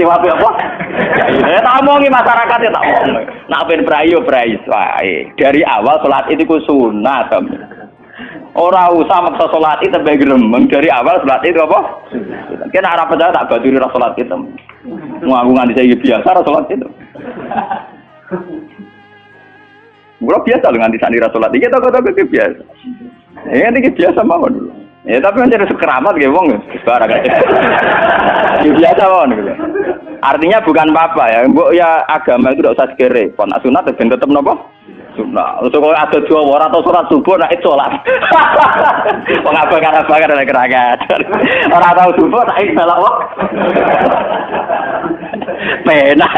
Tiap apa? Ya tak omongi masyarakat ya tak omong. Nak ben brayo brais wae. Dari awal salat itu ku sunat. Ora usah maksa salat itu tambah gremeng dari awal salat itu apa? Kena arep percaya tak baturi ra salat itu. Ngaku nganti saya biasa ra salat itu. Gua biasa nganti sani ra salat iki tak biasa. Ya iki biasa mawon. Ya tapi kan jadi sekeramat gitu wong sekarang aja. Biasa wong gitu. Artinya bukan apa-apa ya. Mbok ya agama itu tidak usah sekere. Kon sunat ben tetep napa? Sunat. Terus kok ada dua ora atau surat subuh nek salat. Wong abang-abang nek keragat. Ora tau subuh nek salat wong. Penak.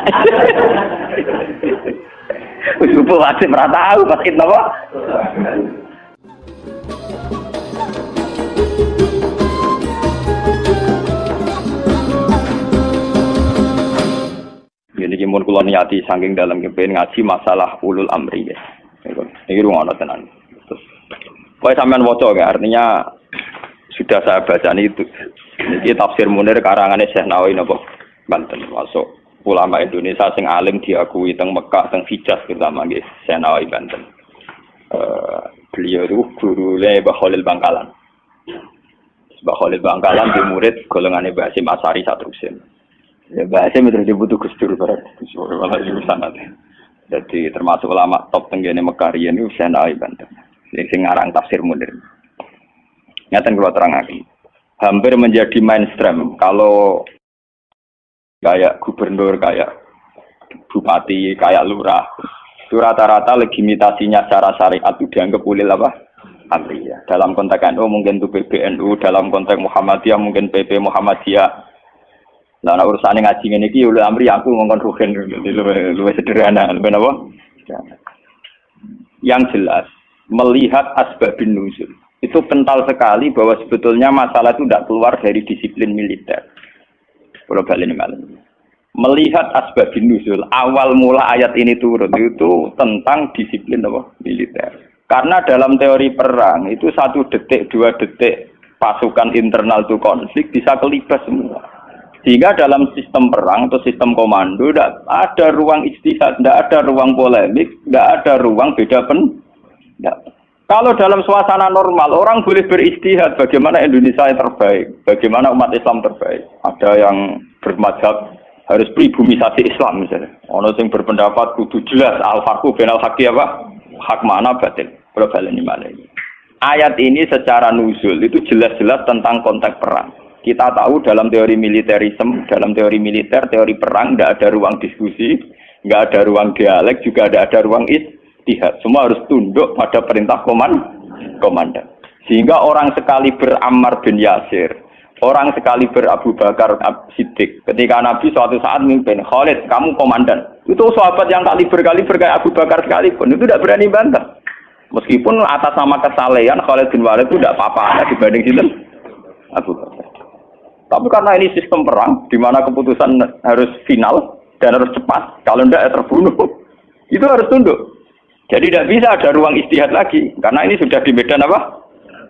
Subuh wajib ora tau pas itu napa? Ini mun kula niati saking dalam kepen ngaji masalah ulul amri ya. Iki rungono tenan. Terus kowe sampean waca ya, artinya sudah saya baca itu. Iki tafsir Munir karangane Syekh Nawawi napa Banten masuk ulama Indonesia sing alim diakui teng Mekah teng Hijaz terutama nggih Syekh Nawawi Banten. Beliau itu gurune Mbah Khalil Bangkalan. Mbah Khalil Bangkalan di murid golongane Mbah Hasyim Asy'ari saterusin. Ya bahasa terus dibutuh Gustur barang malah jurusan nanti. Jadi termasuk ulama top tenggene Mekarian itu Syekh Nawawi Banten. Sing ngarang tafsir Munir. Ngaten kula terangake. Hampir menjadi mainstream kalau kayak gubernur, kayak bupati, kayak lurah. Itu rata-rata legitimasinya secara syariat itu dianggap ulil apa? Amriyah. Dalam konteks NU mungkin itu PBNU, dalam konteks Muhammadiyah mungkin PP Muhammadiyah. Nah, urusannya ngaji ngene iki ulul amri aku ngongkon rugen luwih sederhana, luwih apa? Yang jelas melihat asbabun nuzul. Itu kental sekali bahwa sebetulnya masalah itu tidak keluar dari disiplin militer. Kalau balik malam. Melihat asbabun nuzul, awal mula ayat ini turun itu tentang disiplin apa? Militer. Karena dalam teori perang itu 1 detik, 2 detik pasukan internal itu konflik bisa kelibas semua. Sehingga dalam sistem perang atau sistem komando tidak ada ruang ijtihad, tidak ada ruang polemik, tidak ada ruang beda pendapat. Kalau dalam suasana normal orang boleh berijtihad bagaimana Indonesia yang terbaik, bagaimana umat Islam terbaik. Ada yang bermadzhab harus pribumisasi Islam misalnya. Ono sing berpendapat kudu jelas al-haqqu bainal haqqi apa? Hak mana batil. Kalau balen ini. Ayat ini secara nuzul itu jelas-jelas tentang konteks perang. Kita tahu dalam teori militerisme, dalam teori militer, teori perang, tidak ada ruang diskusi, tidak ada ruang dialek, juga tidak ada ruang ijtihad. Semua harus tunduk pada perintah komandan. Sehingga orang sekali berammar bin Yasir, orang sekali Abu Bakar Siddiq. Ketika Nabi suatu saat memimpin, Khalid, kamu komandan. Itu sahabat yang kaliber kayak Abu Bakar sekalipun, itu tidak berani bantah. Meskipun atas nama kesalehan, Khalid bin Walid itu tidak apa-apa dibanding itu Abu Bakar. Tapi karena ini sistem perang, di mana keputusan harus final dan harus cepat, kalau tidak terbunuh, itu harus tunduk. Jadi tidak bisa ada ruang istihad lagi, karena ini sudah di medan apa?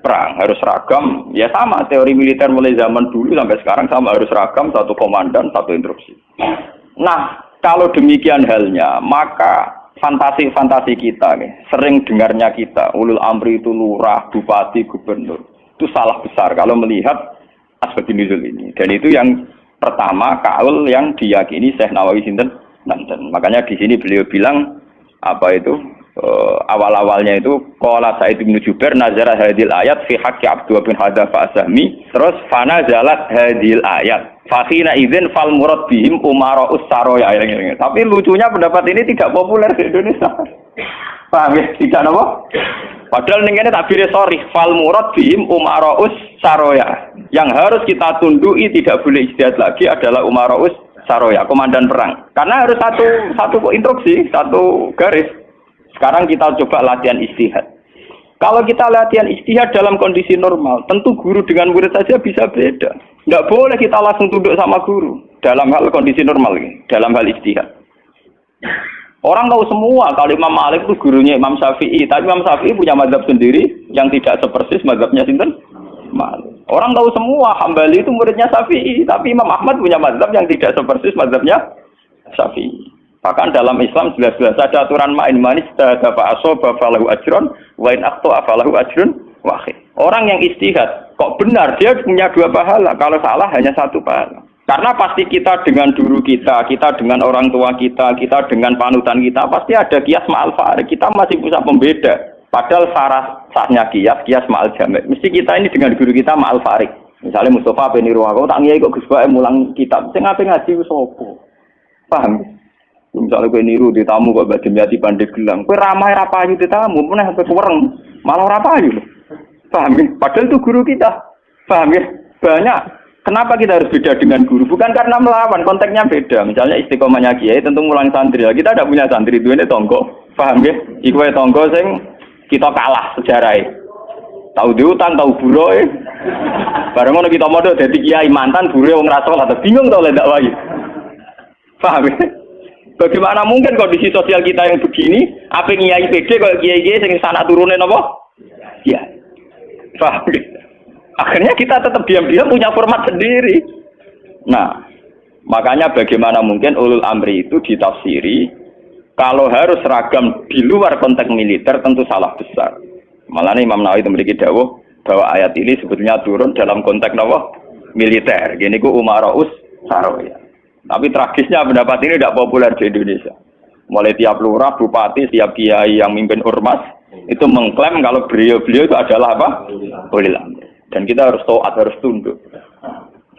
Perang, harus seragam. Ya sama, teori militer mulai zaman dulu sampai sekarang sama, harus seragam, satu komandan, satu instruksi. Nah, kalau demikian halnya, maka fantasi-fantasi kita, nih, sering dengarnya kita, ulul amri itu lurah, bupati, gubernur, itu salah besar kalau melihat asbabun nuzul ini. Dan itu yang pertama kaul yang diyakini Syekh Nawawi sinten Banten. Makanya di sini beliau bilang apa itu awal-awalnya itu qala Sa'id bin Jubair nazara hadil ayat fi haqqi Abdullah bin Hadza Asahmi terus fana zalat hadil ayat fa khina idzin fal murad bihim umara'us saroya. Tapi lucunya pendapat ini tidak populer di Indonesia. Paham ya? Tidak apa? Padahal ning kene takbire sorry fal murad bihim umara'us saroya. Yang harus kita tundui tidak boleh ijtihad lagi adalah umara'us saroya, komandan perang. Karena harus satu instruksi, satu garis. Sekarang kita coba latihan ijtihad. Kalau kita latihan ijtihad dalam kondisi normal, tentu guru dengan murid saja bisa beda. Tidak boleh kita langsung tunduk sama guru dalam hal kondisi normal, dalam hal ijtihad. Orang tahu semua kalau Imam Malik itu gurunya Imam Syafi'i, tapi Imam Syafi'i punya mazhab sendiri yang tidak sepersis mazhabnya sinten Malik. Orang tahu semua Hambali itu muridnya Syafi'i, tapi Imam Ahmad punya mazhab yang tidak sepersis mazhabnya Syafi'i. Bahkan dalam Islam jelas-jelas ada aturan main manis dafa asoba falahu ajron wa in aqta falahu ajrun wahid. Orang yang ijtihad kok benar dia punya 2 pahala, kalau salah hanya 1 pahala. Karena pasti kita dengan guru kita dengan orang tua kita dengan panutan kita pasti ada kias ma'al farik. Kita masih bisa pembeda. Padahal sahnya kias ma'al jamek. Mesti kita ini dengan guru kita ma'al farik. Misalnya Mustafa bin Irwaqa tak ngiyai kok Gus Bae mulang kitab. Sing ape ngaji ku sapa? Paham? Misalnya kowe niru di tamu kok Badhe Yati Pandeglang. Kowe ramai ra payu di tamu, meneh sampe wereng. Malah ora payu. Paham? Padahal itu guru kita. Paham ya? Banyak. Kenapa kita harus beda dengan guru? Bukan karena melawan, konteksnya beda. Misalnya istiqomahnya kiai tentu mulang santri. Kita tidak punya santri, duwe tonggo. Paham ya? Iku tonggo sing kita kalah sejarahnya. Tahu diutang, tahu buroe. Bareng ngono kita modal dadi kiai mantan buroe wong ra salat. Bingung to lek ndak wae. Paham ya? Bagaimana mungkin kondisi sosial kita yang begini, apa kiai PD kok kiai-kiai sing sana turune napa? Ya. Paham ya? Akhirnya kita tetap diam-diam punya format sendiri. Nah, makanya bagaimana mungkin ulul amri itu ditafsiri kalau harus seragam di luar konteks militer tentu salah besar. Malah Imam Nawawi memiliki dawuh bahwa ayat ini sebetulnya turun dalam konteks apa? Militer. Gini ku umaraus saroya. Tapi tragisnya pendapat ini tidak populer di Indonesia. Mulai tiap lurah, bupati, tiap kiai yang mimpin ormas itu mengklaim kalau beliau-beliau itu adalah apa? Ulul amri. Dan kita harus taat, harus tunduk.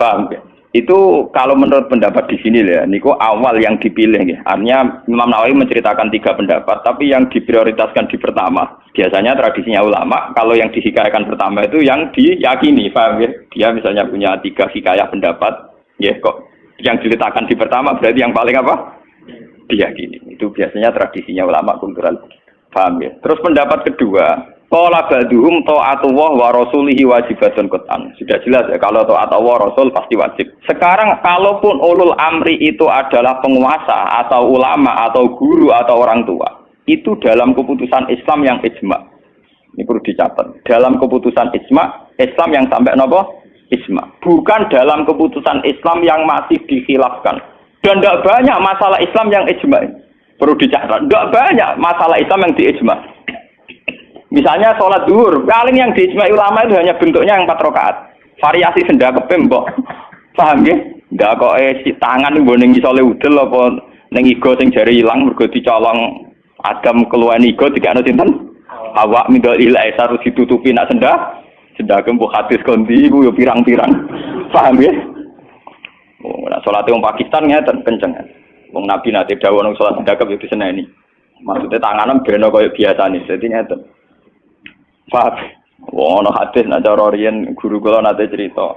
Paham ya? Itu kalau menurut pendapat di sini ya, niku awal yang dipilih ya. Artinya Imam Nawawi menceritakan 3 pendapat, tapi yang diprioritaskan di pertama. Biasanya tradisinya ulama, kalau yang dihikayakan pertama itu yang diyakini, paham ya? Dia misalnya punya 3 hikayah pendapat, ya kok. Yang diletakkan di pertama berarti yang paling apa? Diyakini. Itu biasanya tradisinya ulama kultural. Paham ya? Terus pendapat kedua, qala ba'duhum ta'atullah wa rasulihi wajibatun qat'an. Sudah jelas ya kalau taat Allah Rasul pasti wajib. Sekarang kalaupun ulul amri itu adalah penguasa atau ulama atau guru atau orang tua, itu dalam keputusan Islam yang ijma. Ini perlu dicatat. Dalam keputusan ijma, Islam yang sampai napa? Ijma. Bukan dalam keputusan Islam yang masih dikhilafkan. Dan tidak banyak masalah Islam yang ijma. Perlu dicatat. Tidak banyak masalah Islam yang diijma. Misalnya sholat zuhur, paling yang diijma'i ulama itu hanya bentuknya yang 4 rakaat. Variasi sendake mbok. Paham nggih? Ndak kok si tangan nggo ning isole udel apa ning iga sing jare ilang mergo dicolong Adam keluwen iga dikene sinten? Awak mindol ilahi harus ditutupi nak sendake mbok hadis kondi iku yo pirang-pirang. Paham nggih? Oh, nek salate wong Pakistan ngeten kenceng. Wong Nabi nate dawuh nang salat sendake yo diseneni. Maksudnya tanganan beno koyo biasane. Dadi ngeten. Pak, wono hadis nak cara riyen guru kula nate cerita.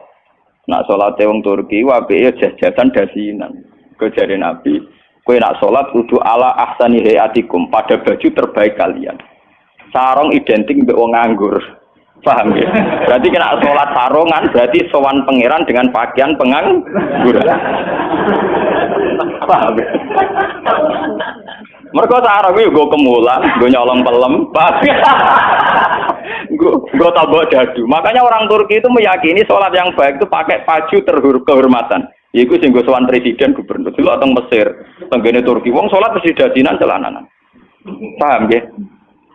Nak salate wong Turki apike jajasan dasinan. Ke jare Nabi, kowe nak salat kudu ala ahsani hayatikum, pada baju terbaik kalian. Sarung identik mbek wong nganggur. Paham ya? Berarti kena salat sarungan berarti sowan pangeran dengan pakaian pengangguran. Paham ya? Mereka sarung itu gue kemulan, gue nyolong pelem, gue tabok dadu. Makanya orang Turki itu meyakini sholat yang baik itu pakai baju kehormatan. Iku sing gue sowan presiden gubernur dulu atau Mesir, tenggene Turki. Wong sholat mesti dadinan celananan. Paham ya?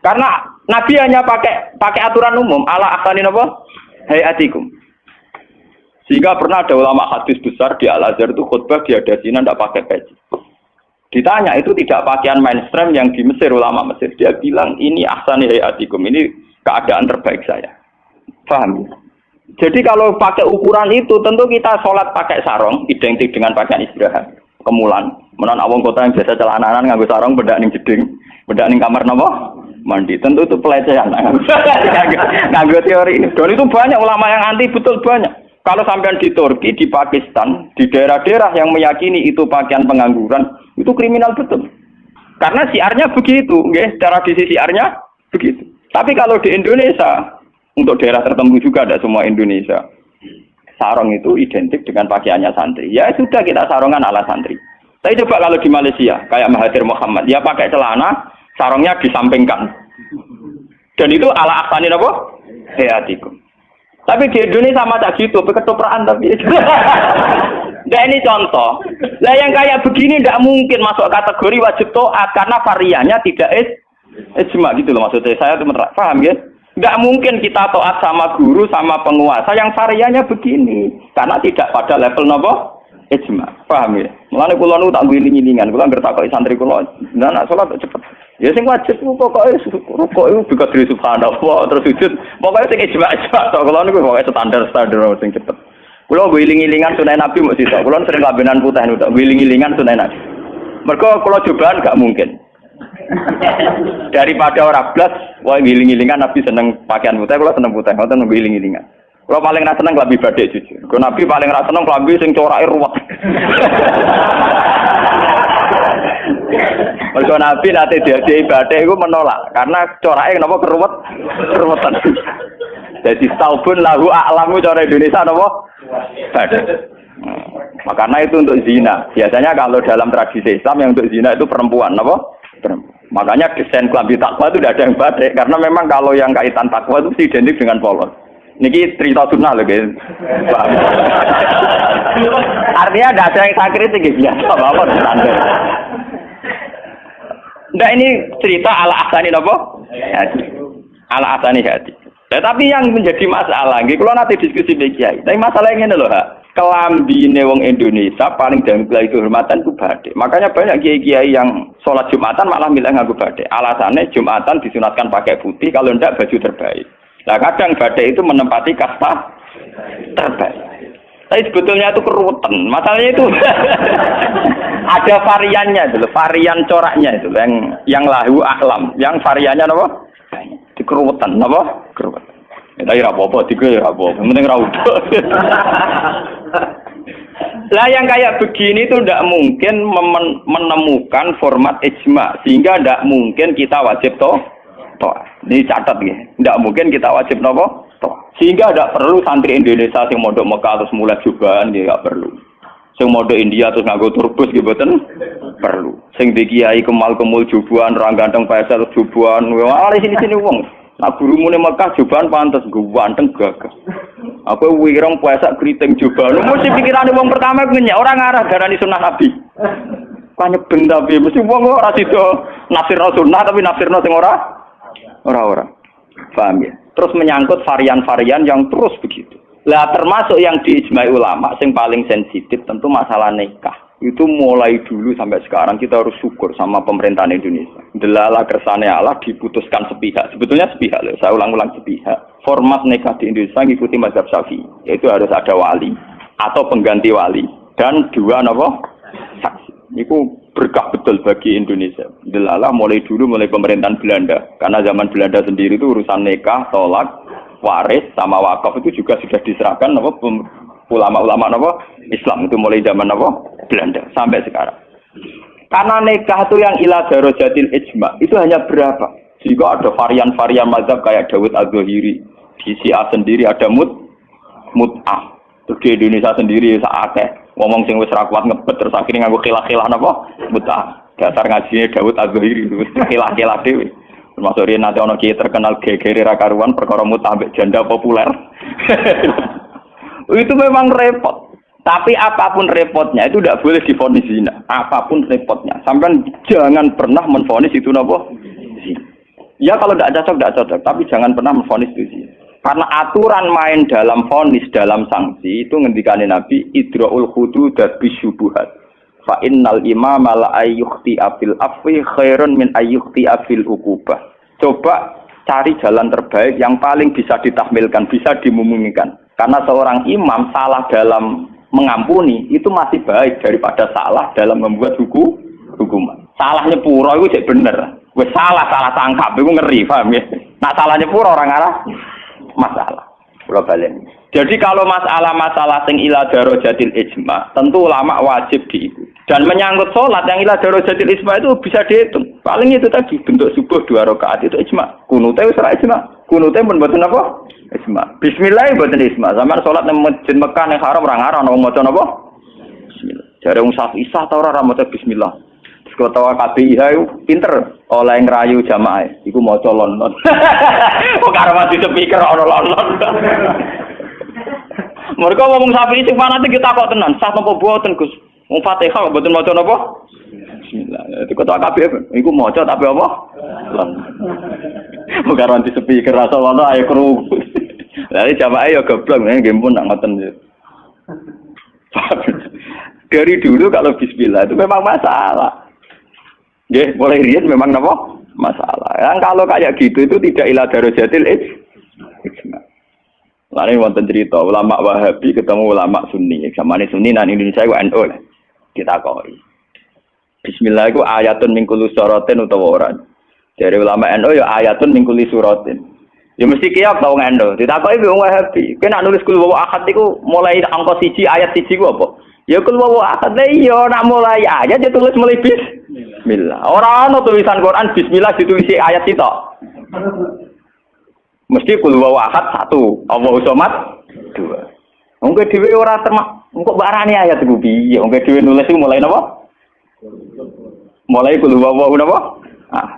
Karena Nabi hanya pakai aturan umum, ala ahsanin apa? Hayatikum. Sehingga pernah ada ulama hadis besar di Al-Azhar itu khutbah dia dasinan tidak pakai peci. Ditanya itu tidak pakaian mainstream yang di Mesir, ulama Mesir. Dia bilang ini ahsani hayatikum, ini keadaan terbaik saya. Paham? Jadi kalau pakai ukuran itu tentu kita sholat pakai sarung identik dengan pakaian istirahat. Kemulan, menan awang kota yang biasa celananan nganggo sarung bedak ning jeding, bedak ning kamar napa? Mandi. Tentu itu pelecehan. Nganggo teori ini. Dan itu banyak ulama yang anti, betul banyak. Kalau sampean di Turki, di Pakistan, di daerah-daerah yang meyakini itu pakaian pengangguran, itu kriminal betul. Karena siarnya begitu, nggih, tradisi siarnya begitu. Tapi kalau di Indonesia, untuk daerah tertentu juga ada semua Indonesia, sarung itu identik dengan pakaiannya santri. Ya sudah kita sarungan ala santri. Tapi coba kalau di Malaysia, kayak Mahathir Muhammad, dia pakai celana, sarungnya disampingkan. Dan itu ala ahsanin apa? Hayatikum. Tapi di Indonesia sama tak gitu, ketoprak tapi. Nah ini contoh. Lah yang kayak begini tidak mungkin masuk kategori wajib taat karena variannya tidak ijma gitu loh maksudnya. Saya tuh paham ya? Tidak mungkin kita taat sama guru sama penguasa yang variannya begini karena tidak pada level nopo ijma. Paham ya? Mulane kula nu tak ngiling-ngilingan, kula ngertakoki santri kula. Nah nak salat cepet. Ya sing wajib ku pokoke rukuk iku bikadri subhanallah terus sujud. Pokoke sing ijma-ijma tok kula niku pokoke standar-standar sing cepet. Kula ngiling-ngilingan sunah Nabi mok sita. Kula sering lambenan putih niku tok ngiling-ngilingan sunah Nabi. Mergo kula cobaan gak mungkin. Daripada orang blas, wah ngiling-ngilingan Nabi seneng pakaian putih, kula seneng putih, ngoten ngiling-ngilingan. Kula paling ra seneng klambi badhe jujur. Kula Nabi paling ra seneng klambi sing corake ruwet. Mergo Nabi nate diadai badhe iku menolak karena corake napa keruwetan. Jadi taubun lahu a'lamu cara Indonesia napa? Badhe. Makanya itu untuk zina. Biasanya kalau dalam tradisi Islam yang untuk zina itu perempuan, apa? Makanya desain klambi takwa itu tidak ada yang badai karena memang kalau yang kaitan takwa itu identik dengan polos. Niki cerita sunnah loh guys. Artinya tidak ada yang saya kritik biasa apa standar. Nah ini cerita ala asani apa? Ala asani hati. Tapi yang menjadi masalah, kalau nanti diskusi kiai. Tapi masalahnya ini loh, kelambi wong Indonesia paling jangkau kehormatan itu badai. Makanya banyak kiai-kiai yang sholat Jumatan malah bilang nganggo badai. Alasannya Jumatan disunatkan pakai putih, kalau tidak baju terbaik. Nah kadang badai itu menempati kasta terbaik. Tapi sebetulnya itu keruwetan. Masalahnya itu ada variannya itu, varian coraknya itu yang lahu aklam, yang variannya apa? Dikeruwetan, apa? Keruwetan. Tapi apa-apa, tiga apa-apa, penting raudo. Lah yang kayak begini itu tidak mungkin menemukan format ijma, sehingga tidak mungkin kita wajib toh. Ini catat ya, tidak mungkin kita wajib toh. Sehingga tidak perlu santri Indonesia yang mondok Mekah terus mulai jubahan, dia nggak perlu. Sing mondok India terus nganggo turbus gitu kan perlu. Sing di kiai kemal-kemul jubuhan, orang ganteng pasal jubuhan, wah sini wong. Nah gurumu nih Mekah jubahan pantas ganteng gagah. Aku wirang puasa keriting jubahan. Mesti pikiran wong pertama ngenyak orang arah darani sunnah Nabi. Banyak benda tapi mesti wong ora sida nafsirno sunnah tapi nafsirno sing ora. Paham ya? Terus menyangkut varian-varian yang terus begitu. Lah termasuk yang diijmai ulama yang paling sensitif tentu masalah nikah. Itu mulai dulu sampai sekarang kita harus syukur sama pemerintahan Indonesia. Delala kersane Allah diputuskan sepihak. Sebetulnya sepihak loh. Saya ulang-ulang sepihak. Format nikah di Indonesia mengikuti mazhab Syafi'i. Yaitu harus ada wali atau pengganti wali dan dua saksi. Itu berkah betul bagi Indonesia. Delala mulai pemerintahan Belanda. Karena zaman Belanda sendiri itu urusan nikah, tolak, waris sama wakaf itu juga sudah diserahkan ulama-ulama Islam itu mulai zaman Belanda sampai sekarang. Karena nikah itu yang ila darajatil ijma itu hanya berapa? Jika ada varian-varian mazhab kayak Dawud Az-Zahiri, di Syiah sendiri ada mut'ah. Terus di Indonesia sendiri saatnya ngomong sing wis ra kuat ngebet terus akhirnya nganggo khilah-khilah mut'ah. Dasar ngajine Dawud Az-Zahiri itu khilah-khilah dhewe. Termasuk riyen nanti ana kiai terkenal gegere ra karuan perkara mut'ah mbek janda populer. Itu memang repot. Tapi apapun repotnya itu tidak boleh divonis zina. Apapun repotnya, sampai jangan pernah menvonis itu zina. Ya kalau tidak cocok. Tapi jangan pernah menvonis itu zina. Karena aturan main dalam vonis, dalam sanksi itu ngendikane Nabi idraul hudud bisyubuhat. Fa innal imama la ayyukhti afil afwi khairun min ayyukhti afil uqubah. Coba cari jalan terbaik yang paling bisa ditahmilkan, bisa dimumingkan. Karena seorang imam salah dalam mengampuni itu masih baik daripada salah dalam membuat hukuman. Salah nyepuro itu cek bener. Wes salah tangkap itu ngeri, paham ya? Nak salah nyepuro orang arah masalah. Kalau balen. Jadi kalau masalah-masalah sing ila darajatil ijma, tentu ulama wajib diikuti. Dan menyangkut sholat yang ila darajatil ijma itu bisa dihitung. Paling itu tadi bentuk subuh 2 rakaat itu ijma. Kunute wis ora ijma. Kunute pun mboten apa? Ijma. Bismillah mboten ijma. Sampeyan sholat nang Masjid Mekah ning haram ora ngarang ana maca napa? Bismillah. Jare wong Syafi'i ta ora maca bismillah. Terus kota KBIH itu pinter oleh ngrayu jamaah. Iku maca lon-lon. Kok karo mati speaker ana lon-lon. Mereka ngomong Syafi'i sing fanatik kita kok tenan, sah napa boten Gus? Wong Fatihah kok boten maca napa? Bismillah. Itu kota kabeh iku maca tapi apa? Bukan di speaker rasa wae ayo kru. Lah jamaah ya goblok nggih pun nak ngoten. Dari dulu kalau bismillah itu memang masalah. Nggih, mulai riyen memang napa? Masalah. Yang kalau kayak gitu itu tidak ila darajatil ijma'. Lalu wonten cerita ulama Wahabi ketemu ulama Sunni. Zamane Sunni nang Indonesia iku NU. Ditakoni. Bismillah iku ayatun min kulli suratin utawa ora. Dari ulama NU ya ayatun min kulli suratin. Ya mesti kiyak tau NU. Ditakoki wong Wahabi. Kowe nak nulis kul wa ahad iku mulai angka 1 ayat 1 ku apa? Ya kul wa ahad iya nak mulai ayat ya tulis mulai bismillah. Ora ana tulisan Quran bismillah ditulis ayat sitok. Mesti kul wa ahad 1, Allahu somad 2. Wong dhewe ora termak, engko barani ayat iku piye? Wong dhewe nulis iku mulai napa? Mulai kul wa napa? Ah.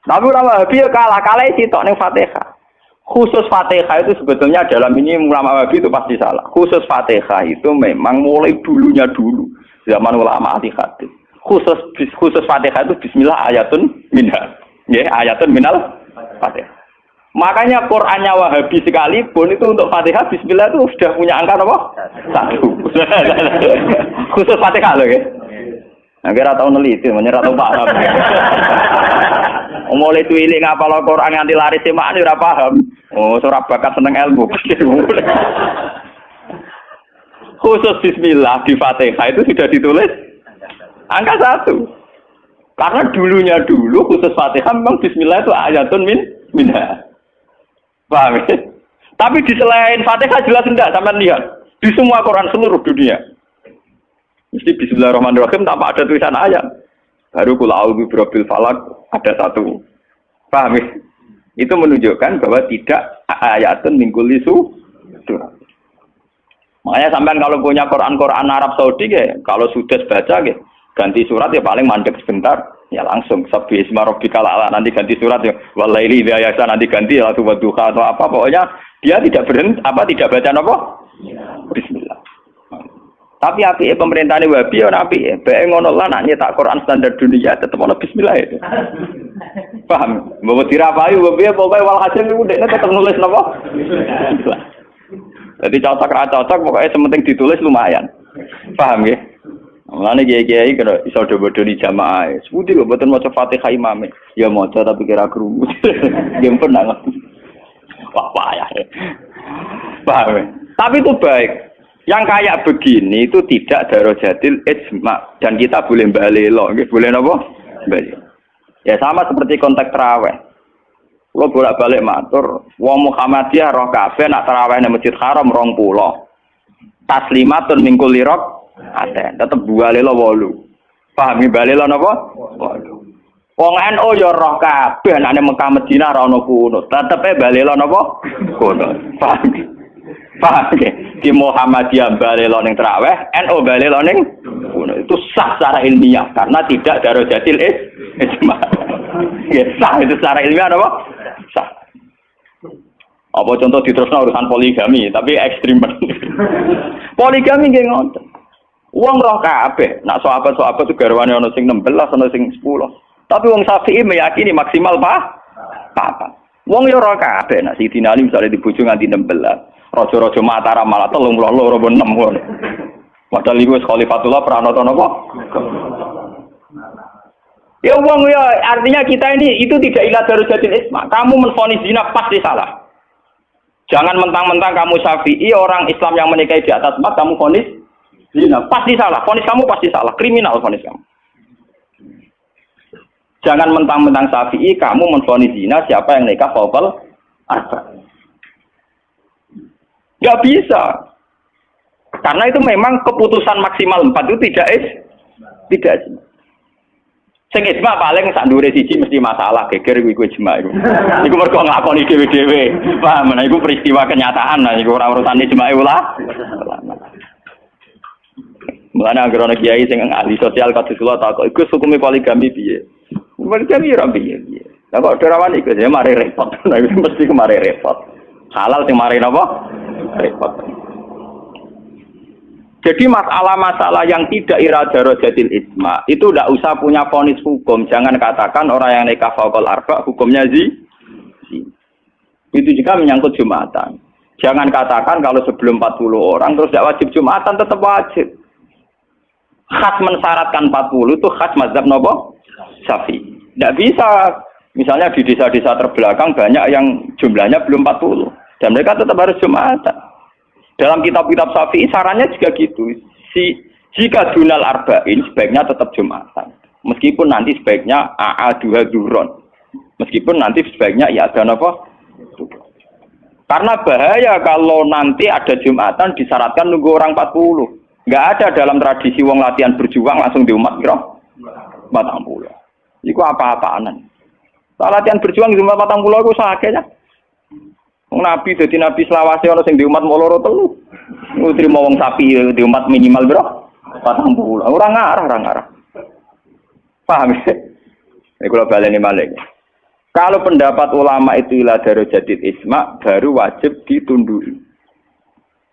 Tapi ulama Wahabi kalah sitok ning Fatihah. Khusus Fatihah itu sebetulnya dalam ini ulama Wahabi itu pasti salah. Khusus Fatihah itu memang mulai dulunya dulu zaman ulama ahli hadis. Khusus Fatihah itu bismillah ayatun minha. Nggih, ayatun minal Fatihah. Makanya Qur'annya Wahabi sekalipun itu untuk Fatihah bismillah itu sudah punya angka apa? 1. Khusus Fatihah loh ya. Akhirnya tahu neliti, menyerah tahu paham. Mulai tuilik ngapal Quran nganti laris semak ora paham. Oh, ora bakat seneng ilmu. Khusus bismillah di Fatihah itu sudah ditulis angka 1. Karena dulunya dulu khusus Fatihah memang bismillah itu ayatun minha. Paham ya? Tapi di selain Fatihah jelas enggak sampean lihat. Di semua Quran seluruh dunia. Mesti bismillahirrahmanirrahim tanpa ada tulisan ayat. Baru kul a'udzu birabbil falaq ada 1. Paham ya? Itu menunjukkan bahwa tidak ayatun min kulli surah. Makanya sampean kalau punya Quran Arab Saudi ya, kalau sudah baca ya, ganti surat ya paling mandek sebentar. Ya langsung sabbi isma rabbikal a'la nanti ganti surat ya walaili idza yasa nanti ganti ya duha atau apa pokoknya dia tidak berhenti tidak baca apa bismillah. Tapi api pemerintah ini Wahabi ora apik bae ngono lah nak nyetak Quran standar dunia tetep ana bismillah itu. Paham? Mbok dirapahi piye pokoke walhasil niku dekne tetep nulis napa? Bismillah. Jadi cocok ra cocok pokoke sementing ditulis lumayan. Paham nggih? Mulane kiai-kiai kena iso bodoni jamaah. Seputi kok mboten maca Fatihah imame. Ya maca tapi kira krungu. Nggih pun nang. Wah payah. Paham. Tapi itu baik. Yang kayak begini itu tidak darajatil ijma dan kita boleh balelo, nggih boleh napa? Balelo. Ya sama seperti konteks tarawih. Kalau bolak-balik matur, wong Muhammadiyah roh kabeh nak tarawih nang Masjid Haram 20. Taslimatun min kulli ada, tetep balelo 8. Pahami balelo napa? 8. Wong NU ya roh kabeh nek Mekah Madinah ora ono kunut, tetepe balelo napa? Kunut. Paham? Paham nggih? Di Muhammadiyah balelo ning tarawih, NU balelo ning kunut. Itu sah secara ilmiah karena tidak darajatil ijma'. Ya sah itu secara ilmiah napa? Sah. Apa contoh diterusno urusan poligami, tapi ekstrim. Poligami nggih ngoten. Wong roh kabeh, nak sahabat-sahabat itu garwane ana sing 16, ana sing 10. Tapi wong Syafi'i meyakini maksimal papat. Wong yo roh kabeh, nak Sidina Ali misale dibojo nganti 16. Raja-raja Mataram malah 32 apa 6 ngono. Padahal iku wis Khalifatullah pranata napa? Ya wong ya artinya kita ini itu tidak ila darajatil isma. Kamu menvonis zina pasti salah. Jangan mentang-mentang kamu Syafi'i orang Islam yang menikahi di atas 4 kamu vonis zina pasti salah, vonis kamu pasti salah, kriminal vonis kamu. Jangan mentang-mentang Syafi'i kamu menvonis zina siapa yang nikah fawqal arba. Enggak bisa. Karena itu memang keputusan maksimal 4 itu tidak. Sing ijma paling sak ndure siji mesti masalah geger iku ijma iku. Iku mergo nglakoni dhewe-dhewe. Paham, nah iku peristiwa kenyataan, nah iku ora urusan ijma ulama. Mulane anggere ana kiai sing ahli sosial kados kula takok, iku hukume poligami piye? Poligami ora piye. Lah kok derawan iku ya mari repot. Nah mesti kemari repot. Halal sing mari napa? Repot. Jadi masalah-masalah yang tidak irajarojatil isma itu tidak usah punya vonis hukum. Jangan katakan orang yang nikah fauqal arba hukumnya itu juga menyangkut Jumatan. Jangan katakan kalau sebelum 40 orang terus tidak wajib Jumatan, tetap wajib. Khas mensyaratkan 40 itu khas mazhab nopo Syafi'i. Tidak bisa. Misalnya di desa-desa terbelakang banyak yang jumlahnya belum 40 dan mereka tetap harus Jumatan. Dalam kitab-kitab Syafi'i sarannya juga gitu. Jika dunal arba'in sebaiknya tetap Jumatan. Meskipun nanti sebaiknya a'aduha duhron. Meskipun nanti sebaiknya ya ada apa? Karena bahaya kalau nanti ada Jumatan disyaratkan nunggu orang 40. Enggak ada dalam tradisi wong latihan berjuang langsung di umat kira 40. Iku apa-apaanan. Latihan berjuang di umat 40 iku sakene. Nabi dadi nabi selawase ana sing di umat moloro telu. Utrimo wong sapi di umat minimal bro 40. Ora ngarah. Paham ya? Ini kalau baleni malih. Kalau pendapat ulama itu ila darajatid isma baru wajib ditundui.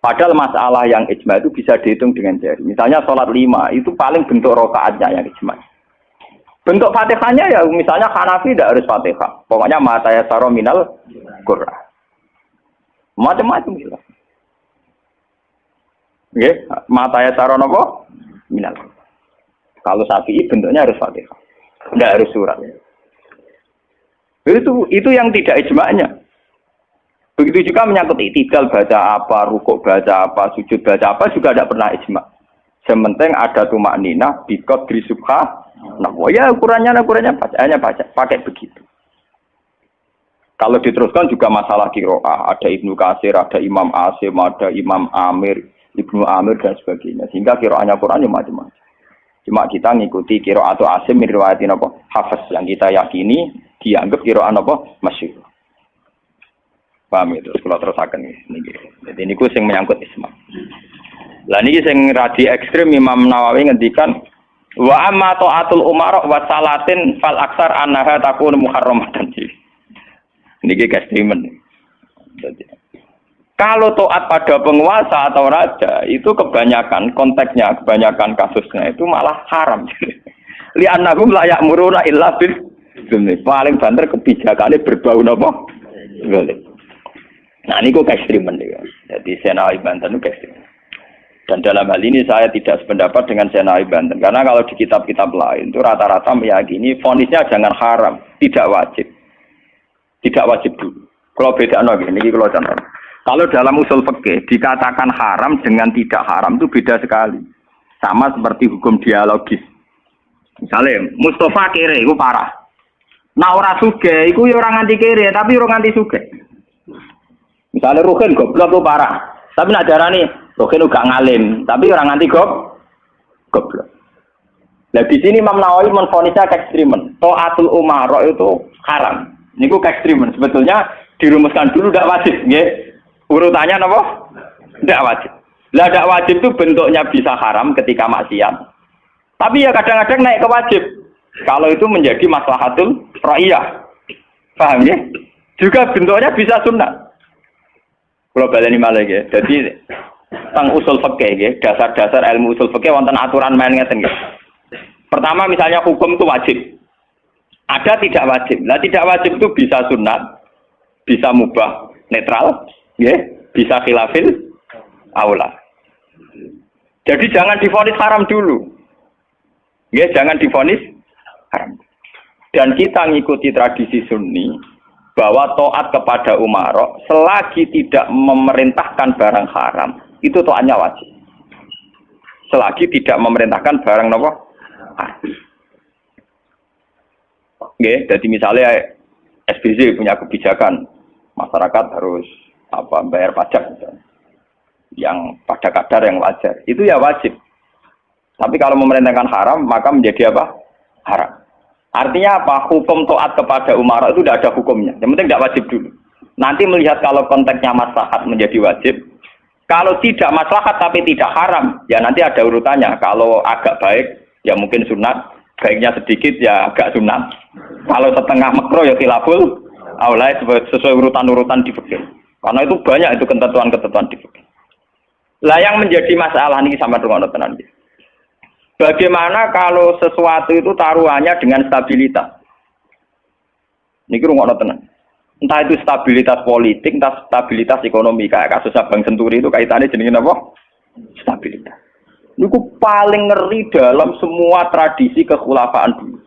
Padahal masalah yang ijma itu bisa dihitung dengan jari. Misalnya sholat 5 itu paling bentuk rakaatnya yang ijma. Bentuk Fatihahnya ya misalnya Hanafi tidak harus Fatihah. Pokoknya mata ya saro minal Qur'an. Macam-macam gitu. Nggih, mata ya saro napa? Minal. Kalau Syafi'i bentuknya harus Fatihah. Tidak harus surat. Itu yang tidak ijma'nya. Begitu juga menyangkut i'tidal baca apa, rukuk baca apa, sujud baca apa juga tidak pernah ijma'. Sementing ada tumakninah biqadri subha. Nah, ya ukurannya bacaannya pakai begitu. Kalau diteruskan juga masalah qiraah, ada Ibnu Katsir, ada Imam Asim, ada Imam Amir, Ibnu Amir dan sebagainya. Sehingga qiraahnya Quran macam-macam. Cuma kita ngikuti qiraah atau Asim riwayatin apa? Hafiz yang kita yakini dianggap qiraah apa? Masyhur. Paham itu? Kalau terusaken niki. Jadi niku sing menyangkut isma. Lah niki sing radi ekstrem Imam Nawawi ngendikan wa amma ta'atul umara wa salatin fal aksar annaha takun muharramatan. Niki ekstremen. Kalau taat pada penguasa atau raja itu kebanyakan konteksnya, kebanyakan kasusnya itu malah haram. Li annahum la ya'muruna illa bil paling banter kebijakannya berbau napa? Zalim. Nah niku ekstremen ya. Jadi Senawi Banten itu ekstremen. Dan dalam hal ini saya tidak sependapat dengan Senawi Banten. Karena kalau di kitab-kitab lain itu rata-rata meyakini vonisnya jangan haram, tidak wajib. Tidak wajib dulu. Kalau beda ini kalau contoh. Kalau dalam usul fikih dikatakan haram dengan tidak haram itu beda sekali. Sama seperti hukum dialogis. Misalnya Mustafa kere itu parah. Nah ora sugih iku ya ora nganti kere tapi ora nganti sugih. Misalnya Ruhin goblok itu parah. Tapi nak darani Ruhin gak ngalim, tapi ora nganti goblok. Nah di sini Imam Nawawi menfonisnya ekstremen. Taatul umara itu haram. Niku ekstremen. Sebetulnya dirumuskan dulu tidak wajib, nggih. Urutannya apa? Tidak wajib. Lah tidak wajib itu bentuknya bisa haram ketika maksiat. Tapi ya kadang-kadang naik ke wajib. Kalau itu menjadi maslahatul ra'iyah. Paham ya? Juga bentuknya bisa sunnah. Kalau baleni malih ya. Jadi tentang usul fikih ya, dasar-dasar ilmu usul fikih wonten aturan main ngeten nggih. Pertama misalnya hukum itu wajib. Ada tidak wajib. Nah tidak wajib itu bisa sunat, bisa mubah, netral, ya, bisa khilafil aula. Jadi jangan divonis haram dulu. Ya, jangan divonis haram. Dan kita ngikuti tradisi Sunni bahwa taat kepada umarok selagi tidak memerintahkan barang haram, itu taatnya wajib. Selagi tidak memerintahkan barang apa? Haram. Oke, jadi misalnya SBY punya kebijakan masyarakat harus bayar pajak misalnya, yang pada kadar yang wajar, itu ya wajib. Tapi kalau memerintahkan haram maka menjadi apa? Haram. Artinya apa? Hukum taat kepada umara itu tidak ada hukumnya. Yang penting tidak wajib dulu. Nanti melihat kalau konteksnya maslahat menjadi wajib. Kalau tidak maslahat tapi tidak haram, ya nanti ada urutannya. Kalau agak baik, ya mungkin sunat. Baiknya sedikit, ya agak sunat. Kalau setengah makro, ya khilaful aula sesuai urutan-urutan di fikih. Karena itu banyak itu ketentuan-ketentuan di fikih. Lah yang menjadi masalah ini sama dengan tenan. Bagaimana kalau sesuatu itu taruhannya dengan stabilitas? Niki rungokno tenan. Entah itu stabilitas politik, entah stabilitas ekonomi kayak kasus Bank Senturi itu kaitannya jenenge apa? Stabilitas. Niku paling ngeri dalam semua tradisi kekhulafaan dulu.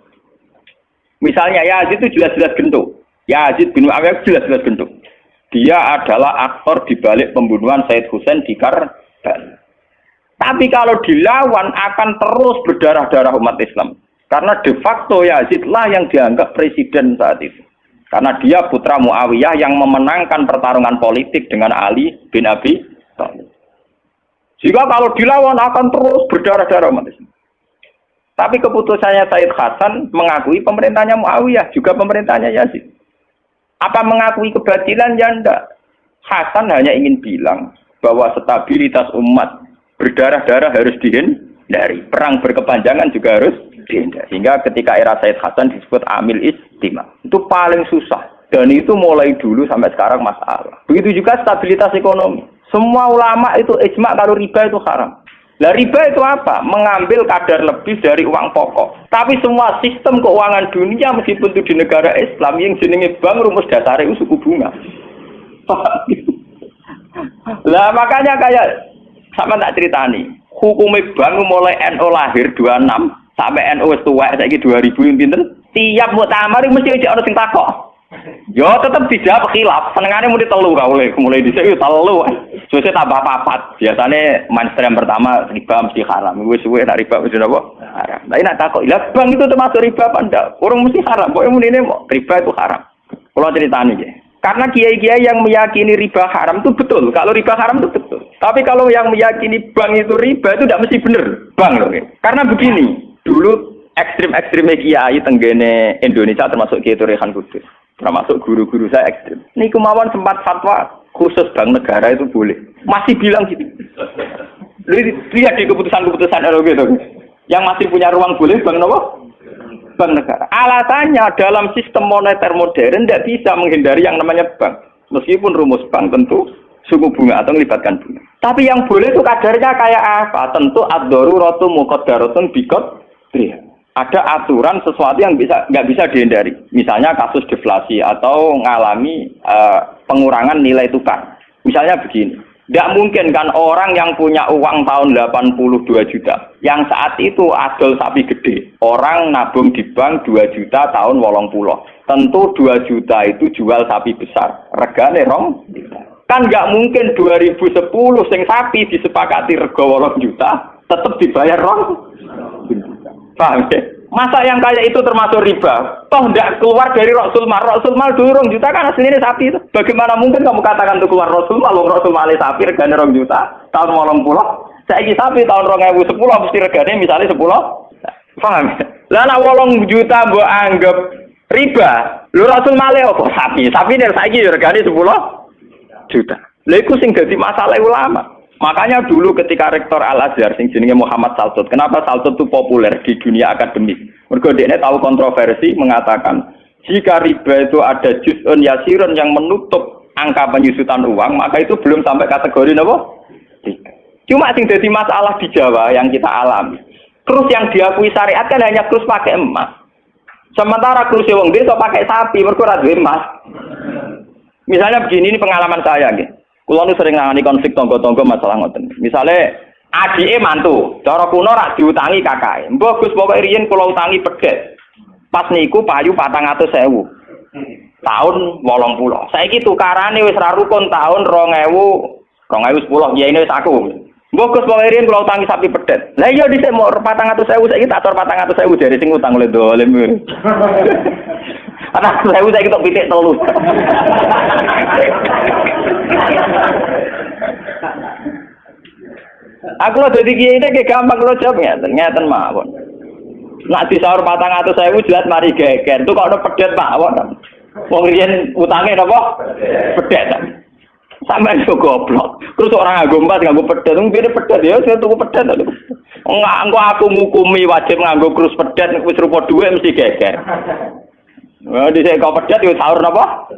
Misalnya Yazid itu jelas-jelas gentuk. Yazid bin Muawiyah jelas-jelas gentuk. Dia adalah aktor di balik pembunuhan Said Husain di Karbala. Tapi kalau dilawan akan terus berdarah-darah umat Islam. Karena de facto Yazid lah yang dianggap presiden saat itu. Karena dia putra Muawiyah yang memenangkan pertarungan politik dengan Ali bin Abi Thalib. Jika kalau dilawan akan terus berdarah-darah umat Islam. Tapi keputusannya Said Hasan mengakui pemerintahnya Muawiyah, juga pemerintahnya Yazid. Apa mengakui kebatilan? Ya enggak. Hasan hanya ingin bilang bahwa stabilitas umat berdarah-darah harus dihindari. Perang berkepanjangan juga harus dihindari. Sehingga ketika era Said Hasan disebut Amil Istima. Itu paling susah. Dan itu mulai dulu sampai sekarang masalah. Begitu juga stabilitas ekonomi. Semua ulama itu ijma kalau riba itu haram. Lah riba itu apa? Mengambil kadar lebih dari uang pokok. Tapi semua sistem keuangan dunia meskipun itu di negara Islam yang jenenge bank rumus dasar itu suku bunga. Lah makanya kayak sama tak ceritani. Hukumnya bank mulai NU lahir 26 sampai NU wis tuwek saiki 2000 pinten? Tiap muktamar mesti ono sing takok. Yo tetep dijawab khilaf. Senengane muni telu ka mulai dhisik yo telu. Suwe tambah papat. Biasane mainstream pertama riba mesti haram. Wis suwe nak riba wis apa? Haram. Tapi nak takok, "Lah bang itu termasuk riba apa ndak?" Urung mesti haram. Pokoke munine riba itu haram. Kula critani nggih. Karena kiai-kiai yang meyakini riba haram itu betul. Kalau riba haram itu betul. Tapi kalau yang meyakini bank itu riba itu tidak mesti benar. Bang loh. Karena begini, dulu ekstrim-ekstrimnya kiai tenggene Indonesia termasuk Kiai Rehan Kudus. Termasuk guru-guru saya ekstrim. Ini kemauan sempat fatwa khusus bank negara itu boleh. Masih bilang gitu. Lihat di keputusan-keputusan ROG itu. Yang masih punya ruang boleh bank apa? Bank negara. Alasannya dalam sistem moneter modern tidak bisa menghindari yang namanya bank. Meskipun rumus bank tentu suku bunga atau melibatkan bunga. Tapi yang boleh itu kadarnya kayak apa? Tentu ad-daruratu muqaddaratun biqadriha. Ada aturan sesuatu yang nggak bisa dihindari. Misalnya kasus deflasi atau mengalami pengurangan nilai tukar. Misalnya begini, tidak mungkin kan orang yang punya uang tahun 82 juta, yang saat itu adol sapi gede, orang nabung di bank 2 juta tahun 80. Tentu 2 juta itu jual sapi besar, regane rong. Kan nggak mungkin 2010 sing sapi disepakati rego 8 juta, tetap dibayar rong. Paham ya? Masa yang kayak itu termasuk riba? Toh tidak keluar dari Rasul Mal. Rasul Mal dulu rong juta kan aslinya sapi itu. Bagaimana mungkin kamu katakan itu keluar Rasul Mal? Rasul Mal sapi regane rong juta tahun 80. Saiki sapi tahun 2010 mesti regane misalnya 10. Paham ya? Lah nek 8 juta mbok anggap riba. Lho Rasul Mal apa sapi? Sapi nek saiki regane 10 juta. Lha iku sing dadi masalah ulama. Makanya dulu ketika rektor Al-Azhar sing jenenge Muhammad Salsut, kenapa Salsut itu populer di dunia akademik? Mergo dekne tahu kontroversi mengatakan jika riba itu ada juz'un yasirun yang menutup angka penyusutan uang, maka itu belum sampai kategori apa? Cuma sing dadi masalah di Jawa yang kita alami. Krus yang diakui syariat kan hanya krus pakai emas. Sementara krus wong desa pakai sapi, mergo ora duwe emas. Misalnya begini, ini pengalaman saya nggih. Kulo nu sering nangani konflik tangga-tangga masalah ngoten. Misale adike mantu, cara kuno rak diutangi kakake. Mbah Gus pokoke riyen kula utangi pedet. Pas niku payu 400.000. Tahun 80. Saiki tukarane wis ra rukun tahun 2010 kiyaine wis aku. Mbah Gus pokoke riyen kula utangi sapi pedet. Lah iya dhisik mau 400.000 saiki tak atur 400.000 dari sing utang oleh dolim. Anak saya kita pitik telu. Aku lo dadi kiai iki gampang lo jawab ngeten mawon. Nak disaur 400.000 jelas mari geger. Itu kok ono pedet mawon. Wong riyen utange napa? Pedet. Sampeyan yo goblok. Terus orang nganggo emas nganggo pedet, wong kene pedet ya saya tuku pedet. Engko aku ngukumi wajib nganggo krus pedet wis rupa dhuwit mesti geger. Wah, di sini kau pedet itu sahur apa?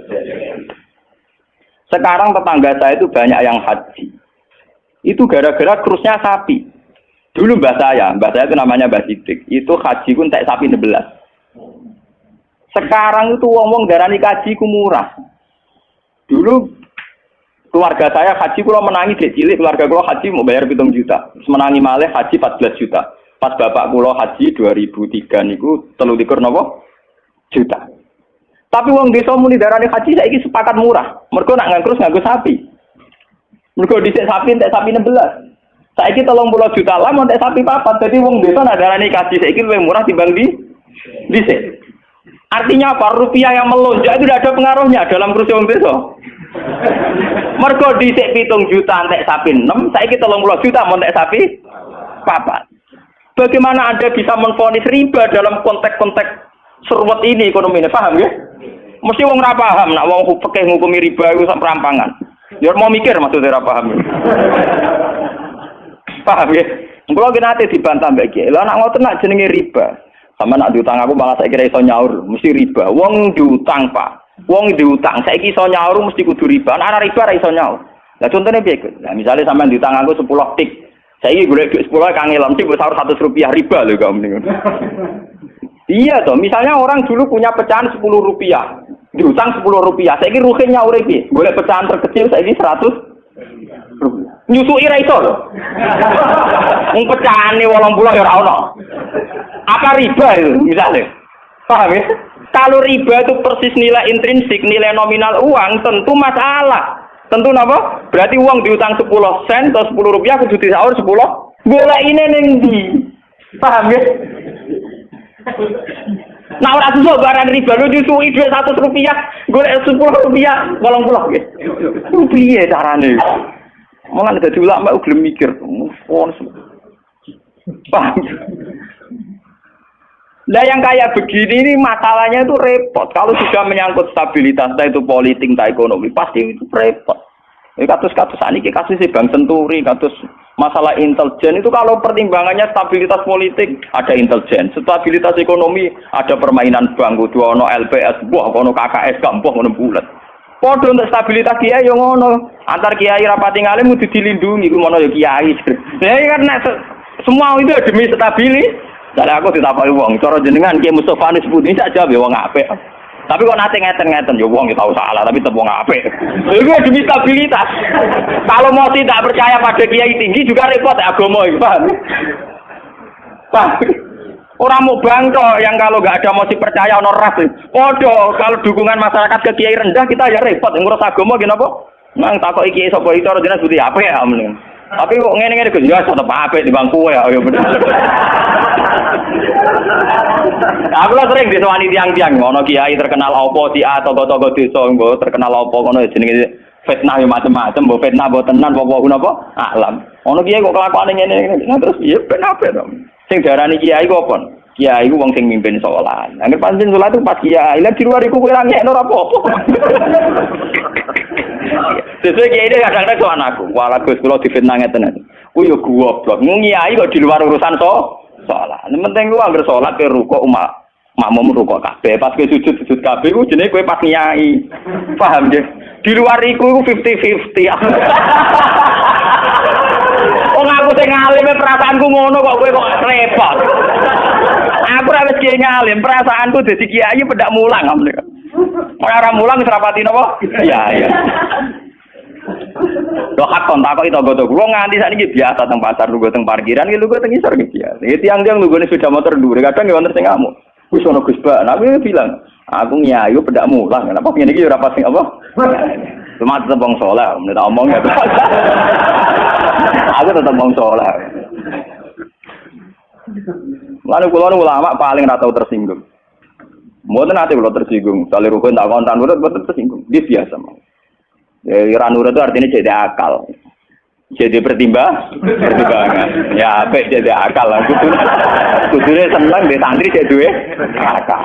Sekarang tetangga saya itu banyak yang haji. Itu gara-gara krusnya sapi. Dulu mbah saya itu namanya Mbah Sidik. Itu haji ku entek sapi 11. Sekarang itu wong-wong darani haji ku murah. Dulu keluarga saya haji kula menangi dek cilik, keluarga kula haji mau bayar 7 juta. Menangi malih haji 14 juta. Pas bapak kula haji 2003 niku 23 napa juta. Tapi wong desa muni darani haji saiki sepakat murah. Mergo nak ngangkrus nganggo sapi. Mergo dhisik sapi entek sapi 16. Saiki 30 juta lah mau entek sapi papat. Jadi wong desa nak darani haji saiki luwih murah timbang dhisik. Artinya apa? Rupiah yang melonjak itu tidak ada pengaruhnya dalam kursi wong desa. Mergo dhisik 7 juta entek sapi 6, saiki 30 juta mau entek sapi papat. Bagaimana Anda bisa menvonis riba dalam konteks-konteks serwet ini ekonomi ini? Paham ya? Mesti wong ora paham nak wong fikih ngukumi riba iku sak perampangan. Ya mau mikir maksudnya ora paham. Paham ya? Kalau kita nanti dibantah mbak Kiai, lah nak ngoten nak jenenge riba. Sama nak diutang aku malah saya kira iso nyaur, mesti riba. Wong diutang pak, wong diutang. Saya iso nyaur mesti kudu riba. Anak riba ra iso nyaur. Nah contohnya piye? Nah misalnya sampean diutang aku 10 tik, saya ini golek duit 10 kangelan sih sahur 100 rupiah riba loh kamu nih. Iya toh, misalnya orang dulu punya pecahan 10 rupiah, diutang 10 rupiah. Saya ini ruhin nyaur piye? Golek pecahan terkecil saya ini 100. Nyusui ra iso lho. Wong pecahane 80 ya ora ono. Apa riba itu misalnya? Paham ya? Kalau riba itu persis nilai intrinsik, nilai nominal uang, tentu masalah. Tentu napa? Berarti uang diutang 10 sen atau 10 rupiah kudu disaur 10. Golek ini ning ndi? Paham ya? Nah ora susah barang riba lu nyusui duit 100 rupiah, golek 10 rupiah, 80 nggih. Piye carane? Malah ada ulama udah mikir, paham? Nah yang kayak begini ini masalahnya itu repot. Kalau sudah menyangkut stabilitas, entah itu politik, entah ekonomi, pasti itu repot. Ini kasus-kasus ini, kasus Bank Senturi, kasus masalah intelijen itu kalau pertimbangannya stabilitas politik ada intelijen, stabilitas ekonomi ada permainan bank, dua ono LPS, buah ono KKS, gampang ono bulat. Podo untuk stabilitas kiai yang ngono, antar kiai rapati ngalim kudu dilindungi, ku ngono ya kiai. Ya karena semua itu demi stabilitas. Dari aku ditapai wong, cara jenengan Kiai Mustofa nis putih sak jawab ya wong apik. Tapi kok nate ngeten-ngeten ya wong tahu salah tapi tetep wong apik. Itu demi stabilitas. Kalau mau tidak percaya pada kiai tinggi juga repot agama iki, paham? Paham? Orang mau bangko yang kalau nggak ada mosi percaya ono ras. Podo kalau dukungan masyarakat ke kiai rendah kita ya repot ngurus agama gini apa? Nang takoki kiai sapa iki cara jenengan putih apik ya mending. Tapi kok ngene-ngene Gus ya tetep apik di bangku ya bener. Aku lah sering disewani tiang-tiang ngono kiai terkenal apa si A tokoh-tokoh desa mbok terkenal apa ngono jenenge fitnah yo macam-macam mbok fitnah mbok tenan apa napa alam. Ono kiai kok kelakuane ngene-ngene terus ya ben apik to. Sing diarani kiai kok apa? Kiai ku wong sing mimpin salat. Angger pancen salat itu pas kiai lah di luar iku kowe ra ngekno ora apa-apa. Sesuai kiai ini kadang-kadang soal aku, walau Gus kalau difitnah ngeten, ku yo goblok, ngiai kok di luar urusan sholat. Yang penting lu anggar sholat ke rukuk makmum rukuk kabeh, pas ke sujud kabeh, ku jenenge kowe pas ngiai, paham ya? Di luar iku 50-50. Oh aku sing ngalim perasaanku ngono kok kowe kok repot. Aku ora wis kiai ngalim, perasaanku dadi kiai pedak mulang amne. Ora mulang wis rapati napa? Iya. Lho hak kon takok itu goto. Wong nganti sakniki biasa teng pasar lugu teng parkiran iki lugu teng isor iki biasa. Iki tiang-tiang lugune sepeda motor dhuwur, kadang ya wonten sing ngamuk. Wis ono Gus Ba, aku bilang, aku nyayu pedak mulang. Kenapa ngene iki ora pas sing apa? Cuma tetep wong saleh, nek tak omong ya. Aku tetep wong saleh. Lalu kula ulama paling ora tau tersinggung. Mboten ate kula tersinggung, sale rukun tak kontan mboten tersinggung. Dia biasa mah. Ranura itu artinya jadi akal, jadi pertimbangan. Ya, apik jadi akal lah. Kudune seneng di santri jadi duwe akal.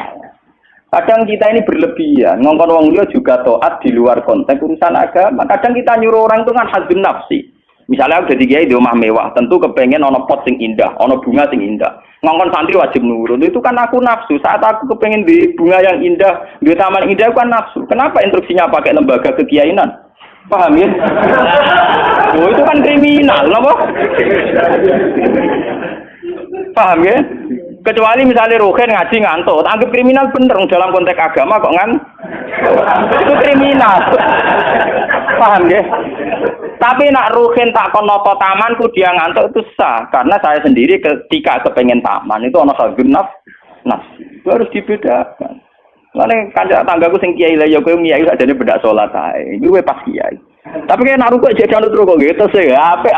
Kadang kita ini berlebihan, ngongkon wong liya juga taat di luar konteks urusan agama. Kadang kita nyuruh orang itu kan hadzun nafsi. Misalnya aku jadi kiai di rumah mewah, tentu kepengen ono pot sing indah, ono bunga sing indah. Ngongkon santri wajib nurut. Itu kan aku nafsu. Saat aku kepengen di bunga yang indah, di taman indah, aku kan nafsu. Kenapa instruksinya pakai lembaga kekiainan? Paham ya? Oh, itu kan kriminal, apa? Paham ya? Kecuali misalnya Ruhin ngaji ngantuk, anggap kriminal bener dalam konteks agama kok itu kriminal. Paham ya? Tapi nak Ruhin tak konoto tamanku dia ngantuk itu sah, karena saya sendiri ketika kepengen taman itu ono khazun nafsi. Itu harus dibedakan. Lalu kanjak tanggaku sing kiai lah, ya kowe kiai adane bedak salat ae. Iki kowe pas kiai. Tapi kayak naruh kok jadi anut kok gitu sih, apik.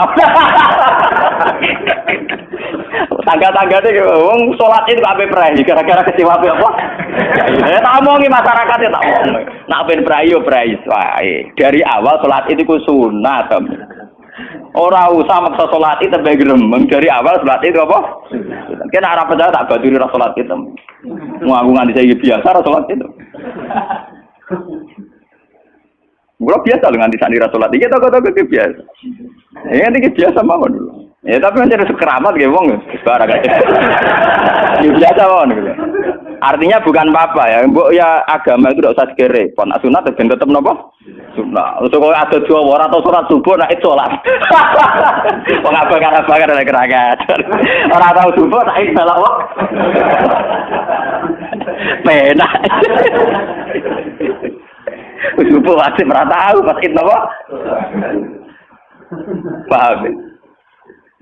Tangga-tangga deh, wong salat itu apik prai, gara-gara kecewa apa? Ya tak omongi masyarakat ya tak omong. Nak ben prai yo prai wae. Dari awal salat itu ku sunat. Ora usah maksa salat itu tambah gremeng dari awal salat itu apa? Kena arah percaya tak baturi ra salat itu. Ngaku nganti saya biasa ra salat itu. Gua biasa dengan di sana salat iki toko-toko biasa. Ya ini biasa mawon dulu. Ya tapi kan harus keramat ge wong barang aja. Ya biasa mawon gitu. Artinya bukan apa-apa ya. Mbok ya agama itu tidak usah repot. Nah, sunat ben tetep napa? Sunat. Terus kok ada dua ora atau salat subuh nek salat. Wong abang-abang ada keragat. Ora tau subuh tak salat wae. Penak. Subuh wajib ora tahu pas itu napa? Paham.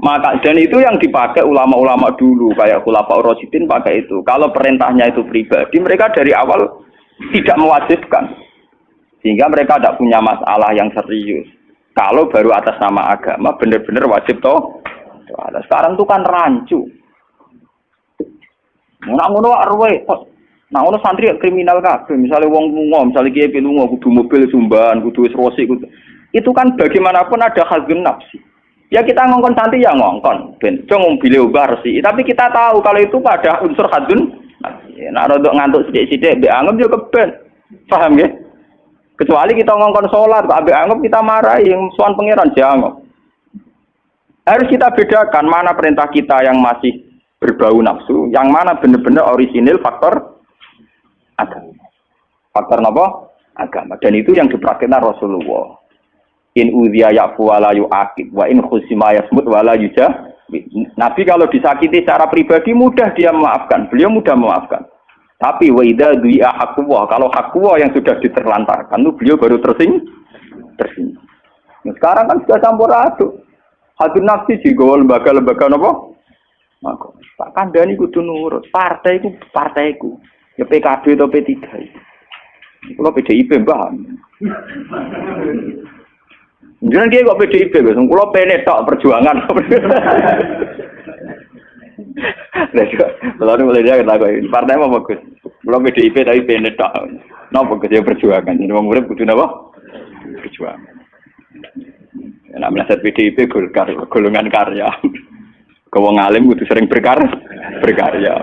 Maka dan itu yang dipakai ulama-ulama dulu kayak Khulafaur Rasyidin pakai itu. Kalau perintahnya itu pribadi, mereka dari awal tidak mewajibkan. Sehingga mereka tidak punya masalah yang serius. Kalau baru atas nama agama benar-benar wajib toh. Sekarang itu kan rancu. Ngono arwe. Nah, ono santri kriminal kabeh. Misalnya wong lunga, misalnya kiye lunga kudu mobil sumban, kudu wis rosi kudu. Itu kan bagaimanapun ada khazun nafsi. Ya kita ngongkon santri ya ngongkon, ben cung mobil ubah resi. Tapi kita tahu kalau itu pada unsur khazun nafsi. Nah, rodok ngantuk sithik-sithik mbek anggap yo keben. Paham nggih? Kecuali kita ngongkon salat, mbek anggap kita marahi yang sowan pangeran jangan. Harus kita bedakan mana perintah kita yang masih berbau nafsu, yang mana benar-benar orisinil faktor agama. Faktor apa? Agama. Dan itu yang dipraktikkan Rasulullah. In udhiya ya'fu wa la yu'aqib wa in khusima yasmut wa la yujah. Nabi kalau disakiti secara pribadi mudah dia memaafkan. Beliau mudah memaafkan. Tapi wa idza du'a haqqullah, kalau haqqullah yang sudah diterlantarkan itu beliau baru tersinggung. Nah, sekarang kan sudah campur aduk. Hadun nafsi juga lembaga-lembaga apa? Maka Pak Kandani kudu nurut. Partaiku. Ya PKB atau P3. Kalau PDIP mbah. Jangan dia kok PDIP, kalau penet tak perjuangan. Lalu mulai dia kata kau partai apa bagus? Kalau PDIP tapi penet tak, napa kerja perjuangan? Ini orang murid kudu napa? Perjuangan. Namanya set PDIP golongan karya. Kau ngalim kudu sering berkarya.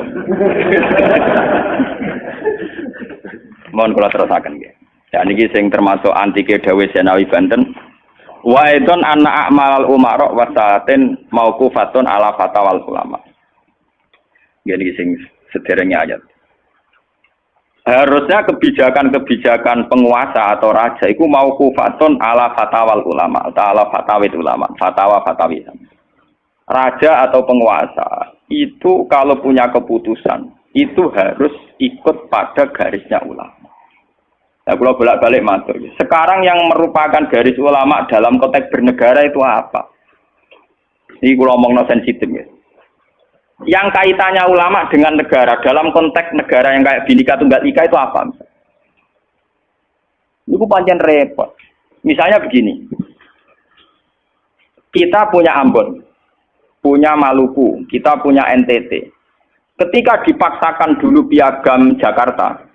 Mohon kula terusaken nggih. Ya niki sing termasuk antike dawuh Senawi Banten. Wa idon anna a'mal umara wasatin mauqufatun ala fatawal ulama. Niki sing sederenge ayat. Harusnya kebijakan-kebijakan penguasa atau raja itu mauqufatun ala fatawal ulama, ala fatawid ulama, fatwa-fatwi. Raja atau penguasa itu kalau punya keputusan itu harus ikut pada garisnya ulama. Nah, kalau bolak-balik matur. Sekarang yang merupakan garis ulama dalam konteks bernegara itu apa? Ini kalau ngomong sensitif ya. Yang kaitannya ulama dengan negara dalam konteks negara yang kayak Bhinneka Tunggal Ika itu apa? Itu pancen repot. Misalnya begini. Kita punya Ambon, punya Maluku, kita punya NTT. Ketika dipaksakan dulu piagam Jakarta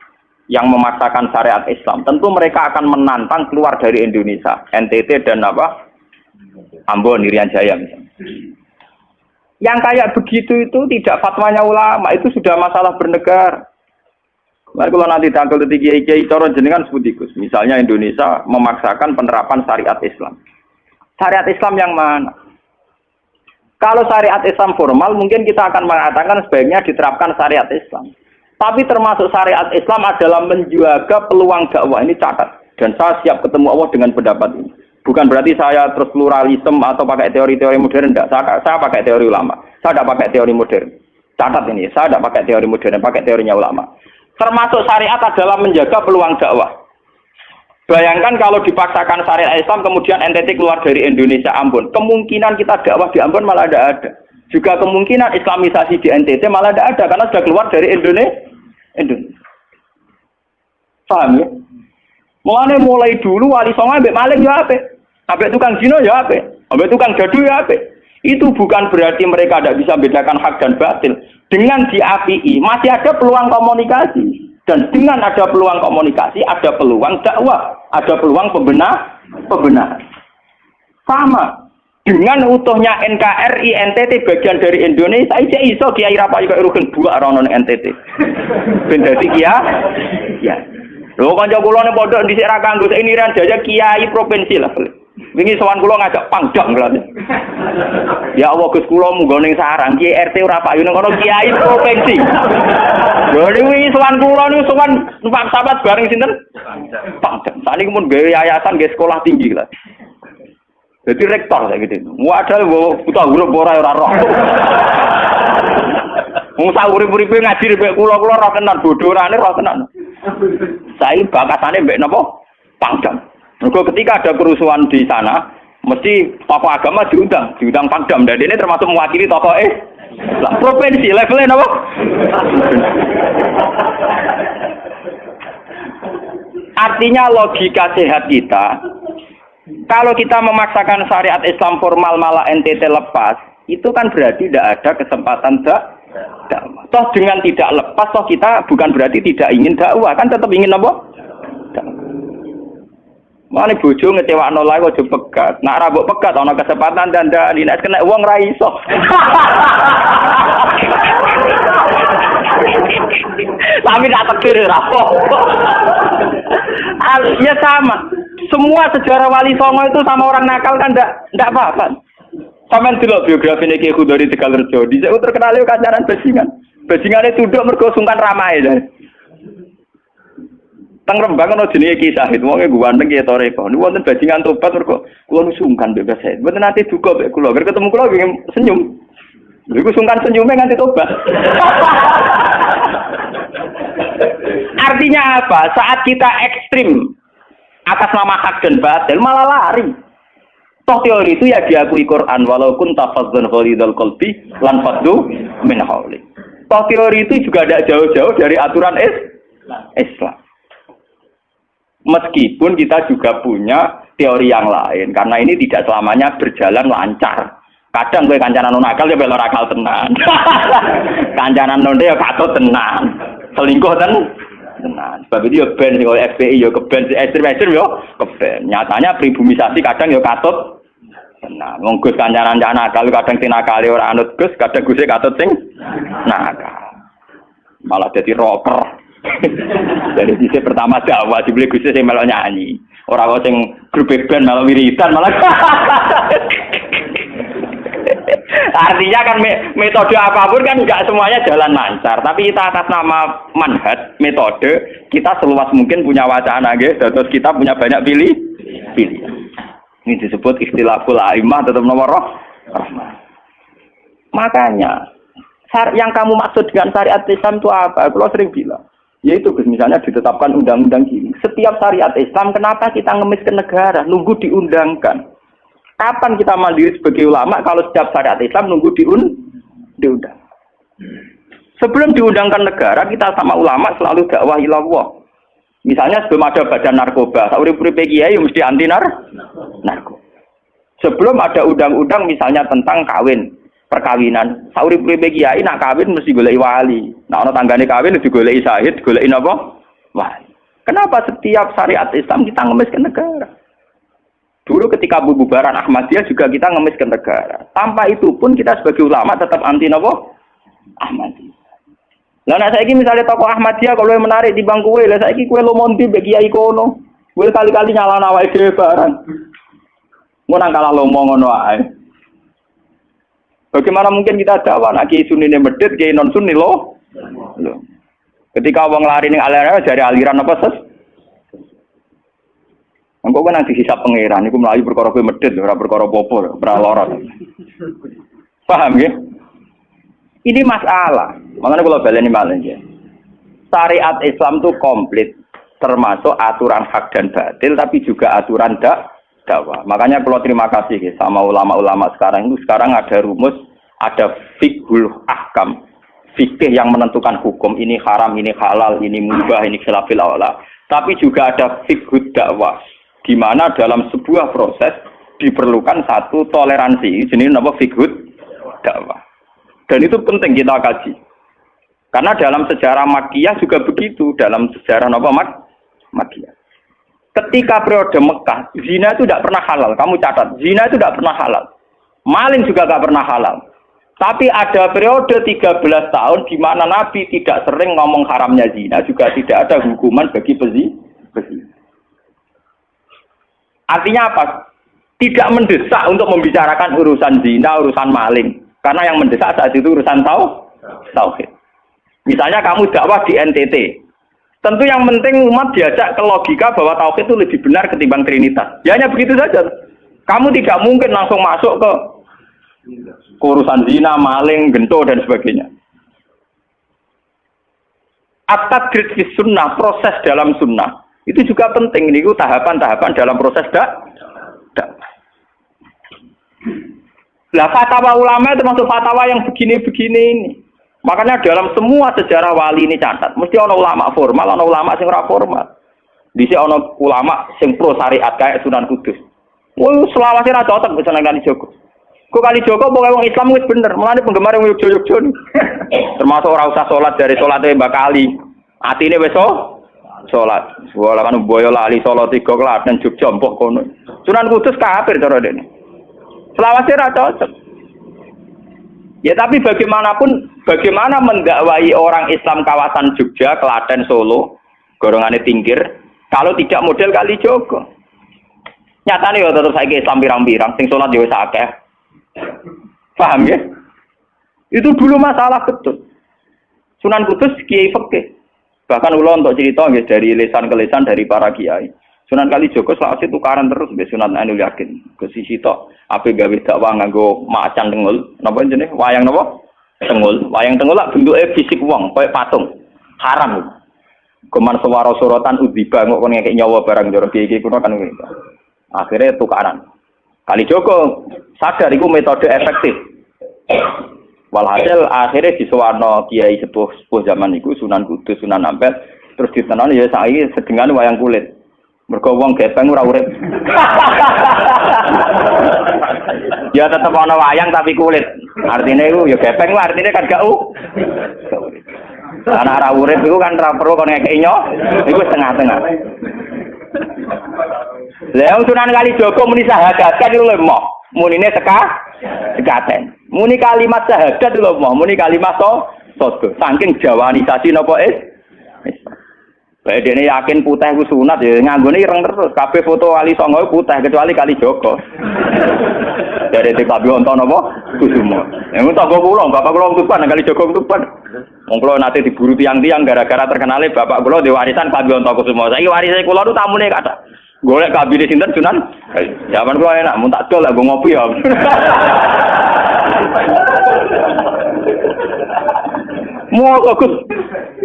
yang memaksakan syariat Islam, tentu mereka akan menantang keluar dari Indonesia, NTT dan apa? Ambon, Irian Jaya misalnya. Yang kayak begitu itu tidak fatwanya ulama, itu sudah masalah bernegara. Mari kalau nanti tanggal kiai cara jenengan sebutikus, misalnya Indonesia memaksakan penerapan syariat Islam. Syariat Islam yang mana? Kalau syariat Islam formal mungkin kita akan mengatakan sebaiknya diterapkan syariat Islam. Tapi termasuk syariat Islam adalah menjaga peluang dakwah, ini catat. Dan saya siap ketemu Allah dengan pendapat ini. Bukan berarti saya terus pluralisme atau pakai teori-teori modern, enggak. Saya pakai teori ulama. Saya tidak pakai teori modern. Catat ini, saya tidak pakai teori modern, pakai teorinya ulama. Termasuk syariat adalah menjaga peluang dakwah. Bayangkan kalau dipaksakan syariat Islam, kemudian NTT keluar dari Indonesia, Ambon. Kemungkinan kita dakwah di Ambon malah tidak ada. Juga kemungkinan Islamisasi di NTT malah tidak ada, karena sudah keluar dari Indonesia. Paham ya? Mulai dulu wali songo ambek maling ya apik. Ambek tukang zina ya apik. Ambek tukang gaduh ya apik. Itu bukan berarti mereka tidak bisa membedakan hak dan batil. Dengan diapii masih ada peluang komunikasi. Dan dengan ada peluang komunikasi, ada peluang dakwah, ada peluang pembenahan. Sama. Dengan utuhnya NKRI NTT bagian dari Indonesia, saya iso Kiai Rapayu kok rugen buak rono NTT. Ben dadi ya. Lho kanca kula ning pondok dhisik ra kanggo ini ran jaya kiai provinsi lah. Wingi sowan kula ngajak pangdam lho. Ya Allah Gus kula munggo ning sarang Kiai RT ora payu ning kono kiai provinsi. Lho wingi sowan kula niku sowan numpak sahabat bareng sinten? Pangdam. Saniki mun gawe yayasan nggih sekolah tinggi lah. Jadi rektor saya gitu. Wadah buta huruf ora roh. Wong sak urip-uripe ngaji rek kula roh tenan bodorane roh tenan. Saya bakasane mbek napa? Pangdam. Mergo ketika ada kerusuhan di sana, mesti tokoh agama diundang Pangdam. Dan ini termasuk mewakili tokoh lah provinsi levelnya napa? Artinya logika sehat kita, kalau kita memaksakan syariat Islam formal malah NTT lepas, itu kan berarti tidak ada kesempatan dakwah. Toh dengan tidak lepas, toh kita bukan berarti tidak ingin dakwah, kan tetap ingin apa? Mana bojo ngecewakno lae kok pegat. Nak ra mbok pegat ana kesempatan dandani nek kena wong ra iso. Tapi tak takdir ra apa. Ya sama. Semua sejarah Wali Songo itu sama orang nakal kan ndak apa-apa. Sampeyan delok biografi Ki Khudori Tegalrejo, dhisik terkenal yo kancaran bajingan. Bajingane tunduk mergo sungkan ramae. Teng Rembang ana jenenge Ki Sahid, wonge ganteng ki toreko. Niku wonten bajingan tobat mergo kula sungkan mbek Sahid. Mboten nate duka mbek kula, ger ketemu kula pengen senyum. Niku sungkan senyume nganti tobat. Artinya apa? Saat kita ekstrim atas nama hak dan batil malah lari. Toh teori itu ya diakui Quran, walaupun tafazzan ghalidul qalbi lan faddu min haulik. Toh teori itu juga tidak jauh-jauh dari aturan Islam. Meskipun kita juga punya teori yang lain, karena ini tidak selamanya berjalan lancar. Kadang gue kancanan nakal ya belok akal tenan. Kancanan nonde ya katut tenan. Selingkuh tenan. Sebab itu ya ben sing FPI ya keben ekstrem ya keben. Nyatanya pribumisasi kadang ya katut tenan. Wong Gus kancanan nakal kadang tinakali ora anut Gus, kadang Guse katut sing nakal. Malah jadi rocker. Dari sisi pertama dakwah dibeli Gus sing melok nyanyi. Ora kok sing grup band malah wiridan malah. Artinya kan metode apapun kan enggak semuanya jalan lancar, tapi kita atas nama manhaj metode kita seluas mungkin punya wacana nggih, terus kita punya banyak pilihan. Ini disebut ikhtilaful a'immah tetap nomor rahmah. Makanya yang kamu maksud dengan syariat Islam itu apa? Kalau sering bilang, yaitu misalnya ditetapkan undang-undang gini. Setiap syariat Islam kenapa kita ngemis ke negara, nunggu diundangkan? Kapan kita mandiri sebagai ulama kalau setiap syariat Islam nunggu diundang? Sebelum diundangkan negara, kita sama ulama selalu dakwah ilallah. Misalnya sebelum ada badan narkoba, sauri-uripe kiai mesti anti narkoba. Sebelum ada undang-undang misalnya tentang kawin, perkawinan, sauri-uripe kiai nak kawin mesti goleki wali. Nak ana tanggane kawin digoleki syahid, goleki napa? Wali. Kenapa setiap syariat Islam kita ngemis ke negara? Dulu ketika bubaran Ahmadiyah juga kita ngemis ke negara. Tanpa itu pun kita sebagai ulama tetap anti napa? Ahmadiyah. Lah nek saiki misalnya tokoh Ahmadiyah kalau menarik di bangku lah saiki kowe lomonti mbek kiai kono. Kowe kali-kali nyalano awake dhewe barang. Ngono kalah lomo ngono ae. Bagaimana mungkin kita dakwah nek kiai sunine medhit, kiai non sunni lo? Ketika wong lari ning aliran dari aliran apa ses? Engko kan nanti hisab pangeran iku mlayu perkara kowe medhit ora perkara apa-apa, ora lara. Paham ya? Ini masalah. Makanya kalau baleni malih ya. Syariat Islam itu komplit, termasuk aturan hak dan batil, tapi juga aturan dakwah. Makanya kalau terima kasih ya, sama ulama-ulama sekarang itu sekarang ada rumus, ada fiqhul ahkam, fikih yang menentukan hukum ini haram, ini halal, ini mubah, ini khilafil aula. Tapi juga ada fiqhud dakwah, di mana dalam sebuah proses diperlukan satu toleransi, jenis apa fiqhud dakwah. Dan itu penting kita kaji. Karena dalam sejarah Makkiyah juga begitu, dalam sejarah Makkiyah. Ketika periode Mekah, zina itu tidak pernah halal. Kamu catat, zina itu tidak pernah halal. Maling juga tidak pernah halal. Tapi ada periode 13 tahun di mana Nabi tidak sering ngomong haramnya zina, juga tidak ada hukuman bagi pezina. Artinya apa? Tidak mendesak untuk membicarakan urusan zina, urusan maling. Karena yang mendesak saat itu urusan tauhid. Misalnya kamu dakwah di NTT, tentu yang penting umat diajak ke logika bahwa tauhid itu lebih benar ketimbang trinitas. Ya hanya begitu saja. Kamu tidak mungkin langsung masuk ke urusan zina, maling, gento dan sebagainya. At-tadrid fi sunnah, proses dalam sunnah itu juga penting. Ini tahapan-tahapan dalam proses dakwah. Lah fatwa ulama itu termasuk fatwa yang begini-begini ini. Makanya dalam semua sejarah wali ini catat, mesti ada ulama formal, ada ulama sing ora formal. Dhisik ana ulama sing pro syariat kayak Sunan Kudus. Wah, selawase ra cocok bisa nang Kalijogo. Kok Kalijogo pokoke wong Islam wis bener, mulane penggemar wong Yogyakarta. Termasuk ora usah salat dari salate Mbak Kali. Atine wis salat. Wala kan boyo lali salat 3 klaten Jogja mbok kono. Sunan Kudus kafir cara dene. Selawase ra cocok. Ya tapi bagaimanapun, bagaimana mendakwai orang Islam kawasan Jogja, Klaten, Solo, golongannya Tinggir, kalau tidak model Kalijogo. Nyatanya ya tetap saya Islam pirang-pirang, sing sholat ya wis akeh. Paham ya? Itu dulu masalah betul. Sunan Kudus kiai fikih. Bahkan ulo untuk cerita ya, dari lisan ke lisan dari para kiai. Sunan Kalijogo selawase tukaran terus mbek Sunan Ainul Yakin. Ke sisi tok ape gawe dakwah nganggo macan tengul. Napa jenenge? Wayang napa? Tengul. Wayang tengul lak bentuke fisik wong, koyo patung. Haram. Kuman suwara sorotan udziba kok kon ngekek nyawa barang jero iki kuno kan ngene. Akhirnya tukaran. Kalijogo sadar iku metode efektif. Walhasil akhirnya disuwarno kiai sepuh zaman iku Sunan Kudus, Sunan Ampel, terus ditenan ya saiki sedengan wayang kulit. Mergo wong gepeng ora urip. Ya tetep ana wayang tapi kulit. Artine iku ya gepeng ku artine kan gak ana ora urip iku kan ora perlu kon ngekeki nyo. Iku setengah-tengah. Lah Sunan Kalijogo muni syahadat kan lho mok. Munine sekaten. Muni kalimat syahadat lho mok, muni kalimat sodho. Saking jawanisasi napa bae dene yakin putih ku sunat ya nganggone ireng terus. Kabeh foto wali songo putih kecuali Kalijogo. Dari Kabi Onto napa? Kusumo. Yang tangga kula, bapak kula Tuban Kalijogo Tuban. Wong kula nate diburu tiang-tiang gara-gara terkenale bapak kula di warisan Kabi Onto Kusumo. Saiki warise kula nu tamune kathah. Golek kabine sinten Sunan? Zaman kula enak mun tak dol lah go ngopi ya. Mau aku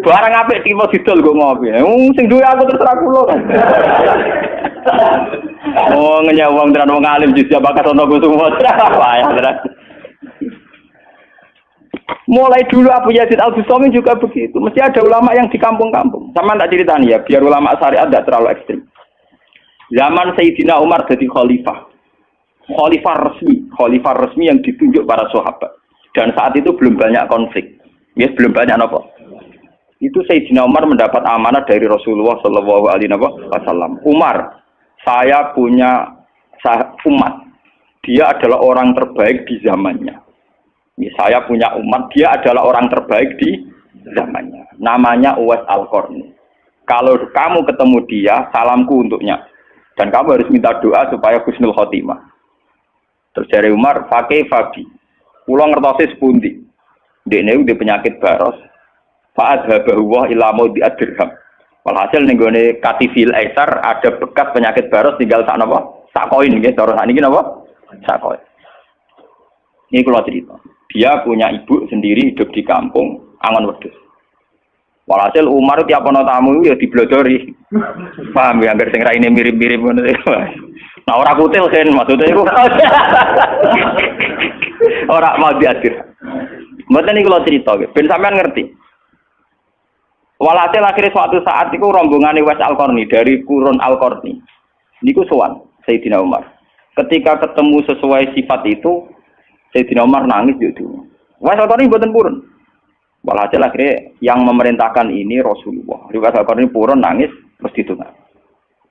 barang apik tiba didol go ngopi. Sing duwe aku terserah kula. Oh ngenyawang tenan wong alim jis bakat ono semua. Payah tenan. Mulai dulu Abu Yazid Al-Bustami juga begitu. Mesti ada ulama yang di kampung-kampung. Sama tak ceritani ya, biar ulama syariat tidak terlalu ekstrim. Zaman Sayyidina Umar jadi khalifah. Khalifah resmi yang ditunjuk para sahabat. Dan saat itu belum banyak konflik. Ya, belum banyak apa. Itu Sayyidina Umar mendapat amanah dari Rasulullah sallallahu alaihi wasallam. Umar, saya punya umat. Dia adalah orang terbaik di zamannya. Ya, saya punya umat, dia adalah orang terbaik di zamannya. Namanya Uwais Al-Qarni. Kalau kamu ketemu dia, salamku untuknya. Dan kamu harus minta doa supaya husnul khotimah. Terus dari Umar, pakai Fabi. Pulau ngertosis pundi. Dekne udah penyakit baros. Fa'adhabahu wa ila maudi ad-dirham. Walhasil ning gone Katifil Aisar ada bekas penyakit baros tinggal sak napa? Sak koin nggih, cara sakniki napa? Sak koin. Ini kalau cerita. Dia punya ibu sendiri hidup di kampung Angon Wedhus. Walhasil Umar tiap ana tamu ya diblodori. Paham ya, anggar sing raine mirip-mirip ngono. Nah ora kutil sen maksudnya iku. Ora mau diadir. Mboten iki kalau cerita, ben sampean ngerti. Walhasil akhirnya suatu saat itu rombongan Uwais Al-Qarni dari Qurun Al-Qarni. Niku sowan Sayyidina Umar. Ketika ketemu sesuai sifat itu, Sayyidina Umar nangis gitu. Uwais Al-Qarni mboten purun. Walhasil akhirnya yang memerintahkan ini Rasulullah. Uwais Al-Qarni purun nangis mesti itu.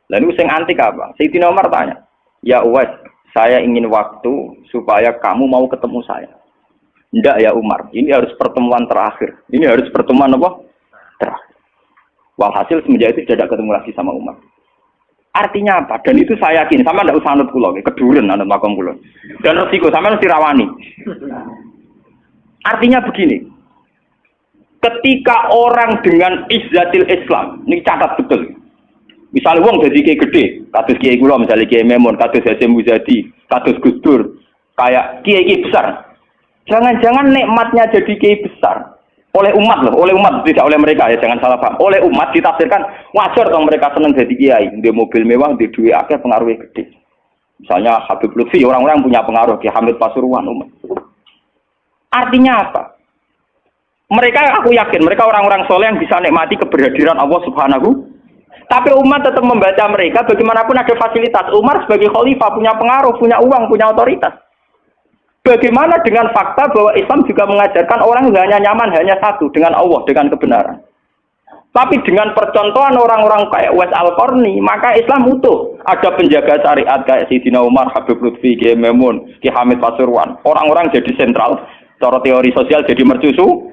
Lalu sing antik apa? Sayyidina Umar tanya, "Ya Uwais, saya ingin waktu supaya kamu mau ketemu saya." "Ndak ya Umar, ini harus pertemuan terakhir. Ini harus pertemuan apa? Terakhir." Walhasil semenjak itu tidak ketemu lagi sama Umar. Artinya apa? Dan itu saya yakin, sama tidak usah anut kula, keduren anut makom kula. Dan resiko sama mesti rawani. Artinya begini, ketika orang dengan izzatil Islam, ini catat betul. Misalnya wong jadi kiai gede, kados kiai kula misalnya Kiai Memun, kados Hasyim Muzadi, kados Gus Dur, kayak kiai besar. Jangan-jangan nikmatnya jadi kiai besar oleh umat loh, oleh umat tidak oleh mereka ya, jangan salah paham. Oleh umat ditafsirkan wajar dong mereka senang jadi kiai, di mobil mewah, di duit akeh, pengaruhnya gede. Misalnya Habib Lutfi, orang-orang punya pengaruh, Ki Hamid Pasuruan umat. Artinya apa? Mereka, aku yakin mereka orang-orang soleh yang bisa nikmati keberhadiran Allah Subhanahu. Tapi umat tetap membaca mereka bagaimanapun ada fasilitas. Umar sebagai khalifah punya pengaruh, punya uang, punya otoritas. Bagaimana dengan fakta bahwa Islam juga mengajarkan orang hanya nyaman hanya satu, dengan Allah, dengan kebenaran. Tapi dengan percontohan orang-orang kayak Uwais Al-Qarni, maka Islam utuh. Ada penjaga syariat kayak Sayyidina Umar, Habib Lutfi, Kiai Memun, Ki Hamid Pasuruan. Orang-orang jadi sentral, cara teori sosial jadi mercusu.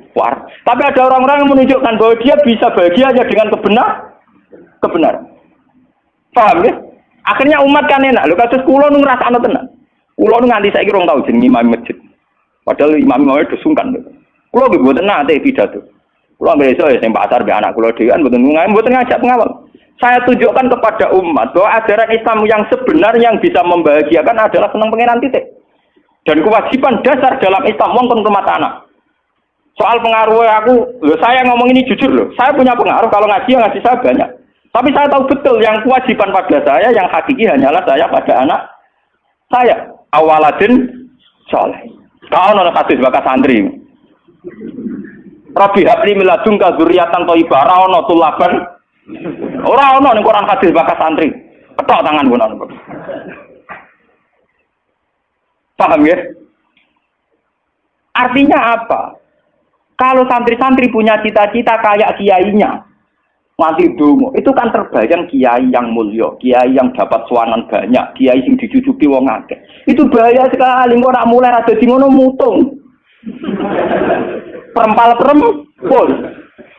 Tapi ada orang-orang yang menunjukkan bahwa dia bisa bahagia hanya dengan kebenaran. Paham ya? Akhirnya umat kan enak. Lho kados kula nu ngrasakno tenan. Kula nu nganti saiki rong tau jeneng imam masjid. Padahal imam-imam itu sungkan. Kula nggih mboten nate pidato. Kula nggih iso ya sing pasar be anak kula dhewean mboten ngajak pengawal. Saya tunjukkan kepada umat bahwa ajaran Islam yang sebenar yang bisa membahagiakan adalah senang pengenan titik. Dan kewajiban dasar dalam Islam wong kon rumah anak. Soal pengaruh saya ngomong ini jujur loh. Saya punya pengaruh kalau ngaji saya banyak. Tapi saya tahu betul yang kewajiban pada saya, yang hakiki hanyalah saya pada anak saya. Awaladin soleh. Kau nona kasus bakas santri. Rabbi habli miladun kadzurriatan thayyibah ora ono tulaban. Ora ono ning Quran hadis bakas santri. Ketok tangan pun ono. Paham ya? Artinya apa? Kalau santri-santri punya cita-cita kayak kiainya, mati dungo, itu kan terbayang kiai yang mulia, kiai yang dapat suanan banyak, kiai yang dijujuki wong akeh. Itu bahaya sekali, kok nak mulai rada di ngono mutung. Perempal-perempul.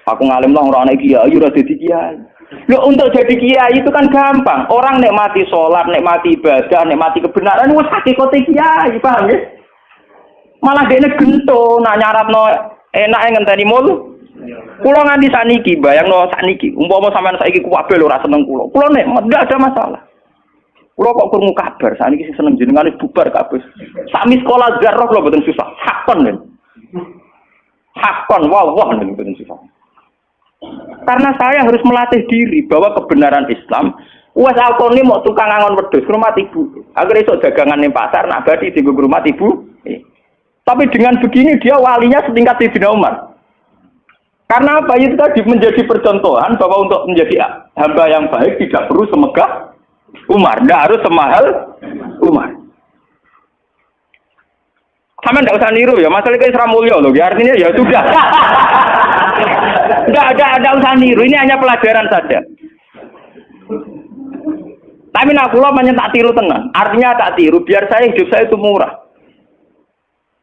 Aku ngalim lah ora ana kiai, ora dadi kiai. Loh, untuk jadi kiai itu kan gampang. Orang nikmati sholat, nikmati ibadah, nikmati kebenaran, wis hakikate kiai, paham ya? Malah dene gento, nak nyaratno enak ngenteni mul. Kula nganti sakniki, bayangno sakniki, umpama sampean saiki kuwabe lho ora seneng kula. Kula nek ndak ada masalah. Kula kok krungu kabar sakniki sing seneng jenengane bubar kabeh. Sami sekolah zarah kula mboten susah. Hakon lho. Hakon wah mboten susah. Karena saya harus melatih diri bahwa kebenaran Islam. Uwais Al-Qarni mau tukang angon wedhus ke rumah ibu. Agar esuk dagangan ning pasar nak badi di rumah ibu. Tapi dengan begini dia walinya setingkat Sayyidina Umar. Karena apa? Itu tadi menjadi percontohan bahwa untuk menjadi hamba yang baik tidak perlu semegah Umar, tidak harus semahal Umar. Sama tidak usah niru ya, masalah itu Isra Mulya loh, artinya ya sudah. Tidak usah niru, ini hanya pelajaran saja. Tapi nak kula tak tiru tenang, artinya tak tiru, biar saya hidup saya itu murah.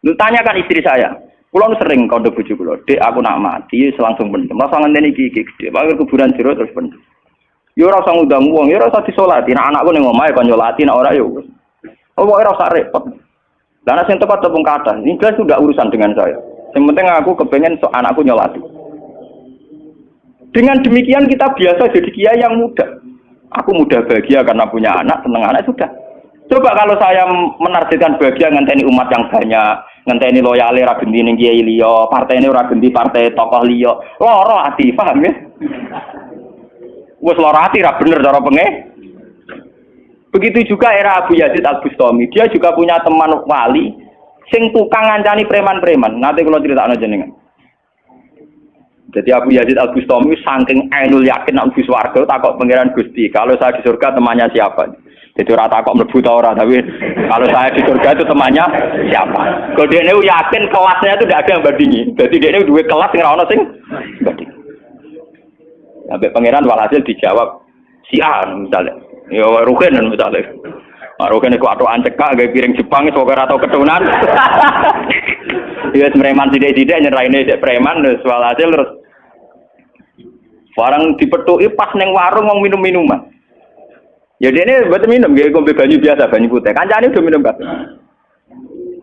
Lu tanyakan istri saya, pulau sering kau bojo kula, dek aku nak mati, langsung pendem, langsung ngenteni iki gede, pakai kuburan jero terus pendem. Yo ora usah ngundang wong, yo ora usah disolati, nek anakku ning omahe kon nyolati, nek ora yo wis. Pokoke ora usah repot. Lah nek sing tepat tepung kathah, ini jelas sudah urusan dengan saya. Yang penting aku kepengen anakku nyolati. Dengan demikian kita biasa jadi kiai yang muda. Aku mudah bahagia karena punya anak, seneng anak sudah. Coba kalau saya menargetkan bahagia ngenteni umat yang banyak, ngenteni loyale ra genti ning kiai liya, partene ora genti partai tokoh liya. Loro ati, paham ya? Wes loro ati ra bener cara penge. Begitu juga era Abu Yazid Al-Bustami, dia juga punya teman wali sing tukang ngancani preman-preman. Nanti kalau critakno jenengan. Jadi Abu Yazid Al-Bustami saking ainul yakin nek mlebu swarga takok pangeran Gusti, kalau saya di surga temannya siapa? Jadi ora takok mlebu ta ora, tapi kalau saya di surga itu temannya siapa? Kalau dia yakin kelasnya itu tidak ada yang bandingi. Jadi dia duwe kelas sing ora ono sing banding. Sampai pangeran walhasil dijawab si A misalnya. Ya Rugen misalnya. Rugen iku atokan cekak gawe piring Jepang wis ora tau ketunan. Dia preman sithik-sithik nyeraine sik preman terus walhasil terus barang dipethuki pas ning warung wong minum-minuman. Ya dene mboten minum, nggih ngombe banyu biasa, banyu putih. Kancane udah minum kabeh.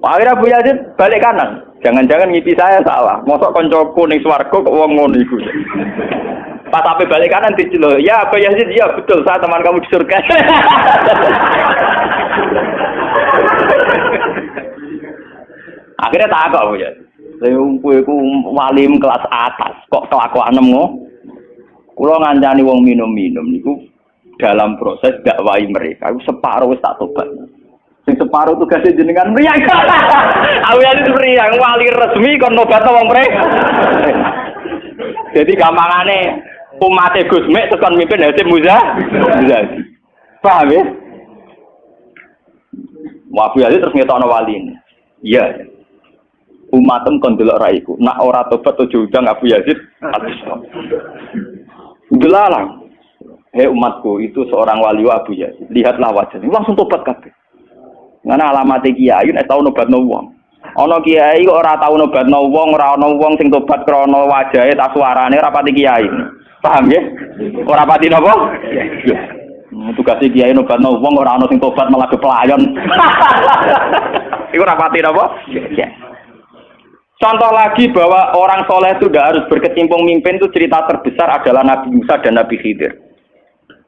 Akhirnya Abu Yazid balik kanan. Jangan-jangan ngipi saya salah. Mosok koncoku ning swarga kok wong ngono iku. Pas sampai balik kanan diceluk, "Ya Abu Yazid, ya betul, saya teman kamu di surga." Akhirnya tak kok ya. Saya iku walim kelas atas, kok kelakuanem ngono. Kula ngancani wong minum-minum niku dalam proses dakwai mereka. Aku separuh wis tak tobat. Sing separuh tugasnya jenengan mriyang. Awalnya itu mriyang wali resmi kon nobat wong mereka. Jadi gampangane umate Gus Mek terus kon mimpin Hasyim Muzadi. Paham ya? Wabu Yazid terus ngetokno wali ini. Iya. Umatem kon delok raiku. Nak ora tobat ojo udang Abu Yazid habis. Delalang. Hei umatku, itu seorang wali Abu Yazid. Lihatlah wajahnya. Langsung tobat kabeh. Ngene alamate kiai nek tau nobatno wong. Ana kiai kok ora tau nobatno wong, ora ana wong sing tobat krana wajahe ta suarane ora pati kiai. Paham ya? Ora pati napa? Iya. Tugase kiai nobatno wong ora ana sing tobat malah kepelayon. Iku ora pati napa? Iya. Contoh lagi bahwa orang soleh itu tidak harus berkecimpung mimpin, itu cerita terbesar adalah Nabi Musa dan Nabi Khidir.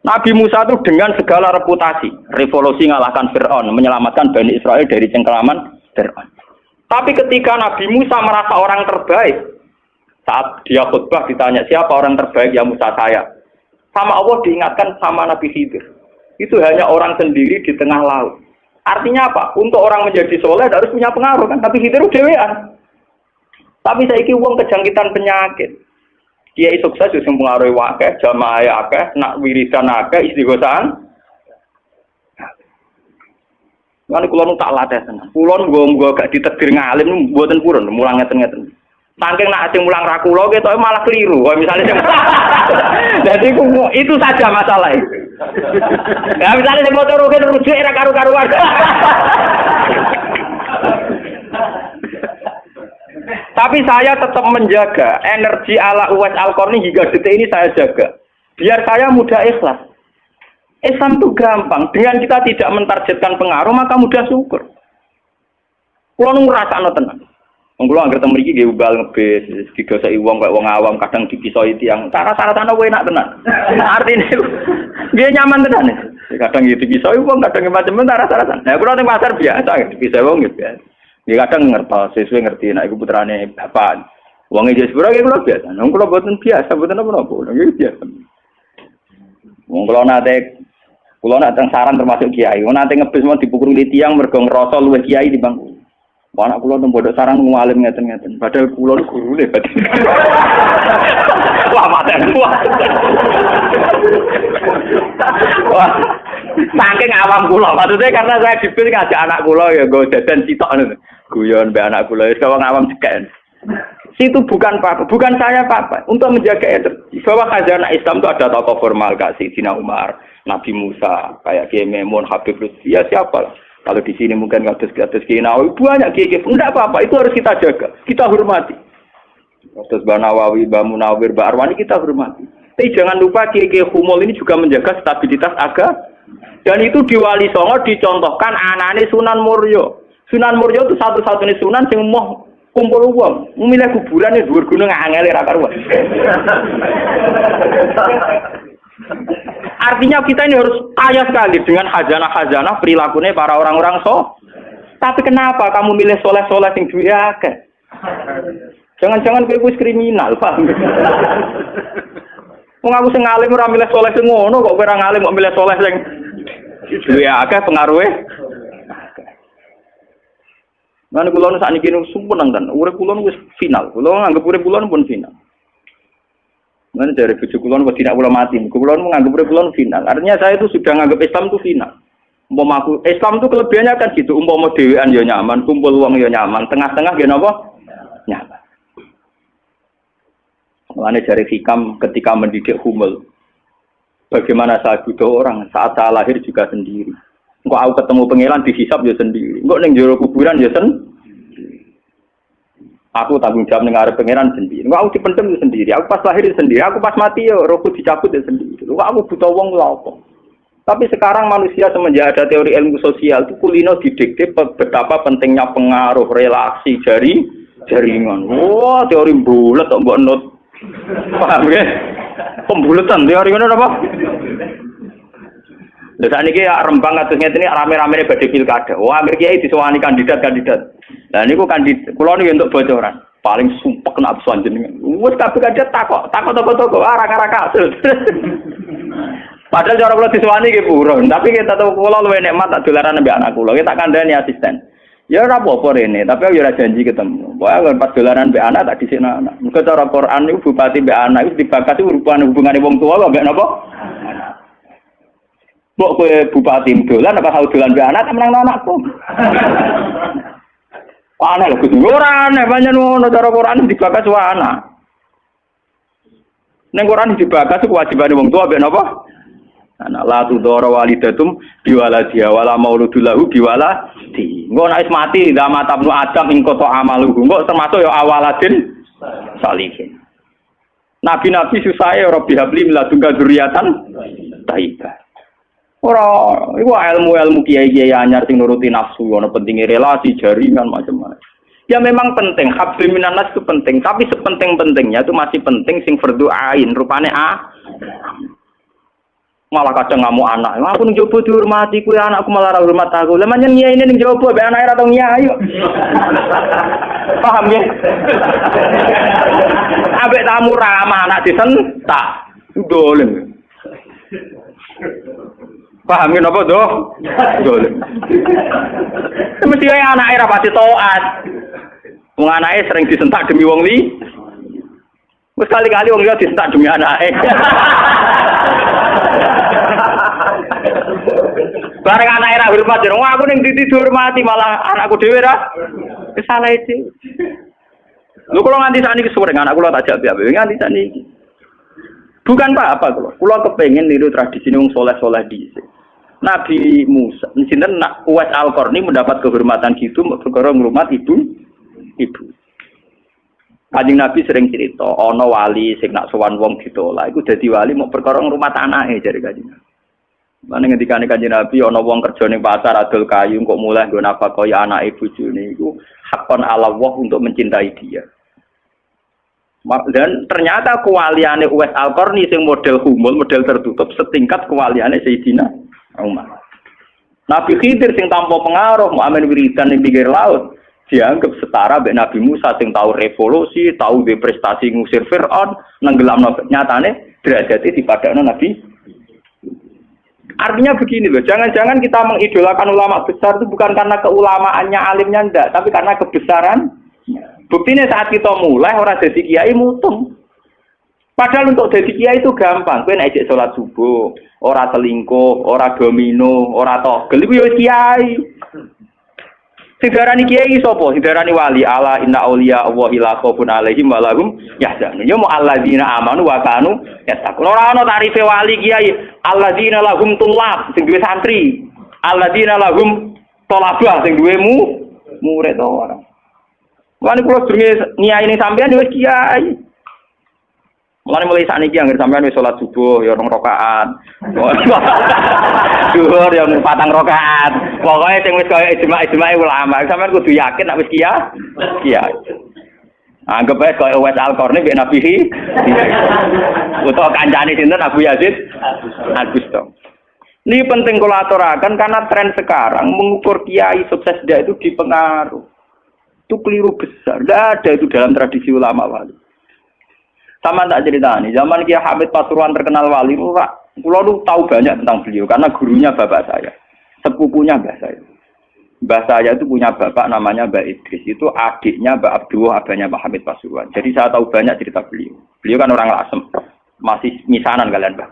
Nabi Musa itu dengan segala reputasi, revolusi ngalahkan Fir'aun, menyelamatkan Bani Israel dari cengkeraman Fir'aun. Tapi ketika Nabi Musa merasa orang terbaik, saat dia khutbah ditanya siapa orang terbaik, ya Musa saya. Sama Allah diingatkan sama Nabi Khidir. Itu hanya orang sendiri di tengah laut. Artinya apa? Untuk orang menjadi soleh harus punya pengaruh kan, tapi Khidir dewean. Tapi saiki wong kejangkitan penyakit. Kiai sukses wis mempengaruhi akeh, jamaah akeh, nak wiridan akeh, istighosahan. Lan kula nu tak latih tenan. Kula nggo gak ditedir ngalim mboten purun, mulang ngeten-ngeten. Saking nak sing mulang ra kula ketoke malah keliru. Kaya misale sing Jadi itu saja masalah itu. Ya misalnya sing motor rugi rujuk ra karu-karuan. Tapi saya tetap menjaga energi ala Uwais Al-Qarni hingga detik ini saya jaga. Biar saya mudah ikhlas. Islam itu gampang. Dengan kita tidak mentargetkan pengaruh, maka mudah syukur. Kalau ngerasakno tenan. Wong kula anggere teng mriki nggih ubal ngebis, digoseki wong kaya wong awam kadang dipisoi tiyang. Cara-carane kowe enak tenan. Artine nggih nyaman tenan. Kadang dipisoi wong, kadang macam-macam cara-carane. Nah, kula teng pasar biasa dipisoi wong nggih biasa. Dia kadang ngerti, sesuai ngerti, nak ibu putrane bapak. Uangnya jadi sepuluh, kalau biasa. Nong kalau buatan biasa, buatan apa-apa. Nong biasa. Nong kalau nanti saran termasuk kiai. Nanti ngebis mau dipukuli tiang, mergong rosol luwih kiai di bangku. Anak kulo nang bodoh saran ngalim ngeten-ngeten. Padahal kulo guru deh. Wah mati wah. Wah. Saking awam kulo. Maksudnya karena saya dipil ngajak anak kulo ya nggo dadan sitok ngono. Guyon mbek anak kulo wis wong awam cekek. Situ bukan apa-apa, bukan saya apa-apa. Untuk menjaga energi. Bahwa khazanah Islam itu ada tokoh formal kayak Sayyidina Umar, Nabi Musa, kayak Kiai Memun, Habib Lutfi, ya siapa lah. Kalau di sini mungkin kados Kiai Nawawi, banyak Kiai. Enggak apa-apa, itu harus kita jaga, kita hormati. Terus Mbak Nawawi, Mbak Munawir, Mbak Arwani kita hormati. Tapi jangan lupa Kiai Humul ini juga menjaga stabilitas agama. Dan itu di Wali Songo dicontohkan anane Sunan Muryo. Sunan Muryo itu satu-satunya sunan yang mau kumpul uang, milih kuburan ya dhuwur gunung angel ra karuan. Artinya kita ini harus kaya sekali dengan khazanah-khazanah perilakunya para orang-orang Tapi kenapa kamu milih soleh-soleh sing duwe akeh? Jangan-jangan kowe wis kriminal, paham? Wong aku sing alim ora milih soleh sing ngono kok kowe ora ngalim kok milih soleh sing duwe akeh pengaruhe. Lan kula nu sakniki nu sumpun nang urip kula wis final. Kula nganggep urip kula pun final. Mana dari bojo kula kok tidak kula mati. Kula menganggap urip kula final. Artinya saya itu sudah nganggap Islam itu final. Umpama aku Islam itu kelebihannya kan gitu. Umpama dhewean ya nyaman, kumpul wong ya nyaman, tengah-tengah ya napa? Nyaman. Mulane dari hikam ketika mendidik Humul. Bagaimana saya butuh orang saat saya lahir juga sendiri. Engko aku ketemu pangeran dihisab ya sendiri. Engko ning jero kuburan ya Aku tanggung jawab ning arep pangeran sendiri. Engko aku dipendem sendiri. Aku pas lahir sendiri, aku pas mati ya rohku dicabut ya sendiri. Engko aku butuh wong lha apa? Tapi sekarang manusia semenjak ada teori ilmu sosial itu kulino didikte betapa pentingnya pengaruh relasi jaringan. Wah, teori bulat kok mbok not. Paham ya? Pembulatan teori ngono apa? Lha sakniki Rembang kados ngene rame-ramene badhe pilkada. Wah, akhir kiai disowani kandidat-kandidat. Lah niku kandidat kula niku entuk bocoran. Paling sumpek nek absen jenengan. Wis kabeh kandidat takok arah-arah kasus. Padahal cara kula disowani nggih purun, tapi kita tahu kula luwih nikmat tak dolaran mbek anak kula. Kita kandhani asisten. Ya ora apa-apa rene, tapi aku ya ora janji ketemu. Pokoke pas dolaran mbek anak tak dhisikno anak. Mergo cara Quran niku bupati mbek anak wis dibakati hubungane wong tua kok mbek napa? Mbok kowe bupati dolan apa tau dolan mbek anak menang anakku. Aneh lho kudu ora aneh pancen ngono cara Quran dibakas wae anak. Ning Quran dibakas kewajibane wong tua mbek napa? Anak la tudara walidatum biwaladiha wala mauludul lahu biwaladi. Engko nek wis mati zaman tabnu Adam ing kota amaluhu. Engko termasuk ya awaladin salihin. Nabi-nabi susahe Rabbi habli miladunka dzurriatan thayyibah. Ora iku ilmu-ilmu kiai-kiai anyar sing nuruti nafsu, ana pentingnya relasi, jaringan macam-macam. Ya memang penting, hablum minanas itu penting, tapi sepenting-pentingnya itu masih penting sing fardhu ain, rupane malah kadang ngamuk anak. Aku ning jowo dihormati, kuwi anakku malah ora hormat aku. Lah manyen nyai ning jowo mbek anake ora tau nyai kok. Paham ya? Ambek tamu ramah anak disentak. Dolen. Paham napa to? Dolen. Mesti ae anake ra pati taat. Wong anake sering disentak demi wong li. Wis kali-kali wong liya disentak demi anake. Bareng anake ra hormat jero aku ning titi dihormati malah anakku dhewe ra salah iki. Lho kula nganti sakniki sore anak kula tak jak piye nganti sakniki. Bukan apa kula. Kula kepengin niru tradisi wong saleh-saleh dhisik. Nabi Musa, sinten Uwais Al-Qarni mendapat kehormatan gitu perkara ngrumat ibu. Kanjeng Nabi sering cerita, ana wali sing nak sowan wong ditolak iku dadi wali mau perkara ngrumat anake jare Kanjeng Nabi. Mane ngendikane Kanjeng Nabi ana wong kerja ning pasar adol kayu kok mulai nggo napa kaya anake bojone iku hakon ala Allah untuk mencintai dia. Dan ternyata kewaliane Uwais Al-Qarni sing model humul, model tertutup setingkat kewaliane Sayyidina Umar. Nabi Khidir sing tanpa pengaruh muamen wiridan ning pinggir laut dianggap setara mbek Nabi Musa sing tahu revolusi, tahu be prestasi ngusir Firaun, nenggelamno nyatane derajate dipadakno Nabi. Artinya begini loh, jangan-jangan kita mengidolakan ulama besar itu bukan karena keulamaannya alimnya ndak, tapi karena kebesaran. Buktinya saat kita mulai orang jadi kiai mutung. Padahal untuk jadi kiai itu gampang. Kowe nek ijek salat subuh, ora selingkuh, ora domino, ora togel iku ya kiai. Sing darani kiai sapa? Sing darani wali. Ala inna auliya Allahi la khaufun alaihim wa lahum yahzanun. Ya mu alladzina amanu wa kanu yattaqun. Ora ana tarife wali kiai. Alladzina lahum tulab sing duwe santri. Alladzina lahum talabah sing duwe murid ora. Lan kula jenenge niyaine sampean wis kiai. Mulane mulai sakniki anggere sampean wis salat subuh ya 2 rakaat. Zuhur ya 4 rakaat. Pokoke sing wis kaya ijma-ijmae ulama, sampean kudu yakin nek wis kiai. Kiai. Anggap ae koyo Uwais Al-Qarni mbek Nabi utawa kancane sinten Abu Yazid Al-Bustami. Ini penting kalau aturakan karena tren sekarang mengukur kiai sukses dia itu dipengaruh. Itu keliru besar. Tidak ada itu dalam tradisi ulama wali. Sama tak cerita nih, zaman Kiai Hamid Pasuruan terkenal wali, Pak. Kulo tahu banyak tentang beliau karena gurunya bapak saya, sepupunya mbah saya. Mbah saya itu punya bapak namanya Mbak Idris, itu adiknya Mbak Abdullah, abahnya Pak Hamid Pasuruan. Jadi saya tahu banyak cerita beliau. Beliau kan orang Lasem, masih misanan kalian Mbah.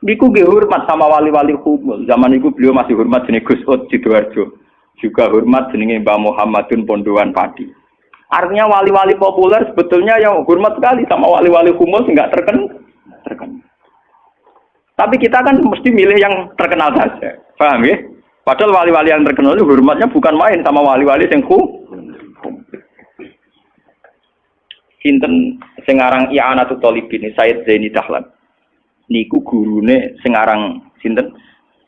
Niku nggih hormat sama wali-wali humul. Zaman itu beliau masih hormat jenenge Gus Ud Sidoarjo. Juga hormat jenenge Mbah Muhammadun Pondowan Padi. Artinya wali-wali populer sebetulnya yang hormat sekali sama wali-wali humul enggak terkenal. Tapi kita kan mesti milih yang terkenal saja. Paham ya? Padahal wali-wali yang terkenal itu hormatnya bukan main sama wali-wali yang Sinten sing aran I'anatul Thalibin Sayyid Zaini Dahlan. Niku gurune sing aran sinten?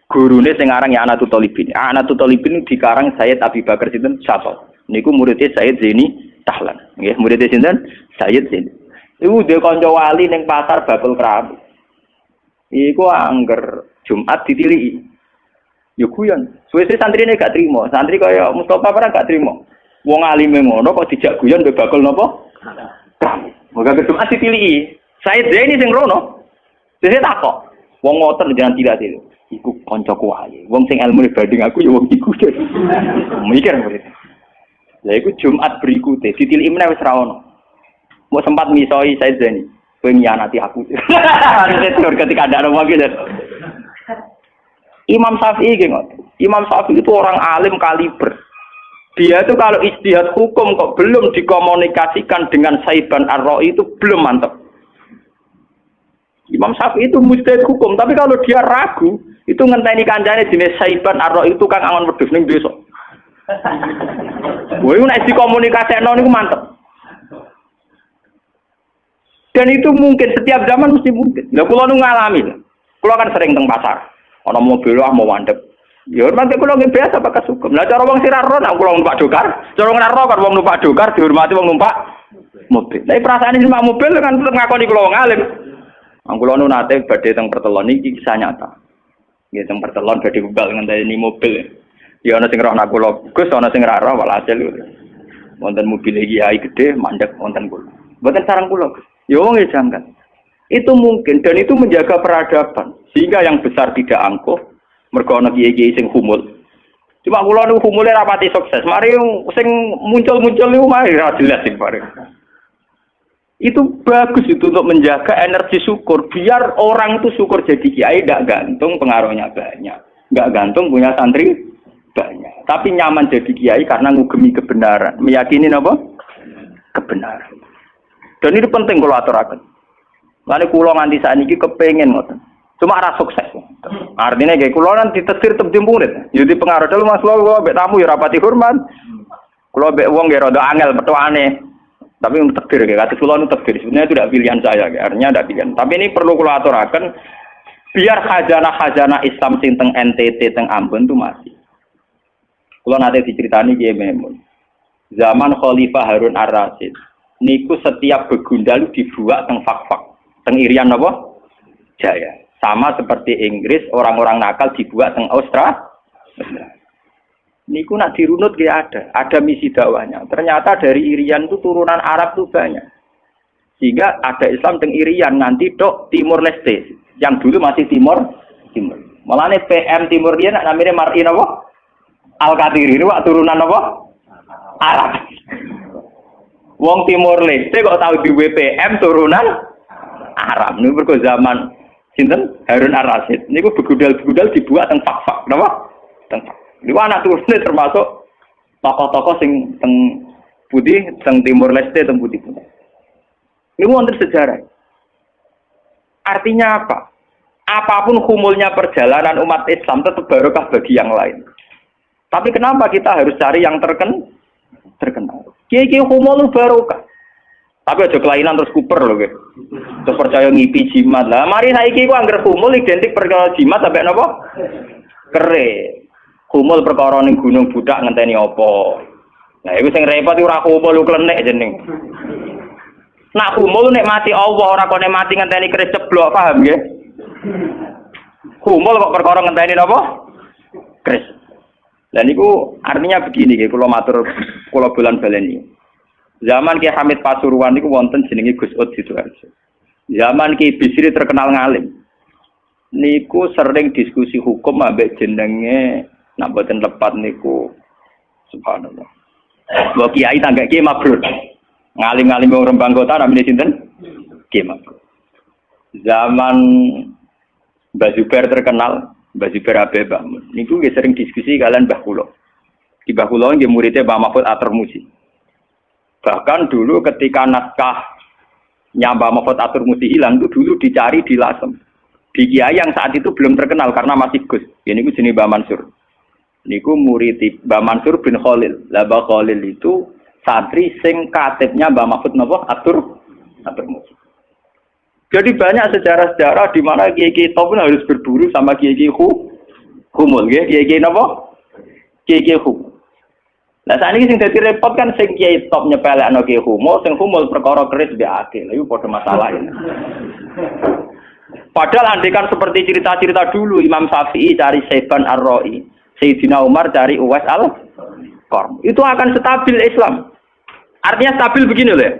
Gurune sing aran I'anatul Thalibin. I'anatul Thalibin dikarang Sayyid Abi Bakar sinten? Syafa. Niku muridé Sayyid Zaini Dahlan. Nggih, muridé sinten? Sayyid Zaini. Iku dhe kanca wali ning pasar Bakul Keramik. Iku angger Jumat ditiliki. Yo guyon. Suwe-suwe santrine gak trimo. Santri kaya Mustofa ora gak trimo. Wong alime ngono kok dijak guyon mbek bakul napa? Moga Jumat ditiliki. Sayyid Zaini sing rono. Dene takok. Wong ngoten jangan tidak itu. Iku kancaku ae. Wong sing ilmune banding aku ya wong iku. Mikir murid. Lah iku Jumat berikutnya ditiliki meneh wis ra ono. Mau sempat misoi Sayyid Zaini. Kowe nyanati aku. Itu ketika ada orang lagi. Imam Syafi'i gitu. Imam Syafi'i itu orang alim kaliber. Dia itu kalau ijtihad hukum kok belum dikomunikasikan dengan Saiban Ar-Ra'i itu belum mantap. Imam Syafi'i itu mujtahid hukum, tapi kalau dia ragu, itu ngenteni kancane jenis Saiban Ar-Ra'i itu kang angon wedhus ning desa. Wah, iku nek dikomunikasekno niku mantep. Dan itu mungkin setiap zaman mesti mungkin. Lah kula nu ngalami. Kula kan sering teng pasar. Ana mobil mau mandek. Ya hormati kula nggih biasa pakai sukum. Lah cara wong sira ro nek kula numpak dokar, cara ora ro kan wong numpak dokar dihormati wong numpak mobil. Tapi perasaan numpak mobil kan tetep ngakoni kula wong alim. Kula nu nate badhe teng Pertelon iki kisah nyata. Nggih teng Pertelon badhe bebal ngenteni mobil. Ya ana sing roh nak kula Gus, ana sing ora roh walhasil. Wonten mobil kiai gede mandek wonten kula. Mboten sareng kula, Gus. Ya wong jangkat. Itu mungkin dan itu menjaga peradaban sehingga yang besar tidak angkuh mergo ana kiai-kiai sing humul. Cuma kula niku humule rapati sukses. Mari sing muncul-muncul niku mari ra jelas sing bareng. Itu bagus itu untuk menjaga energi syukur biar orang itu syukur jadi kiai tidak gantung pengaruhnya banyak, nggak gantung punya santri banyak. Tapi nyaman jadi kiai karena ngugemi kebenaran, meyakini apa? Kebenaran. Dan ini penting kalau aturaken. Lalu kulo nganti saat ini kepengen ngoten. Cuma arah sukses. Artinya kayak kulo nanti tetir tetep murid. Jadi pengaruh dulu mas kulo bek tamu ya rapati hormat. Kulo bek wong ya rada angel petuane. Tapi untuk takdir kayak kata kulo untuk takdir. Sebenarnya itu tidak pilihan saya. Artinya tidak pilihan. Tapi ini perlu kulo aturaken biar khazanah Islam sing teng NTT teng Ambon itu masih. Kulo nanti diceritani Kiai Memun. Zaman Khalifah Harun Ar-Rasyid. Niku setiap begundal dibuat teng fak-fak, teng Irian apa? Jaya. Sama seperti Inggris, orang-orang nakal dibuat teng Australia. Niku nak dirunut gak ada misi dakwahnya. Ternyata dari Irian itu turunan Arab tuh banyak. Sehingga ada Islam teng Irian nanti dok Timur Leste, yang dulu masih Timur. Malahnya PM Timur dia namanya Martin apa? Al-Qadiri ini turunan apa? Arab. Wong Timur Leste kok tahu di WPM turunan Arab. Ini berko zaman sinten Harun Ar-Rasyid. Niku begudal-begudal dibuat teng fak-fak, napa? Teng. Niku anak turune termasuk tokoh-tokoh sing teng putih, teng Timur Leste, teng putih. Niku wonten sejarah. Artinya apa? Apapun humulnya perjalanan umat Islam tetap barokah bagi yang lain. Tapi kenapa kita harus cari yang terkenal? Kiai-kiai humul barokah. Tapi aja kelainan terus kuper loh, guys. Terus percaya ngipi jimat lah. Mari saiki ku anggere humul identik perkara jimat sampai napa? Kere. Humul perkara ning gunung budak ngenteni apa? Nah, iku sing repot ora kumul klenek jeneng. Nak kumul nek mati Allah ora kok nek mati ngenteni keris ceblok, paham nggih? Kumul kok perkara ngenteni napa? Keris. Lah niku artinya begini nggih, kula matur kula bulan baleni. Zaman Ki Hamid Pasuruan niku wonten jenenge Gus Ud Sidoarjo. Zaman Ki Bisri terkenal ngalim. Niku sering diskusi hukum ambek jenenge nak boten lepat niku subhanallah. Mbok kiai tangga Ki Mabrur. Ngalim-ngalim wong Rembang kota namine sinten? Ki Mabrur. Zaman Mbah Zubair terkenal, Mbah Zubair Abeba. Niku nggih sering diskusi kalian Mbah Kula. Di Mbah Kula nggih muridé Mbah Mahfud Atur-Musi. Bahkan dulu ketika naskah Mbah Mahfud Atur-Musi hilang itu dulu dicari di Lasem. Di kiai yang saat itu belum terkenal karena masih Gus. Ini ku jenis Mbah Mansur. Niku murid Mbah Mansur bin Khalil. Lah Mbah Khalil itu santri sing katibnya Mbah Mahfud napa Atur-Musi. Jadi banyak sejarah-sejarah di mana kiai-kiai top harus berburu sama kiai-kiai humul, kiai-kiai napa? Kiai-kiai humul. Nah saat ini sing dadi repot kan sing kiai top nyepelekno kiai humul, sing humul perkara keris mbek akeh. Lha iku padha masalah ini. Padahal andekan seperti cerita-cerita dulu Imam Syafi'i cari Saiban Ar-Ra'i, Sayyidina Umar cari Uwais Al-Qarn. Itu akan stabil Islam. Artinya stabil begini loh.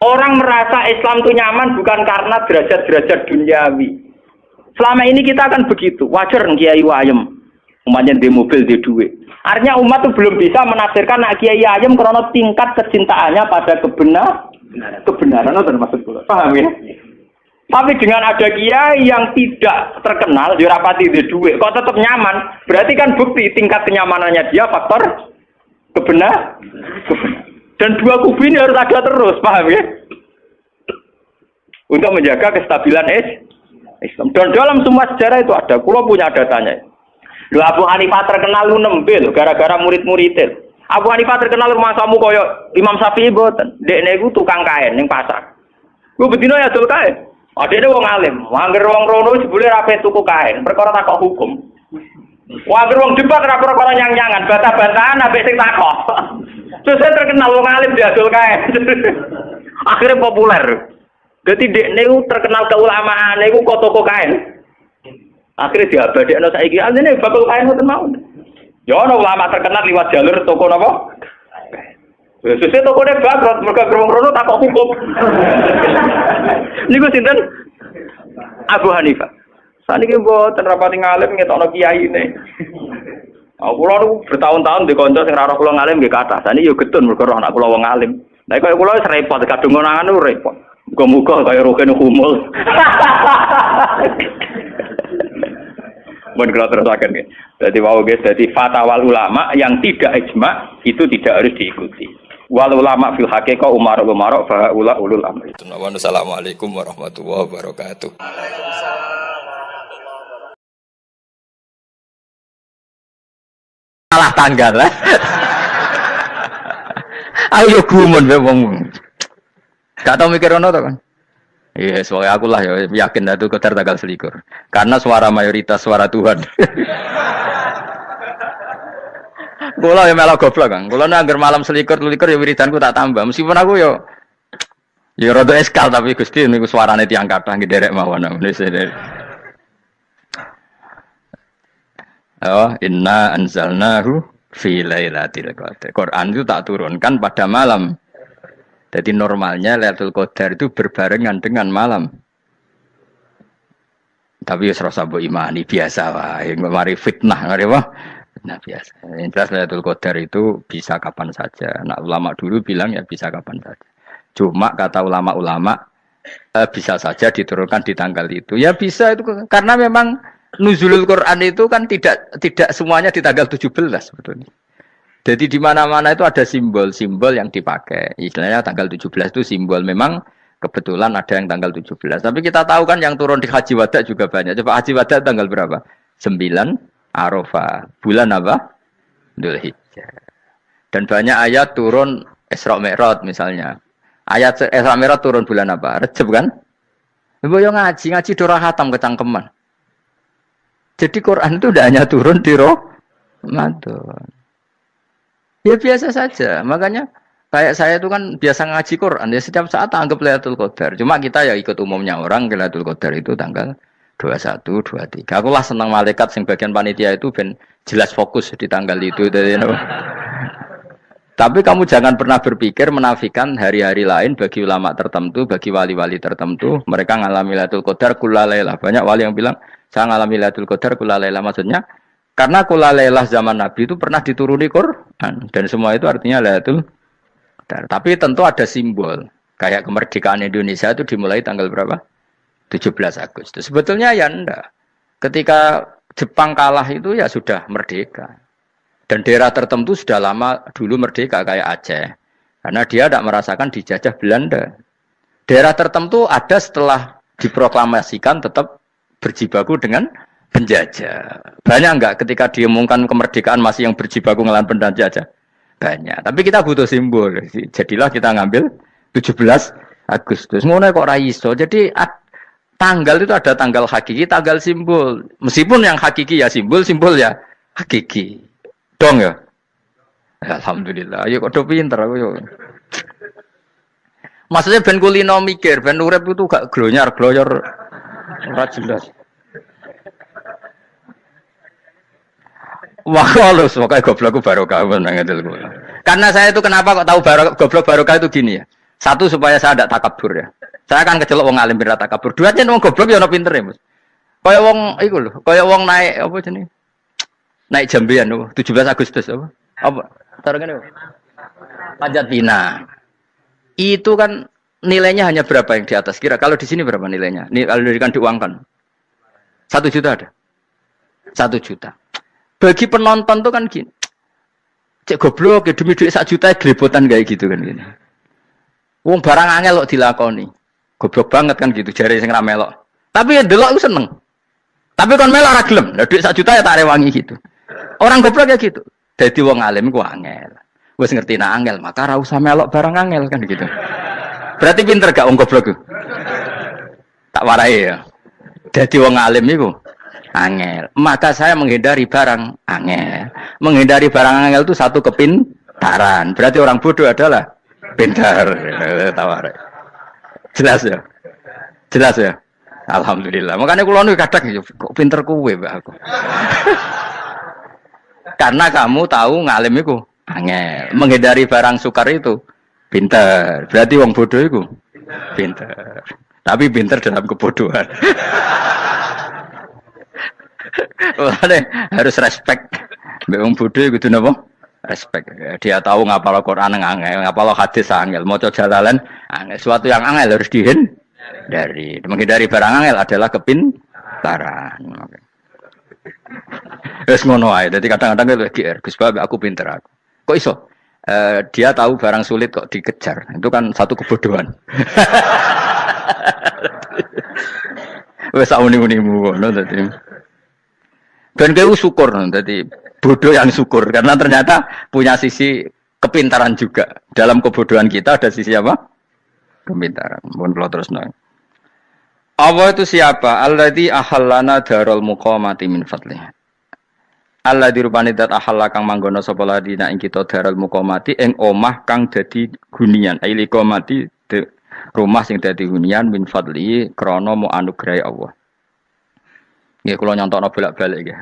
Orang merasa Islam itu nyaman bukan karena derajat-derajat duniawi. Selama ini kita akan begitu. Wajar kiai wayem. Umatnya di mobil, di duit. Artinya umat itu belum bisa menafsirkan nak kiai ayem karena tingkat kecintaannya pada kebenaran itu termasuk pula. Paham ya? Tapi dengan ada kiai yang tidak terkenal, dirapati di duit, kok tetap nyaman, berarti kan bukti tingkat kenyamanannya dia faktor kebenaran. Dan dua kubu ini harus ada terus, paham ya? Untuk menjaga kestabilan Islam. Dan dalam semua sejarah itu ada, kulo punya datanya. Lho Abu Hanifah terkenal lu nembe gara-gara murid-muridnya. Abu Hanifah terkenal rumah samu koyo Imam Syafi'i boten. Dekne iku tukang kain ning pasar. Ku bedino ya dol kain. Adekne wong alim, angger wong rono jebule ra pe tuku kain, perkara takok hukum. Angger wong debat ra perkara nyang-nyangan, bantah-bantahan ambek sing takok. Terus saya terkenal wong alim diadol kain. Akhirnya populer. Dadi dekne iku terkenal keulamaan iku kok toko kain. Akhirnya diabadekno saiki asline bakul kain ngoten mawon. Ya ana ulama terkenal liwat jalur toko napa? Sesuk tokone bangkrut mergo krungu-krungu takok hukum. Niku sinten? Abu Hanifah. Saniki mboten rapati ngalim ngetokno kiyaine. Kula niku bertahun-tahun di kanca sing ora kula ngalim nggih kathah. Saniki yo getun mergo anak kula wong ngalim. Lah kaya kula wis repot kadung ngono anu repot. Muga-muga kaya roken humul. Mun kula terusaken nggih. Dadi wau nggih dadi fatwa ulama yang tidak ijma itu tidak harus diikuti. Wal ulama fil haqiqah umar fa ula ulul amri. Assalamualaikum warahmatullahi wabarakatuh. Salah tanggal lah. Ayo gumun be wong. Gak tau mikir ono to kan. Iya, soalnya aku lah ya yakin itu Qadar tanggal 21. Karena suara mayoritas suara Tuhan. Kula ya melok goblok Kang. Kula nek anggar malam 21 ya wiridanku tak tambah. Meskipun aku ya rada eskal tapi Gusti niku suarane tiyang kathah nggih derek mawon. Oh, inna anzalnahu fi lailatul qadar. Quran itu tak turunkan pada malam. Jadi normalnya Lailatul Qadar itu berbarengan dengan malam. Tapi ya serasa mbok imani biasa wae, mari fitnah ngene wae. Nah biasa. Yang jelas Lailatul Qadar itu bisa kapan saja. Nah ulama dulu bilang ya bisa kapan saja. Cuma kata ulama-ulama bisa saja diturunkan di tanggal itu. Ya bisa itu karena memang nuzulul Quran itu kan tidak semuanya di tanggal 17 sebetulnya. Jadi di mana-mana itu ada simbol-simbol yang dipakai. Istilahnya tanggal 17 itu simbol. Memang kebetulan ada yang tanggal 17. Tapi kita tahu kan yang turun di Haji Wada juga banyak. Coba Haji Wada tanggal berapa? 9 Arafah. Bulan apa? Dzulhijjah. Dan banyak ayat turun Isra Mi'raj misalnya. Ayat Isra Mi'raj turun bulan apa? Rejab kan? Mbok yo ngaji dora khatam kecangkeman. Jadi Quran itu tidak hanya turun di Ramadan. Ya biasa saja. Makanya kayak saya itu kan biasa ngaji Quran. Ya setiap saat anggap Lailatul Qadar. Cuma kita ya ikut umumnya orang Lailatul Qadar itu tanggal 21, 23. Aku lah senang malaikat sing bagian panitia itu ben jelas fokus di tanggal itu. Tapi kamu jangan pernah berpikir menafikan hari-hari lain bagi ulama tertentu, bagi wali-wali tertentu. Mereka ngalami Lailatul Qadar kulalailah. Banyak wali yang bilang, saya ngalami Lailatul Qadar kulalailah. Maksudnya, karena kulalailah zaman Nabi itu pernah dituruni Quran. Dan semua itu artinya Lailatul Qadar. Tapi tentu ada simbol. Kayak kemerdekaan Indonesia itu dimulai tanggal berapa? 17 Agustus. Sebetulnya ya enggak. Ketika Jepang kalah itu ya sudah merdeka. Dan daerah tertentu sudah lama dulu merdeka kayak Aceh. Karena dia tidak merasakan dijajah Belanda. Daerah tertentu ada setelah diproklamasikan tetap berjibaku dengan penjajah. Banyak enggak ketika diumumkan kemerdekaan masih yang berjibaku ngelawan penjajah? Banyak. Tapi kita butuh simbol. Jadilah kita ngambil 17 Agustus. Ngono kok ra iso. Jadi tanggal itu ada tanggal hakiki, tanggal simbol. Meskipun yang hakiki ya simbol, simbol ya hakiki. Dong ya. Alhamdulillah. Ayo kok do pinter aku yo. Maksudnya ben kulino mikir, ben urip itu gak glonyar-glonyor ora jelas. Wah, halus pokoke goblokku barokah nang ngedel kula. Karena saya itu kenapa kok tahu goblok barokah itu gini ya. Satu supaya saya tidak takabur ya. Saya akan kecelok wong alim pira takabur. Dua jen wong goblok ya ono pintere, Mas. Kaya wong iku lho, kaya wong naik apa jenenge? Naik jambian loh, 17 Agustus apa? Apa? Taruhnya nih. Panjat Pinang. Itu kan nilainya hanya berapa yang di atas kira? Kalau di sini berapa nilainya? Nih kalau diberikan diuangkan. 1 juta ada. 1 juta. Bagi penonton tuh kan gini. Cek goblok ya demi duit 1 juta gelepotan kayak gitu kan gini. Wong barang angel kok dilakoni. Goblok banget kan gitu jare sing ra melok. Tapi ya delok aku seneng. Tapi kon melok ra gelem. Lah duit 1 juta ya tak rewangi gitu. Orang goblok ya gitu. Jadi wong alim ku angel. Wis ngerti nak angel, maka ora usah melok barang angel kan gitu. Berarti pinter gak wong goblok ku? Tak warai ya. Jadi wong alim iku angel. Maka saya menghindari barang angel. Menghindari barang angel itu satu kepintaran. Berarti orang bodoh adalah pintar. Tawarai. Jelas ya? Jelas ya? Alhamdulillah. Makanya kula nu kadang kok pinter kuwe mbak aku. Karena kamu tahu ngalim iku angel. Menghindari barang sukar itu pinter. Berarti wong bodoh iku pinter. Tapi pinter dalam kebodohan. Harus respect. Wong bodoh iku kudu napa? Respect. Dia tahu ngapal Quran angel, ngapal hadis angel, maca jalalan angel. Suatu yang angel harus dihindari. Menghindari barang angel adalah kepintaran. Wes ngono ae. Dadi kadang-kadang itu GR, Gus Bab aku pinter aku. Kok iso? Dia tahu barang sulit kok dikejar. Itu kan satu kebodohan. Wes uni-unimu ngono dadi. Ben kowe syukur dadi bodoh yang syukur karena ternyata punya sisi kepintaran juga. Dalam kebodohan kita ada sisi apa? Kepintaran. Mohon kula terusno. Allah itu siapa? Alladzi ahallana darul muqamati min fadlih. Allah dirupani dat ahalla kang manggono sapa ladina ing kita darul muqamati ing omah kang dadi hunian. Aili qamati rumah sing dadi hunian min fadli krana mu anugrahe Allah. Nggih kula nyontokno bolak-balik nggih.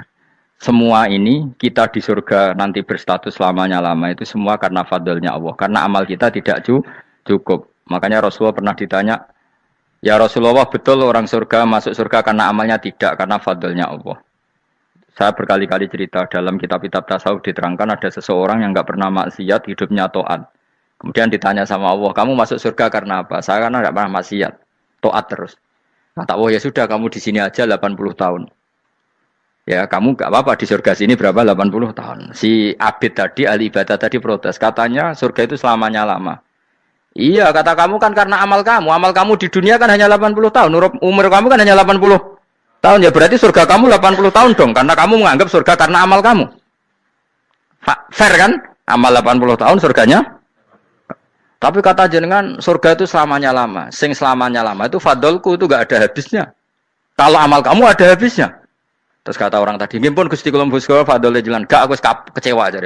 Semua ini kita di surga nanti berstatus lamanya-lama itu semua karena fadlnya Allah. Karena amal kita tidak cukup. Makanya Rasulullah pernah ditanya, ya Rasulullah betul orang surga masuk surga karena amalnya tidak, karena fadlnya Allah. Saya berkali-kali cerita dalam kitab-kitab tasawuf diterangkan ada seseorang yang enggak pernah maksiat, hidupnya taat. Kemudian ditanya sama Allah, kamu masuk surga karena apa? Saya karena enggak pernah maksiat, taat terus. Kata Allah, ya sudah kamu di sini aja 80 tahun. Ya kamu enggak apa-apa di surga sini berapa 80 tahun. Si Abid tadi, ahli ibadah tadi protes. Katanya surga itu selamanya lama. Iya, kata kamu kan karena amal kamu. Amal kamu di dunia kan hanya 80 tahun. Umur kamu kan hanya 80 tahun. Ya berarti surga kamu 80 tahun dong. Karena kamu menganggap surga karena amal kamu. Fair kan? Amal 80 tahun surganya. Tapi kata jenengan surga itu selamanya lama. Sing selamanya lama itu fadolku itu gak ada habisnya. Kalau amal kamu ada habisnya. Terus kata orang tadi, ngimpun Gusti kula mbus kula fadole jalan. Gak aku kecewa aja.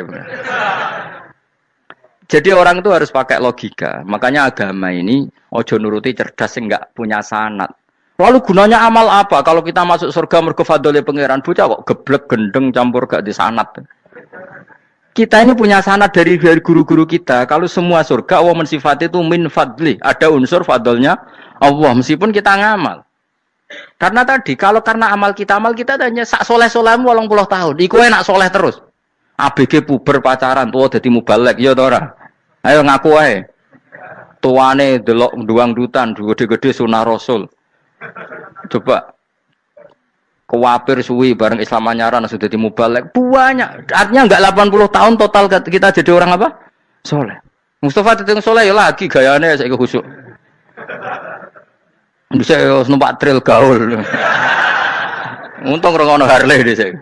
Jadi orang itu harus pakai logika. Makanya agama ini ojo nuruti cerdas yang nggak punya sanad. Lalu gunanya amal apa? Kalau kita masuk surga mergo fadhole pangeran, bocah kok geblek gendeng campur gak di sanad. Kita ini punya sanad dari guru-guru kita. Kalau semua surga Allah mensifati itu min fadli, ada unsur fadlnya Allah meskipun kita ngamal. Karena tadi kalau karena amal kita hanya sak soleh-solehmu 80 tahun. Iku enak soleh terus. ABG puber pacaran tua dadi mubalek ya ta ora? Ayo ngaku ae. Tuane delok duang dutan gede-gede sunah Rasul. Coba kewapir suwi bareng Islam anyaran sudah dadi mubalek banyak. Artinya enggak 80 tahun total kita jadi orang apa? Soleh. Mustafa teteng soleh ya lagi gayane saiki khusuk. Bisa numpak trail gaul. Untung rengono Harley dhisik.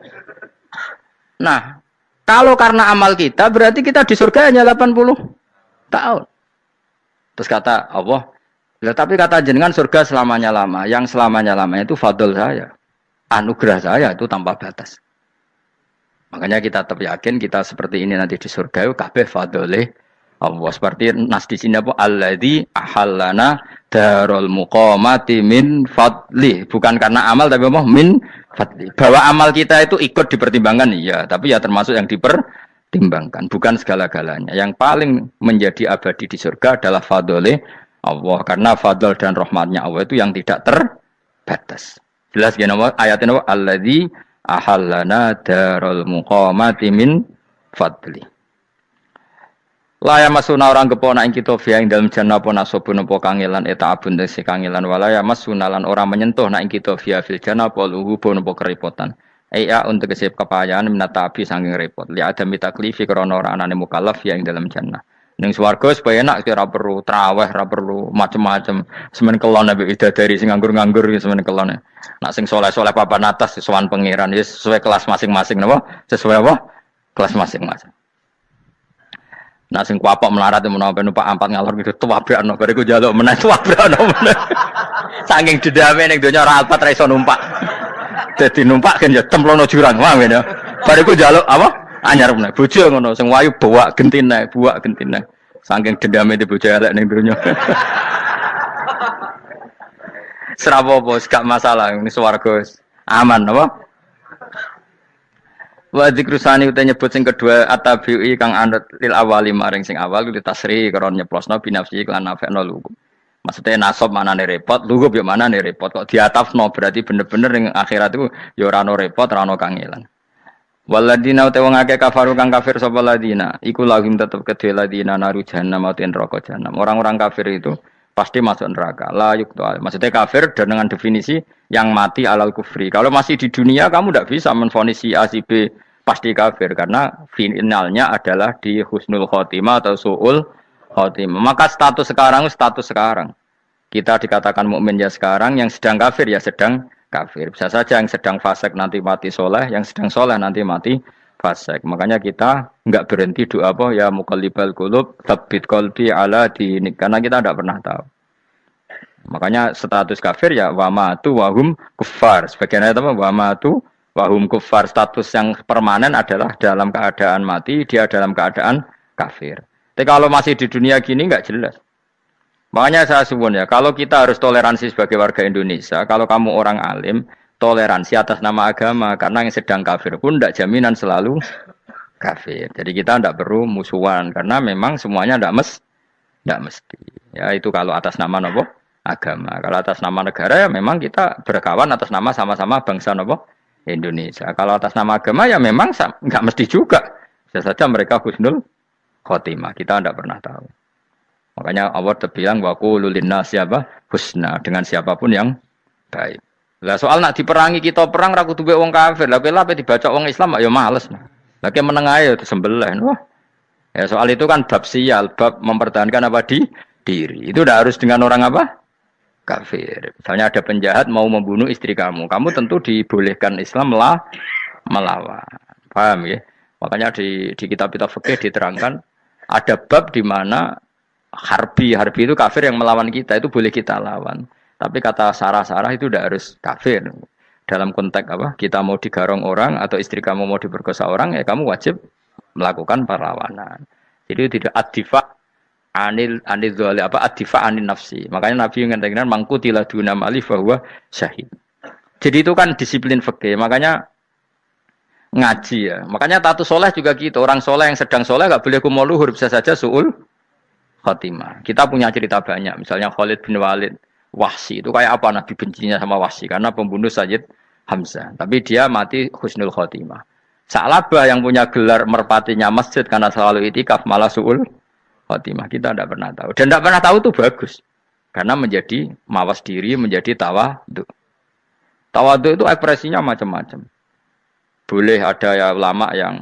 Nah, kalau karena amal kita berarti kita di surga hanya 80 tahun. Terus kata Allah, tapi kata jenengan surga selamanya lama. Yang selamanya lama itu fadl saya. Anugerah saya itu tanpa batas. Makanya kita tetap yakin kita seperti ini nanti di surga itu kabeh fadlih Allah. Seperti nas di sini apa? Alladzi ahallana darul muqamati min fadli. Bukan karena amal tapi apa? Min fadli. Bahwa amal kita itu ikut dipertimbangkan iya, tapi ya termasuk yang dipertimbangkan, bukan segala-galanya. Yang paling menjadi abadi di surga adalah fadlih Allah, karena fadl dan rahmatnya Allah itu yang tidak terbatas. Jelas gini ayatnya apa? Alladzi ahallana darul muqamati min fadli. Laya masuna orang kepona ing kita via ing dalam jannah pona sobun apa kangelan eta abun desi kangelan walaya masuna lan orang menyentuh nak ing kita via fil jannah apa luhu pun apa kerepotan. Iya untuk kesep kepayaan minata api saking repot. Li ada mitaklifi krana ora anane mukallaf via ing dalam jannah. Ning swarga supaya enak ora perlu traweh, ora perlu macem-macem. Semen kelon ambek bidadari sing nganggur-nganggur semen kelone. Nak sing saleh-saleh papan atas sowan pangeran wis sesuai kelas masing-masing napa? Sesuai apa? Kelas masing-masing. Nah sing kuapok melarat menawa numpak ampat ngalor gitu tuwabrakno bariku njaluk meneh tuwabrakno meneh. Saking dendame ning donya ora alpat ra iso numpak. Dadi numpak kan ya templono jurang wae ya. Bariku njaluk apa? Anyar meneh. Bojo ngono sing wayu buak gentine. Saking dendame di bojo elek ning donya. Serapopo gak masalah ini swarga aman apa? Wa dzikrusani uta nyebut sing kedua atabi'i kang anut lil awali maring sing awal kudu tasri karo nyeplosno binafsi lan nafekno lugu. Maksudnya nasab manane repot, lugu yo manane repot kok diatafno berarti bener-bener ning akhirat itu ya ora ono repot, ora ono kangelan. Waladina uta wong akeh kafaru kang kafir sapa ladina, iku lahum tetep kedhe ladina naru jahannam utawa neraka jahannam. Orang-orang kafir itu pasti masuk neraka. La yuqtal. Maksudnya kafir dan dengan definisi yang mati alal kufri. Kalau masih di dunia kamu tidak bisa menvonis si A si B pasti kafir karena finalnya adalah di husnul khotimah atau suul khotimah. Maka status sekarang. Kita dikatakan mukmin ya sekarang, yang sedang kafir ya sedang kafir. Bisa saja yang sedang fasik nanti mati soleh, yang sedang soleh nanti mati fasik. Makanya kita enggak berhenti doa apa ya muqallibal qulub tsabbit qalbi ala dinik, karena kita tidak pernah tahu. Makanya status kafir ya wamatu wahum kufar. Sebagian ayat apa wamatu wahum kufar, status yang permanen adalah dalam keadaan mati, dia dalam keadaan kafir. Tapi kalau masih di dunia gini enggak jelas. Makanya saya suwun ya, kalau kita harus toleransi sebagai warga Indonesia, kalau kamu orang alim, toleransi atas nama agama, karena yang sedang kafir pun tidak jaminan selalu kafir. Jadi kita tidak perlu musuhan, karena memang semuanya tidak mesti. Ya itu kalau atas nama nopo agama. Kalau atas nama negara ya memang kita berkawan atas nama sama-sama bangsa nopo Indonesia. Kalau atas nama agama ya memang nggak mesti juga. Bisa saja mereka husnul khotimah. Kita tidak pernah tahu. Makanya Allah terbilang wa qulul linnas siapa husna, dengan siapapun yang baik. Lah soal nak diperangi kita perang ra kudu wong kafir. Lah ape dibaca wong Islam ya males. Lah ke meneng ae disembelih. Wah. Ya soal itu kan bab sial, bab mempertahankan apa diri. Itu udah harus dengan orang apa? Kafir. Misalnya ada penjahat mau membunuh istri kamu tentu dibolehkan Islam melawan. Paham ya? Makanya di kitab-kitab fikih diterangkan ada bab di mana harbi itu kafir yang melawan kita itu boleh kita lawan. Tapi kata sarah-sarah itu tidak harus kafir. Dalam konteks apa? Kita mau digarong orang atau istri kamu mau diperkosa orang, ya kamu wajib melakukan perlawanan. Jadi tidak adifa anil dzali apa adifa anin nafsi. Makanya Nabi mengatakan mangkutila duna mali bahwa syahid. Jadi itu kan disiplin fikih. Makanya ngaji ya. Makanya taatu soleh juga gitu. Orang soleh yang sedang soleh nggak boleh kumo luhur, bisa saja suul khotimah. Kita punya cerita banyak. Misalnya Khalid bin Walid, Wahsi itu kayak apa Nabi bencinya sama Wahsi karena pembunuh Sayyid Hamzah. Tapi dia mati husnul khotimah. Sa'labah yang punya gelar merpatinya masjid karena selalu itikaf malah suul khotimah. Kita tidak pernah tahu. Dan tidak pernah tahu itu bagus. Karena menjadi mawas diri, menjadi tawadhu. Tawadhu itu ekspresinya macam-macam. Boleh ada ya ulama yang,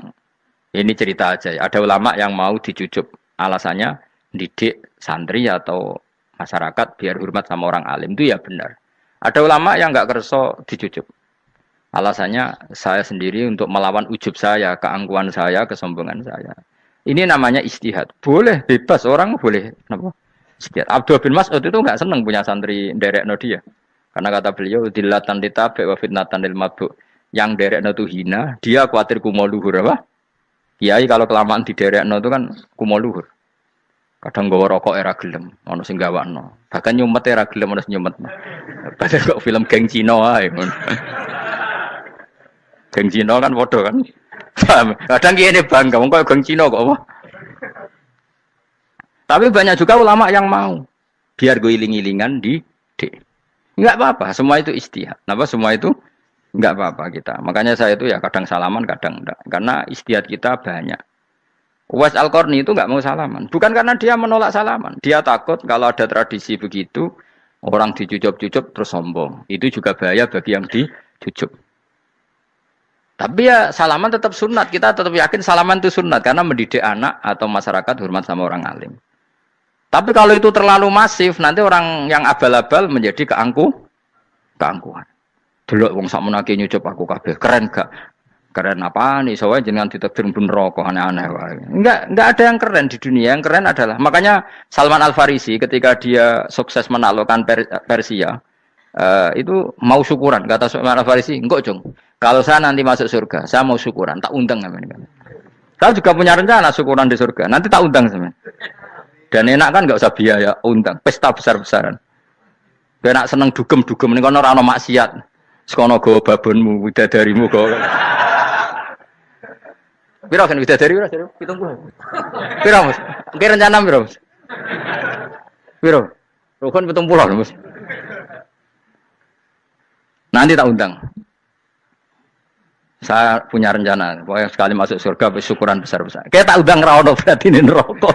ini cerita aja ya, ada ulama yang mau dicucup. Alasannya didik santri atau masyarakat biar hormat sama orang alim. Itu ya benar. Ada ulama yang nggak kerso dicucup. Alasannya saya sendiri untuk melawan ujub saya, keangkuhan saya, kesombongan saya. Ini namanya istihad. Boleh, bebas orang boleh. Kenapa? Istihad. Abdul bin Mas'ud itu nggak senang punya santri nderekno dia. Karena kata beliau, dilatan ditabe wa fitnatan lil mabuk. Yang nderekno itu hina, dia khawatir kumo luhur apa? Kiai kalau kelamaan di nderekno itu kan kumo luhur. Kadang nggawa rokok era gelem, ono sing gawakno. Bahkan nyumet era gelem ono sing nyumet. Padahal kok film geng Cina ae ngono. Geng Cina kan bodoh kan. Kadang gini bangga, kok geng Cina kok apa? Tapi banyak juga ulama yang mau. Biar gue iling-ilingan di D. Enggak apa-apa, semua itu istihad. Kenapa semua itu enggak apa-apa kita. Makanya saya itu ya kadang salaman, kadang enggak. Karena istihad kita banyak. Uwais Al-Qarni itu enggak mau salaman. Bukan karena dia menolak salaman. Dia takut kalau ada tradisi begitu, orang dicucup-cucup terus sombong. Itu juga bahaya bagi yang dicucup. Tapi ya salaman tetap sunat. Kita tetap yakin salaman itu sunat. Karena mendidik anak atau masyarakat hormat sama orang alim. Tapi kalau itu terlalu masif, nanti orang yang abal-abal menjadi keangkuhan. Delok wong sakmenake nyucup aku kabeh. Keren gak? Keren apa nih? Soalnya jenengan ditakdir pun rokok aneh-aneh. Enggak ada yang keren di dunia. Yang keren adalah, makanya Salman Al-Farisi ketika dia sukses menaklukkan Persia, itu mau syukuran. Kata Salman Al-Farisi, enggak Jong. Kalau saya nanti masuk surga, saya mau syukuran, tak undang sampean. Saya juga punya rencana syukuran di surga. Nanti tak undang sampean. Dan enak kan enggak usah biaya undang, pesta besar-besaran. Enak seneng dugem-dugem ning kono ora ono maksiat. Sekono go babonmu, widadarimu go. Piro kan widadari piro? 70. Piro, Mas? Oke rencana piro, Mas? Piro? Rukun 70, Mas. Nanti tak undang. Saya punya rencana, pokoknya sekali masuk surga bersyukuran besar-besar. Kayak tak undang ra ono berarti ning neraka.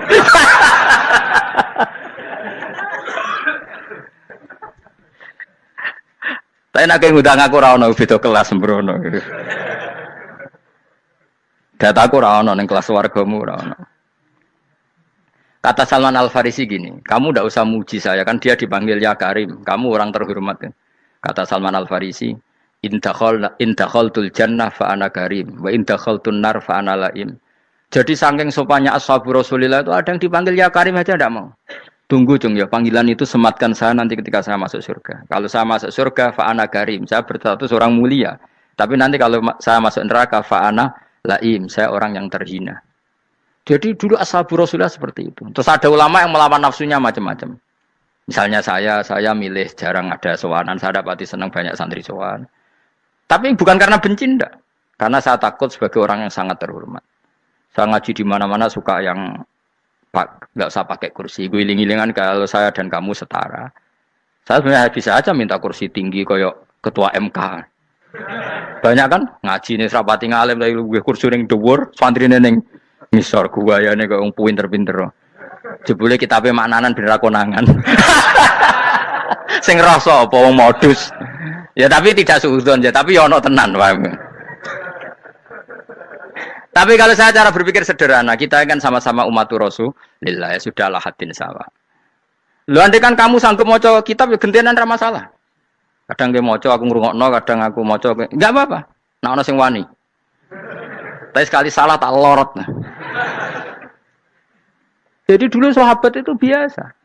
Tapi nak ngundang aku ra ono beda kelas sembrono. Dataku ra ono ning kelas wargamu ra ono. Kata Salman Al-Farisi gini, kamu ndak usah muji saya kan dia dipanggil ya Karim, kamu orang terhormat. Kata Salman Al-Farisi, in dakhaltul jannah fa ana karim wa in dakhaltun nar fa ana laim. Jadi saking sopannya ashabu Rasulillah itu ada yang dipanggil ya Karim aja enggak mau. Tunggu Jung ya, panggilan itu sematkan saya nanti ketika saya masuk surga. Kalau saya masuk surga fa ana karim, saya berstatus orang mulia. Tapi nanti kalau saya masuk neraka fa ana laim, saya orang yang terhina. Jadi dulu ashabu Rasulillah seperti itu. Terus ada ulama yang melawan nafsunya macam-macam. Misalnya saya milih jarang ada sowanan, saya dapati senang banyak santri sowan. Tapi bukan karena benci enggak. Karena saya takut sebagai orang yang sangat terhormat. Saya ngaji di mana-mana suka yang enggak usah pakai kursi. Guling-gilingan kalau saya dan kamu setara. Saya sebenarnya bisa aja minta kursi tinggi koyok ketua MK. Banyak kan ngaji nih serapati ngalim dari gue kursi ning dhuwur, santrine ning ngisor guayane kok wong pinter-pinter. Jebule kitabe maknanan ben ra konangan. Sing rasa apa wong modus. Ya tapi tidak suudzon ya, tapi ya ono tenan, paham. Tapi kalau saya cara berpikir sederhana, kita kan sama-sama umatur Rasulillah, ya sudahlah hadin sawa. Lu andai kan kamu sanggup maca kitab ya gentenan ra masalah. Kadang ge maca aku ngrungokno, kadang aku maca enggak apa-apa. Nek ana sing wani. Tapi sekali salah tak lorot. Nah. Jadi dulu sahabat itu biasa.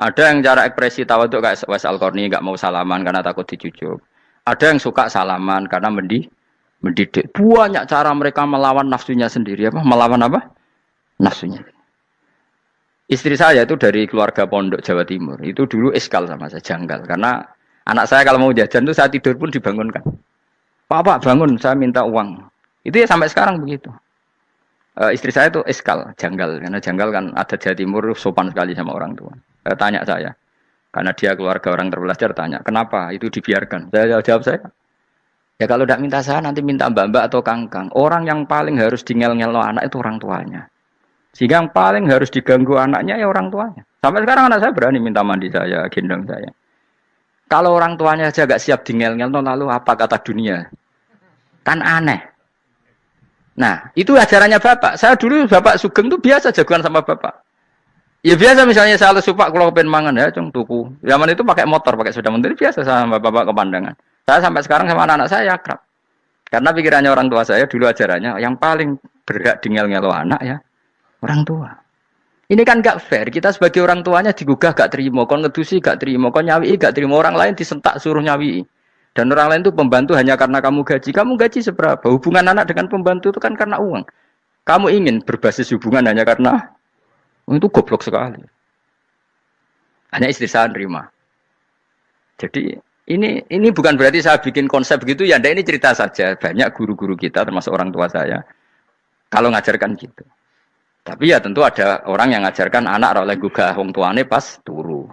Ada yang cara ekspresi tawadhu kayak Uwais Al-Qarni enggak mau salaman karena takut dicucuk. Ada yang suka salaman karena mendidik. Banyak cara mereka melawan nafsunya sendiri apa? Melawan apa? nafsunya. Istri saya itu dari keluarga pondok Jawa Timur. Itu dulu iskal sama saya, janggal. Karena anak saya kalau mau jajan tuh saya tidur pun dibangunkan. Pak bangun, saya minta uang. Itu ya sampai sekarang begitu. Istri saya itu iskal, janggal. Karena janggal kan ada Jawa Timur sopan sekali sama orang tua. Tanya saya. Karena dia keluarga orang terpelajar, tanya. Kenapa itu dibiarkan? Saya jawab saya. Ya kalau tidak minta saya, nanti minta mbak-mbak atau kangkang. Orang yang paling harus dingel-ngel anak itu orang tuanya. Sehingga yang paling harus diganggu anaknya ya orang tuanya. Sampai sekarang anak saya berani minta mandi saya, gendong saya. Kalau orang tuanya aja gak siap dingel-ngel, lalu apa kata dunia? Kan aneh. Nah, itu ajarannya bapak. Saya dulu bapak Sugeng tuh biasa jagoan sama bapak. Ya biasa misalnya saya lesupak kalau kepen mangan ya, cung tuku. Zaman itu pakai motor, pakai sepeda motor biasa sama bapak ke Pandangan. Saya sampai sekarang sama anak-anak saya akrab. Karena pikirannya orang tua saya dulu ajarannya yang paling berhak dingel-ngelo anak ya orang tua. Ini kan gak fair. Kita sebagai orang tuanya digugah gak terima, kon ngedusi gak terima, kon nyawi gak terima, orang lain disentak suruh nyawi. Dan orang lain itu pembantu hanya karena kamu gaji. Kamu gaji seberapa? Hubungan anak dengan pembantu itu kan karena uang. Kamu ingin berbasis hubungan hanya karena itu goblok sekali. Hanya istri saya nerima. Jadi ini bukan berarti saya bikin konsep begitu ya. Ini cerita saja. Banyak guru-guru kita termasuk orang tua saya kalau ngajarkan gitu. Tapi ya tentu ada orang yang ngajarkan anak oleh gugah wong tuane pas turu.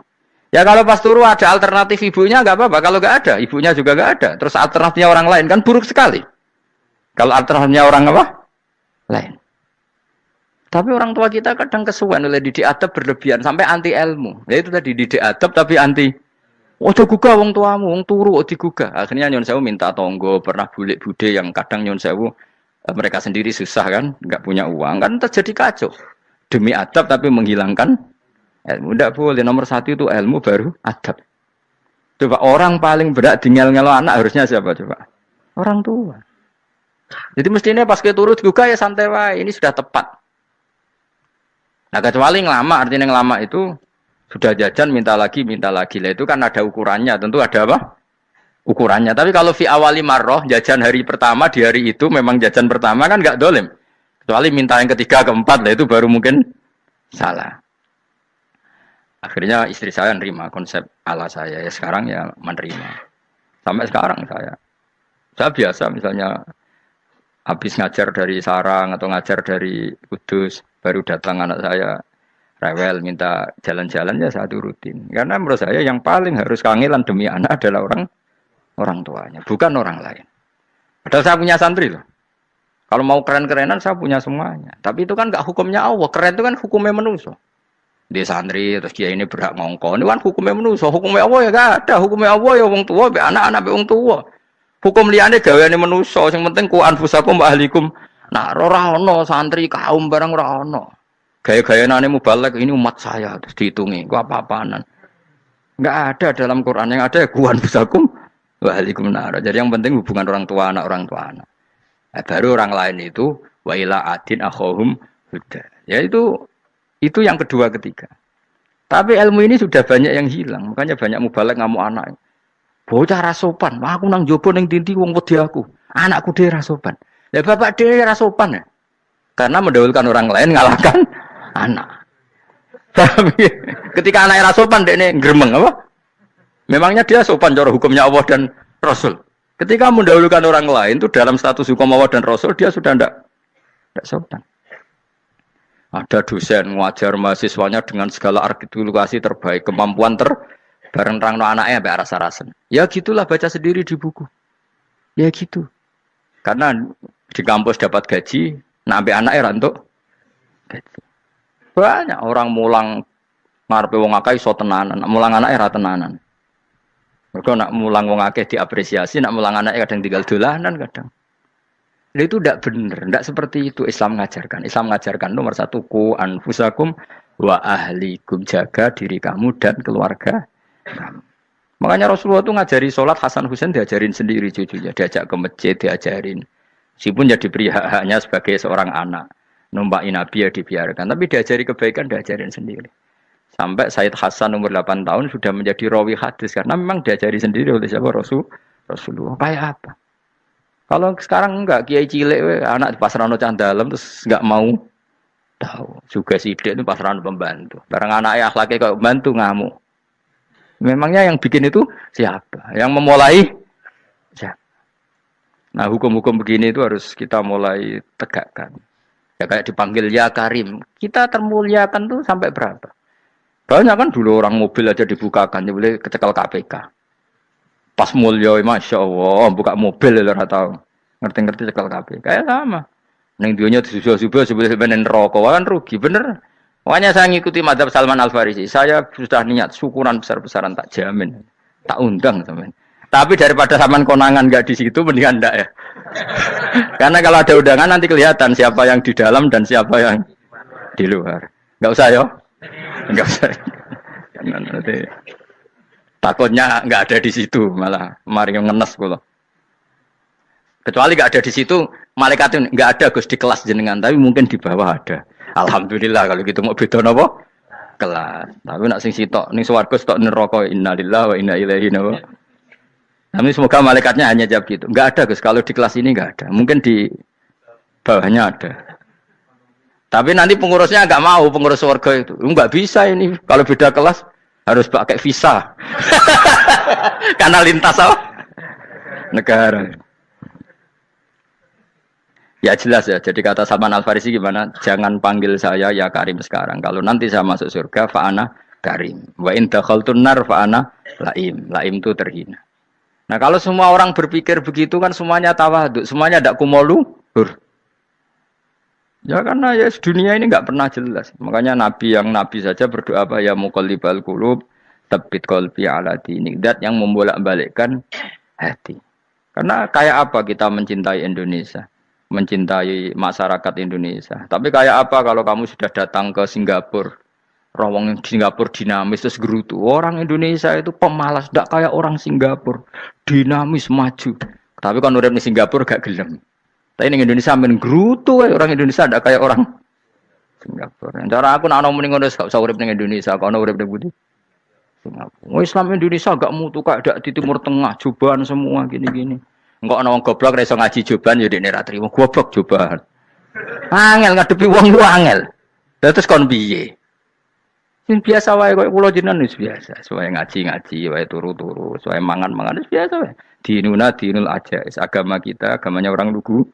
Ya kalau pas turu ada alternatif ibunya nggak apa-apa. Kalau nggak ada, ibunya juga nggak ada. Terus alternatifnya orang lain kan buruk sekali. Kalau alternatifnya orang apa? Lain. Tapi orang tua kita kadang kesuwen oleh didik adab berlebihan sampai anti ilmu. Ya itu tadi didik adab tapi anti. Ojo gugah wong tuamu, wong turu ojo digugah. Akhirnya nyon sewu minta tonggo, pernah bulik bude yang kadang nyon sewu mereka sendiri susah kan, nggak punya uang kan terjadi kacau. Demi adab tapi menghilangkan ilmu. Tidak boleh. Nomor satu itu ilmu baru adab. Coba orang paling berat dingel-ngelo anak harusnya siapa coba? Orang tua. Jadi mestinya pas ke turut juga ya santai wae. Ini sudah tepat. Nah kecuali ngelama, artinya ngelama itu sudah jajan minta lagi lah itu kan ada ukurannya. Tentu ada apa? Ukurannya. Tapi kalau fi awali marroh jajan hari pertama di hari itu memang jajan pertama kan nggak dolim. Kecuali minta yang ketiga keempat lah itu baru mungkin salah. Akhirnya istri saya menerima konsep ala saya ya sekarang ya menerima. Sampai sekarang saya biasa misalnya habis ngajar dari Sarang atau ngajar dari Kudus baru datang anak saya rewel minta jalan-jalan ya saya turutin. Karena menurut saya yang paling harus kangelan demi anak adalah orang tuanya, bukan orang lain. Padahal saya punya santri loh. Kalau mau keren-kerenan saya punya semuanya. Tapi itu kan enggak hukumnya Allah. Keren itu kan hukumnya manusia. Dia santri terus dia ini berhak ngongkon. Ini kan hukumnya manusia. Hukumnya Allah ya enggak ada. Hukumnya Allah ya wong tua, be anak-anak be wong tua. Hukum liyane gaweane manusia. Yang penting ku anfusakum wa ahlikum. Nah, ora ono santri kaum barang ora ono. Gaya-gayaane mubalek ini umat saya terus dihitungi. Ku apa-apaanan. Enggak ada dalam Quran yang ada ya ku anfusakum Waalaikumsalam. Jadi yang penting hubungan orang tua anak. Nah, baru orang lain itu wa ila adin akhahum huda. Ya itu yang kedua ketiga. Tapi ilmu ini sudah banyak yang hilang. Makanya banyak mubalek ngamuk anak. Bocah rasopan. Wah, aku nang jopo ning tinti wong wedi aku. Anakku dhewe rasopan. Ya bapak dhewe rasopan ya. Karena mendahulukan orang lain ngalahkan anak. Tapi ketika anak rasopan dekne gremeng apa? Memangnya dia sopan cara hukumnya Allah dan Rasul. Ketika mendahulukan orang lain itu dalam status hukum Allah dan Rasul dia sudah tidak sopan. Ada dosen ngajar mahasiswanya dengan segala artikulasi terbaik, kemampuan bareng terangno anaknya sampai rasa-rasen. Ya gitulah baca sendiri di buku. Ya gitu. Karena di kampus dapat gaji, sampai anaknya rantuk gaji. Banyak orang mulang ngarepe wong akeh iso tenanan, mulang anaknya ra tenanan. Mereka nak mulang wong akeh diapresiasi, nak mulang anaknya kadang tinggal dolanan kadang. Nah, itu tidak benar, tidak seperti itu Islam mengajarkan. Islam mengajarkan nomor satu ku anfusakum wa ahlikum, jaga diri kamu dan keluarga kamu. Makanya Rasulullah itu ngajari sholat Hasan Husain diajarin sendiri cucunya, diajak ke masjid diajarin. Meskipun jadi beri hak-haknya sebagai seorang anak, numpakin Nabi ya dibiarkan, tapi diajari kebaikan diajarin sendiri. Sampai Said Hasan umur 8 tahun sudah menjadi rawi hadis karena memang diajari sendiri oleh siapa Rasulullah. Kayak apa? Kalau sekarang enggak kiai cilik anak di pasrano cah dalem terus enggak mau Tahu. Juga sidik itu pasaran pembantu. Barang anaknya akhlaknya kayak pembantu ngamuk. Memangnya yang bikin itu siapa? Yang memulai siapa? Nah, hukum-hukum begini itu harus kita mulai tegakkan. Ya kayak dipanggil ya Karim. Kita termuliakan tuh sampai berapa? Banyak kan dulu orang mobil aja dibukakan, dia boleh kecekel KPK. Pas mulia, masya Allah, buka mobil ya tahu. Ngerti-ngerti cekel KPK. Kayak sama. Neng dunia disusul-susul sebelum rokok kan rugi bener. Makanya saya ngikuti madzhab Salman Al Farisi. Saya sudah niat syukuran besar-besaran tak jamin, tak undang teman. Tapi daripada saman konangan nggak di situ mendingan ndak ya. Karena kalau ada undangan nanti kelihatan siapa yang di dalam dan siapa yang di luar. Nggak usah yo, nggak usah. Nanti takutnya nggak ada di situ malah mari ngenes pula. Kecuali nggak ada di situ, malaikat itu nggak ada Gus di kelas jenengan, tapi mungkin di bawah ada. Alhamdulillah kalau gitu mau beda napa? Kelas. Tapi nak sing sitok ning swarga sitok neraka innalillahi wa inna ilaihi raji'un. Tapi semoga malaikatnya hanya jawab gitu. Nggak ada Gus, kalau di kelas ini nggak ada. Mungkin di bawahnya ada. Tapi nanti pengurusnya nggak mau, pengurus swarga itu. Nggak bisa ini. Kalau beda kelas harus pakai visa. Karena lintas apa? Negara. Ya jelas ya, jadi kata Salman Al Farisi gimana? Jangan panggil saya ya Karim sekarang. Kalau nanti saya masuk surga, fa'ana Karim. Wa in dakhaltun nar fa'ana Laim. Laim itu terhina. Nah kalau semua orang berpikir begitu kan semuanya tawaduk, semuanya tidak kumoluhur. Ya karena ya dunia ini nggak pernah jelas. Makanya Nabi yang Nabi saja berdoa apa ya muqallibal qulub, tsabbit qalbi ala dinik. Dat yang membolak-balikkan hati. Karena kayak apa kita mencintai Indonesia? Mencintai masyarakat Indonesia. Tapi kayak apa kalau kamu sudah datang ke Singapura, rawang Singapura dinamis terus gerutu. Orang Indonesia itu pemalas, tidak kayak orang Singapura, dinamis maju. Tapi kan urip di Singapura gak gelem. Tapi di Indonesia men gerutu, orang Indonesia tidak kayak orang Singapura. Cara aku nak ngomong ngono gak usah urip di Indonesia, kalau urip di Budi. Singapura. Islam Indonesia gak mutu kayak di Timur Tengah, cobaan semua gini-gini. Enggak ana wong goblok ra iso ngaji joban ya dekne ra trimo goblok joban. Angel ngadepi wong lu angel. Lah terus kon piye? Sing biasa wae koyo kula jenengan wis biasa. Suwe ngaji-ngaji, wae turu-turu, suwe mangan-mangan wis biasa wae. Dinuna dinul ajais. Agama kita, agamanya orang lugu.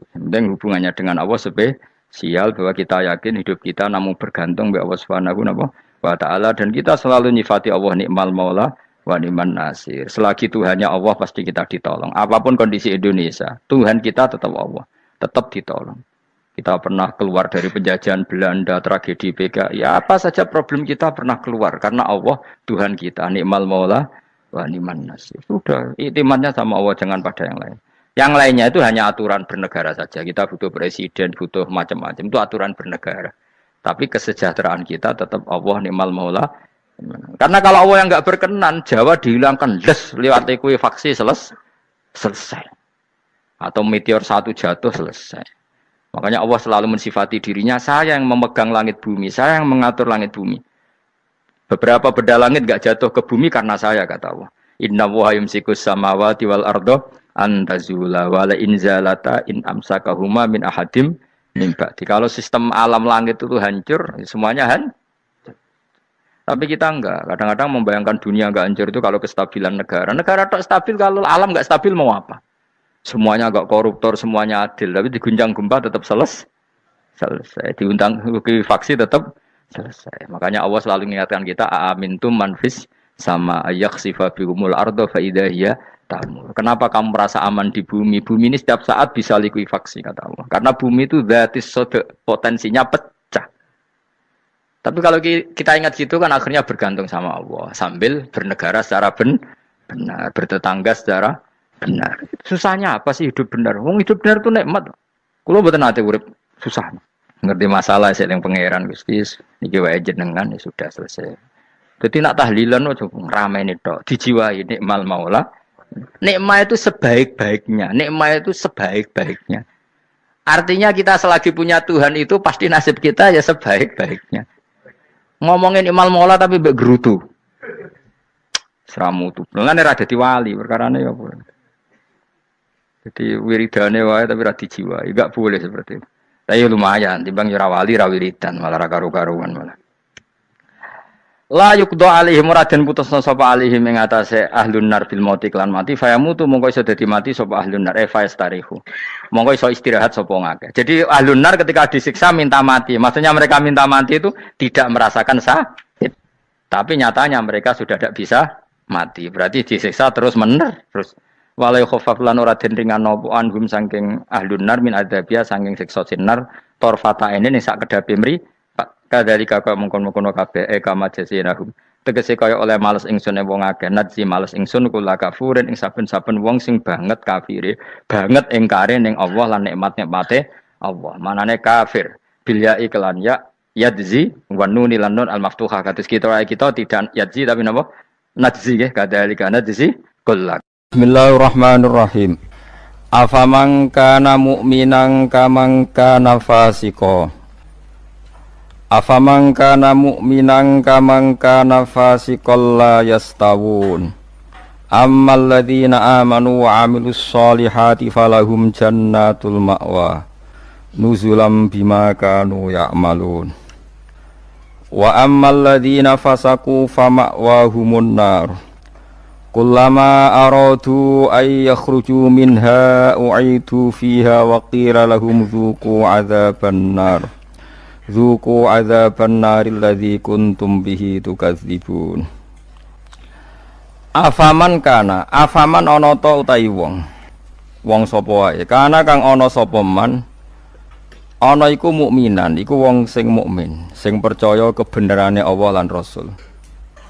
Penting hubungannya dengan Allah spesial bahwa kita yakin hidup kita namun bergantung kepada Allah Subhanahu wa taala dan kita selalu nyifati Allah nikmal maula wa ni'man nasir. Selagi Tuhannya Allah pasti kita ditolong. Apapun kondisi Indonesia, Tuhan kita tetap Allah, tetap ditolong. Kita pernah keluar dari penjajahan Belanda, tragedi PKI, ya apa saja problem kita pernah keluar karena Allah Tuhan kita, nikmal maula wa ni'man nasir. Sudah, iktimatnya sama Allah, jangan pada yang lain. Yang lainnya itu hanya aturan bernegara saja. Kita butuh presiden, butuh macam-macam, itu aturan bernegara. Tapi kesejahteraan kita tetap Allah nikmal maula. Karena kalau Allah yang nggak berkenan, Jawa dihilangkan les lewat ekuifaksi selesai. Atau meteor satu jatuh selesai. Makanya Allah selalu mensifati dirinya, saya yang memegang langit bumi, saya yang mengatur langit bumi. Beberapa benda langit nggak jatuh ke bumi karena saya, kata Allah. Inna wa yumsikus samawati wal ardo antazula wala inzalata in amsakahuma min ahadim min ba'di. Kalau sistem alam langit itu hancur, semuanya hancur. Tapi kita enggak. Kadang-kadang membayangkan dunia enggak hancur itu kalau kestabilan negara. Negara tak stabil, kalau alam enggak stabil mau apa? Semuanya enggak koruptor, semuanya adil. Tapi diguncang gempa tetap selesai. Diundang faksi tetap selesai. Makanya Allah selalu mengingatkan kita, aamintum manfis sama yakhsifa bihumul ardo faidahiyah tamur. Kenapa kamu merasa aman di bumi? Bumi ini setiap saat bisa likuifaksi, kata Allah. Karena bumi itu dzatis potensinya pecah. Tapi kalau kita ingat situ kan akhirnya bergantung sama Allah. Sambil bernegara secara benar, bertetangga secara benar. Susahnya apa sih hidup benar? Wong hidup benar itu nikmat. Kulo mboten nate urip susah. Ngerti masalah sing pangeran Gusti, niki wae jenengan ya sudah selesai. Dadi nak tahlilan ojo ngrameni tok, dijiwai nikmal maula. Nikmat itu sebaik-baiknya, nikmat itu sebaik-baiknya. Artinya kita selagi punya Tuhan itu pasti nasib kita ya sebaik-baiknya. Ngomongin imal mola tapi mbek gerutu. Seramu tuh. Lan ora dadi wali perkarane ya apa. Jadi wiridane wae tapi ra dijiwai, enggak boleh seperti itu. Tapi lumayan, timbang yo ra wali ra wiridan malah ra karu-karuan malah. La yuqda alaihim raden putusna sapa alaihim ing atase ahlun nar bil mauti lan mati fayamutu mongko iso dadi mati sapa ahlun nar fayastarihu. Mongko iso istirahat sapa ngake. Jadi ahlun nar ketika disiksa minta mati. Maksudnya mereka minta mati itu tidak merasakan sakit. Tapi nyatanya mereka sudah tidak bisa mati. Berarti disiksa terus terus walai khafaf lan ora den ringan napa anhum saking ahlun nar min adzabia saking siksa sinar torfata ini sak kedape mri kadari kakak mengkon-mengkon kabeh kama jasinahum tegese kaya oleh males ingsun wong akeh nadzi males ingsun kula kafurin ing saben-saben wong sing banget kafire banget ingkare ning Allah lan nikmat-nikmate Allah manane kafir bil ya iklan ya yadzi wa nun lan nun al maftuha kados kita tidak yadzi tapi napa nadzi nggih kadari nadzi kula. Bismillahirrahmanirrahim. Afaman kana mu'minan kaman kana fasiqo. Afaman kana mu'minan kaman kana fasiqan la yastawun. Ammal ladzina amanu wa 'amilus solihati falahum jannatul ma'wa nuzulam bima kanu ya'malun. Wa ammal ladzina fasaqu fama'wahumun nar. Kullama aradu ay yakhruju minha u'idu fiha wa qila lahum dzuqu 'adzaban nar. Dzuqu 'adzaban naril ladzi kuntum bihi tukadzibun. Afaman kana, afaman ana ta utahi wong. Wong sapa wae, kana kang ana sapa man ana iku mukminan, iku wong sing mukmin, sing percaya kebenerane Allah lan Rasul.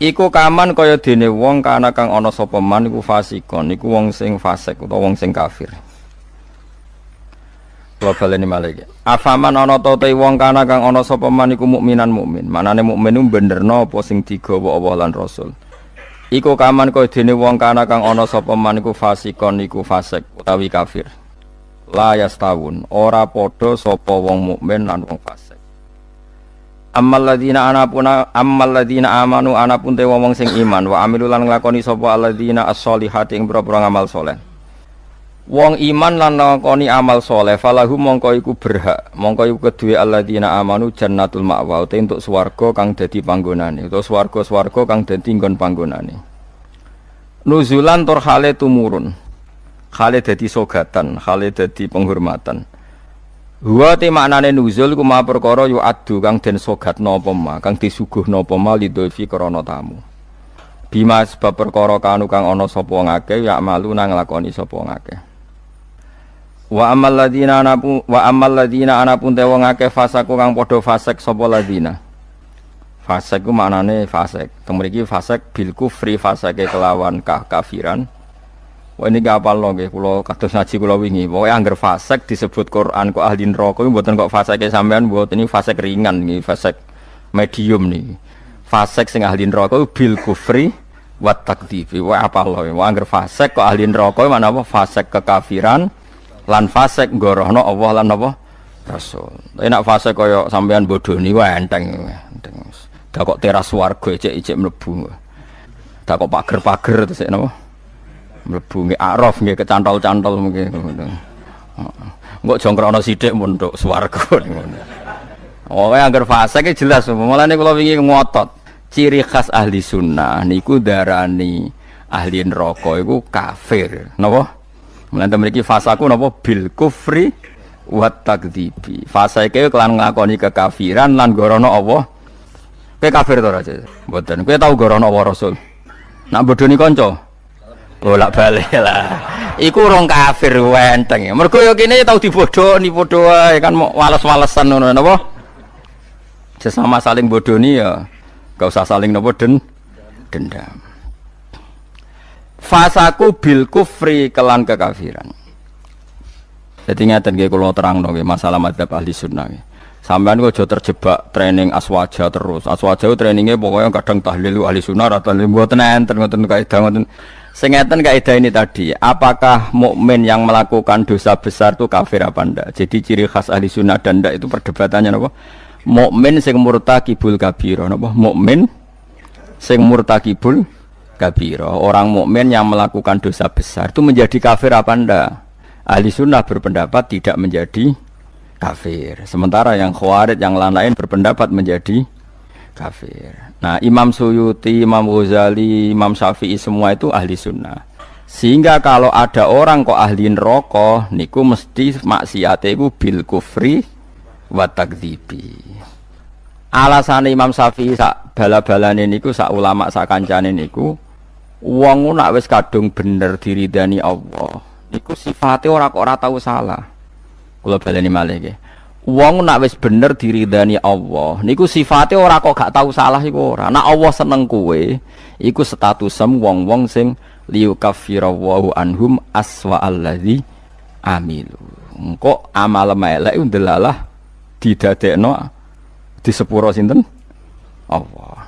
Iku kaman kaya dene wong kana kang ana sapa man iku fasikon, iku wong sing fasik utawa wong sing kafir. Kula baleni malih. Afaman ana ta te wong kana kang ana sapa man iku mukminan mukmin. Manane mukmin ku benerno apa sing digawa Allah lan Rasul. Iku kaman kaya dene wong kana kang ana sapa man iku fasikon iku fasik utawi kafir. La yastawun, ora padha sapa wong mukmin lan wong fasik. Ammal ladzina amanu anapun te wong sing iman wa amilu lan nglakoni sapa alladzina as-solihati ing boro-boro amal saleh. Wong iman lan nglakoni amal saleh falahu mongko iku berhak mongko iku kedue alladzina amanu jannatul ma'wa te entuk swarga kang dadi panggonane utawa swarga-swarga kang dadi nggon panggonane. Nuzulan tur hale tumurun. Hale dadi sogatan, hale dadi penghormatan. Huwa te maknane nuzul ku ma perkara yu adu kang den sogatno apa ma, kang disuguhno apa ma lidolfi krana tamu. Bima sebab perkara kanu kang ana sapa ngake ya malu nang nglakoni sapa ngake. Wa ammal ladzina anapun te wong akeh fasaku kang padha fasik sapa ladzina. Fasik ku maknane fasik. Teng mriki fasik bil kufri fasike kelawan kafiran. Wah ini gak apal lho nggih kula kados ngaji kula wingi. Pokoke angger fasik disebut Quran kok ahli neraka kuwi mboten kok fasike sampean mboten ini fasik ringan niki, fasik medium niki. Fasik sing ahli neraka bil kufri wa takdzibi. Wah apal lho. Wah angger fasik kok ahli neraka mana apa fasik kekafiran lan fasik ngorohno Allah lan apa Rasul. Tapi nek fasik kaya sampean bodoni wae enteng. Dak kok teras swarga ecek-ecek mlebu. Dak kok pager-pager terus napa? Mlebu nggih araf nggih kecantol-cantol mungkin ngono. Engko jongkrono sithik mun tok swarga ngono. Oh angger fasik jelas mulane kula wingi ngotot. Ciri khas ahli sunnah niku darani ahli neraka iku kafir. Napa? Mulane mriki fasaku napa bil kufri wa takdzibi. Fasake kelan nglakoni kekafiran lan gorono Allah. Kowe kafir to ora, Cek? Mboten. Kowe tau gorono Allah Rasul. Nak bodoni kanca? Bolak-balik lah. Iku urung kafir wenteng. Mergo yo kene tau dibodoni padha wae kan wales-walesan ngono napa? Sesama saling bodoni ya gak usah saling napa dendam. Fasaku bil kufri kelan kekafiran. Jadi ngeten nggih kula terangno nggih masalah madzhab ahli sunnah nggih. Sampeyan kok aja terjebak training aswaja terus. Aswaja trainingnya pokoknya kadang tahlil ahli sunnah atau mboten enten ngoten kaidah ngoten. Sing ngeten kaidah ini tadi, apakah mukmin yang melakukan dosa besar itu kafir apa ndak? Jadi ciri khas ahli sunnah dan ndak itu perdebatannya napa? Mukmin sing murtakibul kabira napa? Mukmin sing murtakibul kabira. Orang mukmin yang melakukan dosa besar itu menjadi kafir apa ndak? Ahli sunnah berpendapat tidak menjadi kafir. Sementara yang Khawarij yang lain-lain berpendapat menjadi kafir. Nah, Imam Suyuti, Imam Ghazali, Imam Syafi'i semua itu ahli sunnah. Sehingga kalau ada orang kok ahli neraka, niku mesti maksiate iku bil kufri wa takdzibi. Alasane Imam Syafi'i sak bala-balane niku, sak ulama sak kancane niku, wong nak wis kadung bener diridani Allah, niku sifate ora kok ora tau salah. Kula baleni malih nggih. Wong nak wis bener diridani Allah, niku sifate ora kok gak tau salah iku ora. Nek Allah seneng kowe, iku statusem wong-wong sing liyukaffirawhu anhum aswa allazi amilu. Engko amal elek ndelalah didadekno di sepuro sinten? Allah.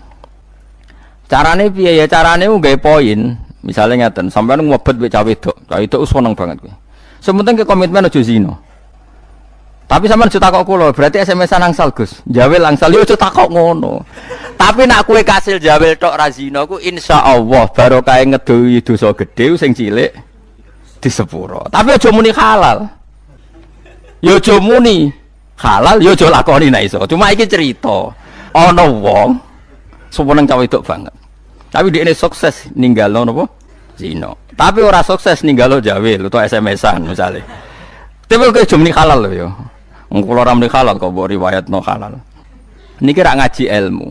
Carane piye ya? Carane nggawe poin. Misale ngaten, sampeyan ngobet wek cah wedok. Cah wedok seneng banget kowe. Sementing ke komitmen aja zina. Tapi sampean aja takok kula, berarti SMS-an angsal Gus. Jawel angsal yo aja takok ngono. Tapi nak kowe kasil jawel tok ra zina ku insyaallah barokah ngedohi dosa gedhe sing cilik di sepuro. Tapi aja muni halal. Yo aja muni halal, yo aja lakoni nek iso. Cuma iki cerita. Ana wong seneng cah wedok banget. Tapi dhekne sukses ninggalno napa? Zina. Tapi ora sukses ninggalo jawel utawa SMS-an misale. Tapi kok aja muni halal lho yo. Kula ora muni halal kok mbok riwayatno halal. Niki rak ngaji ilmu.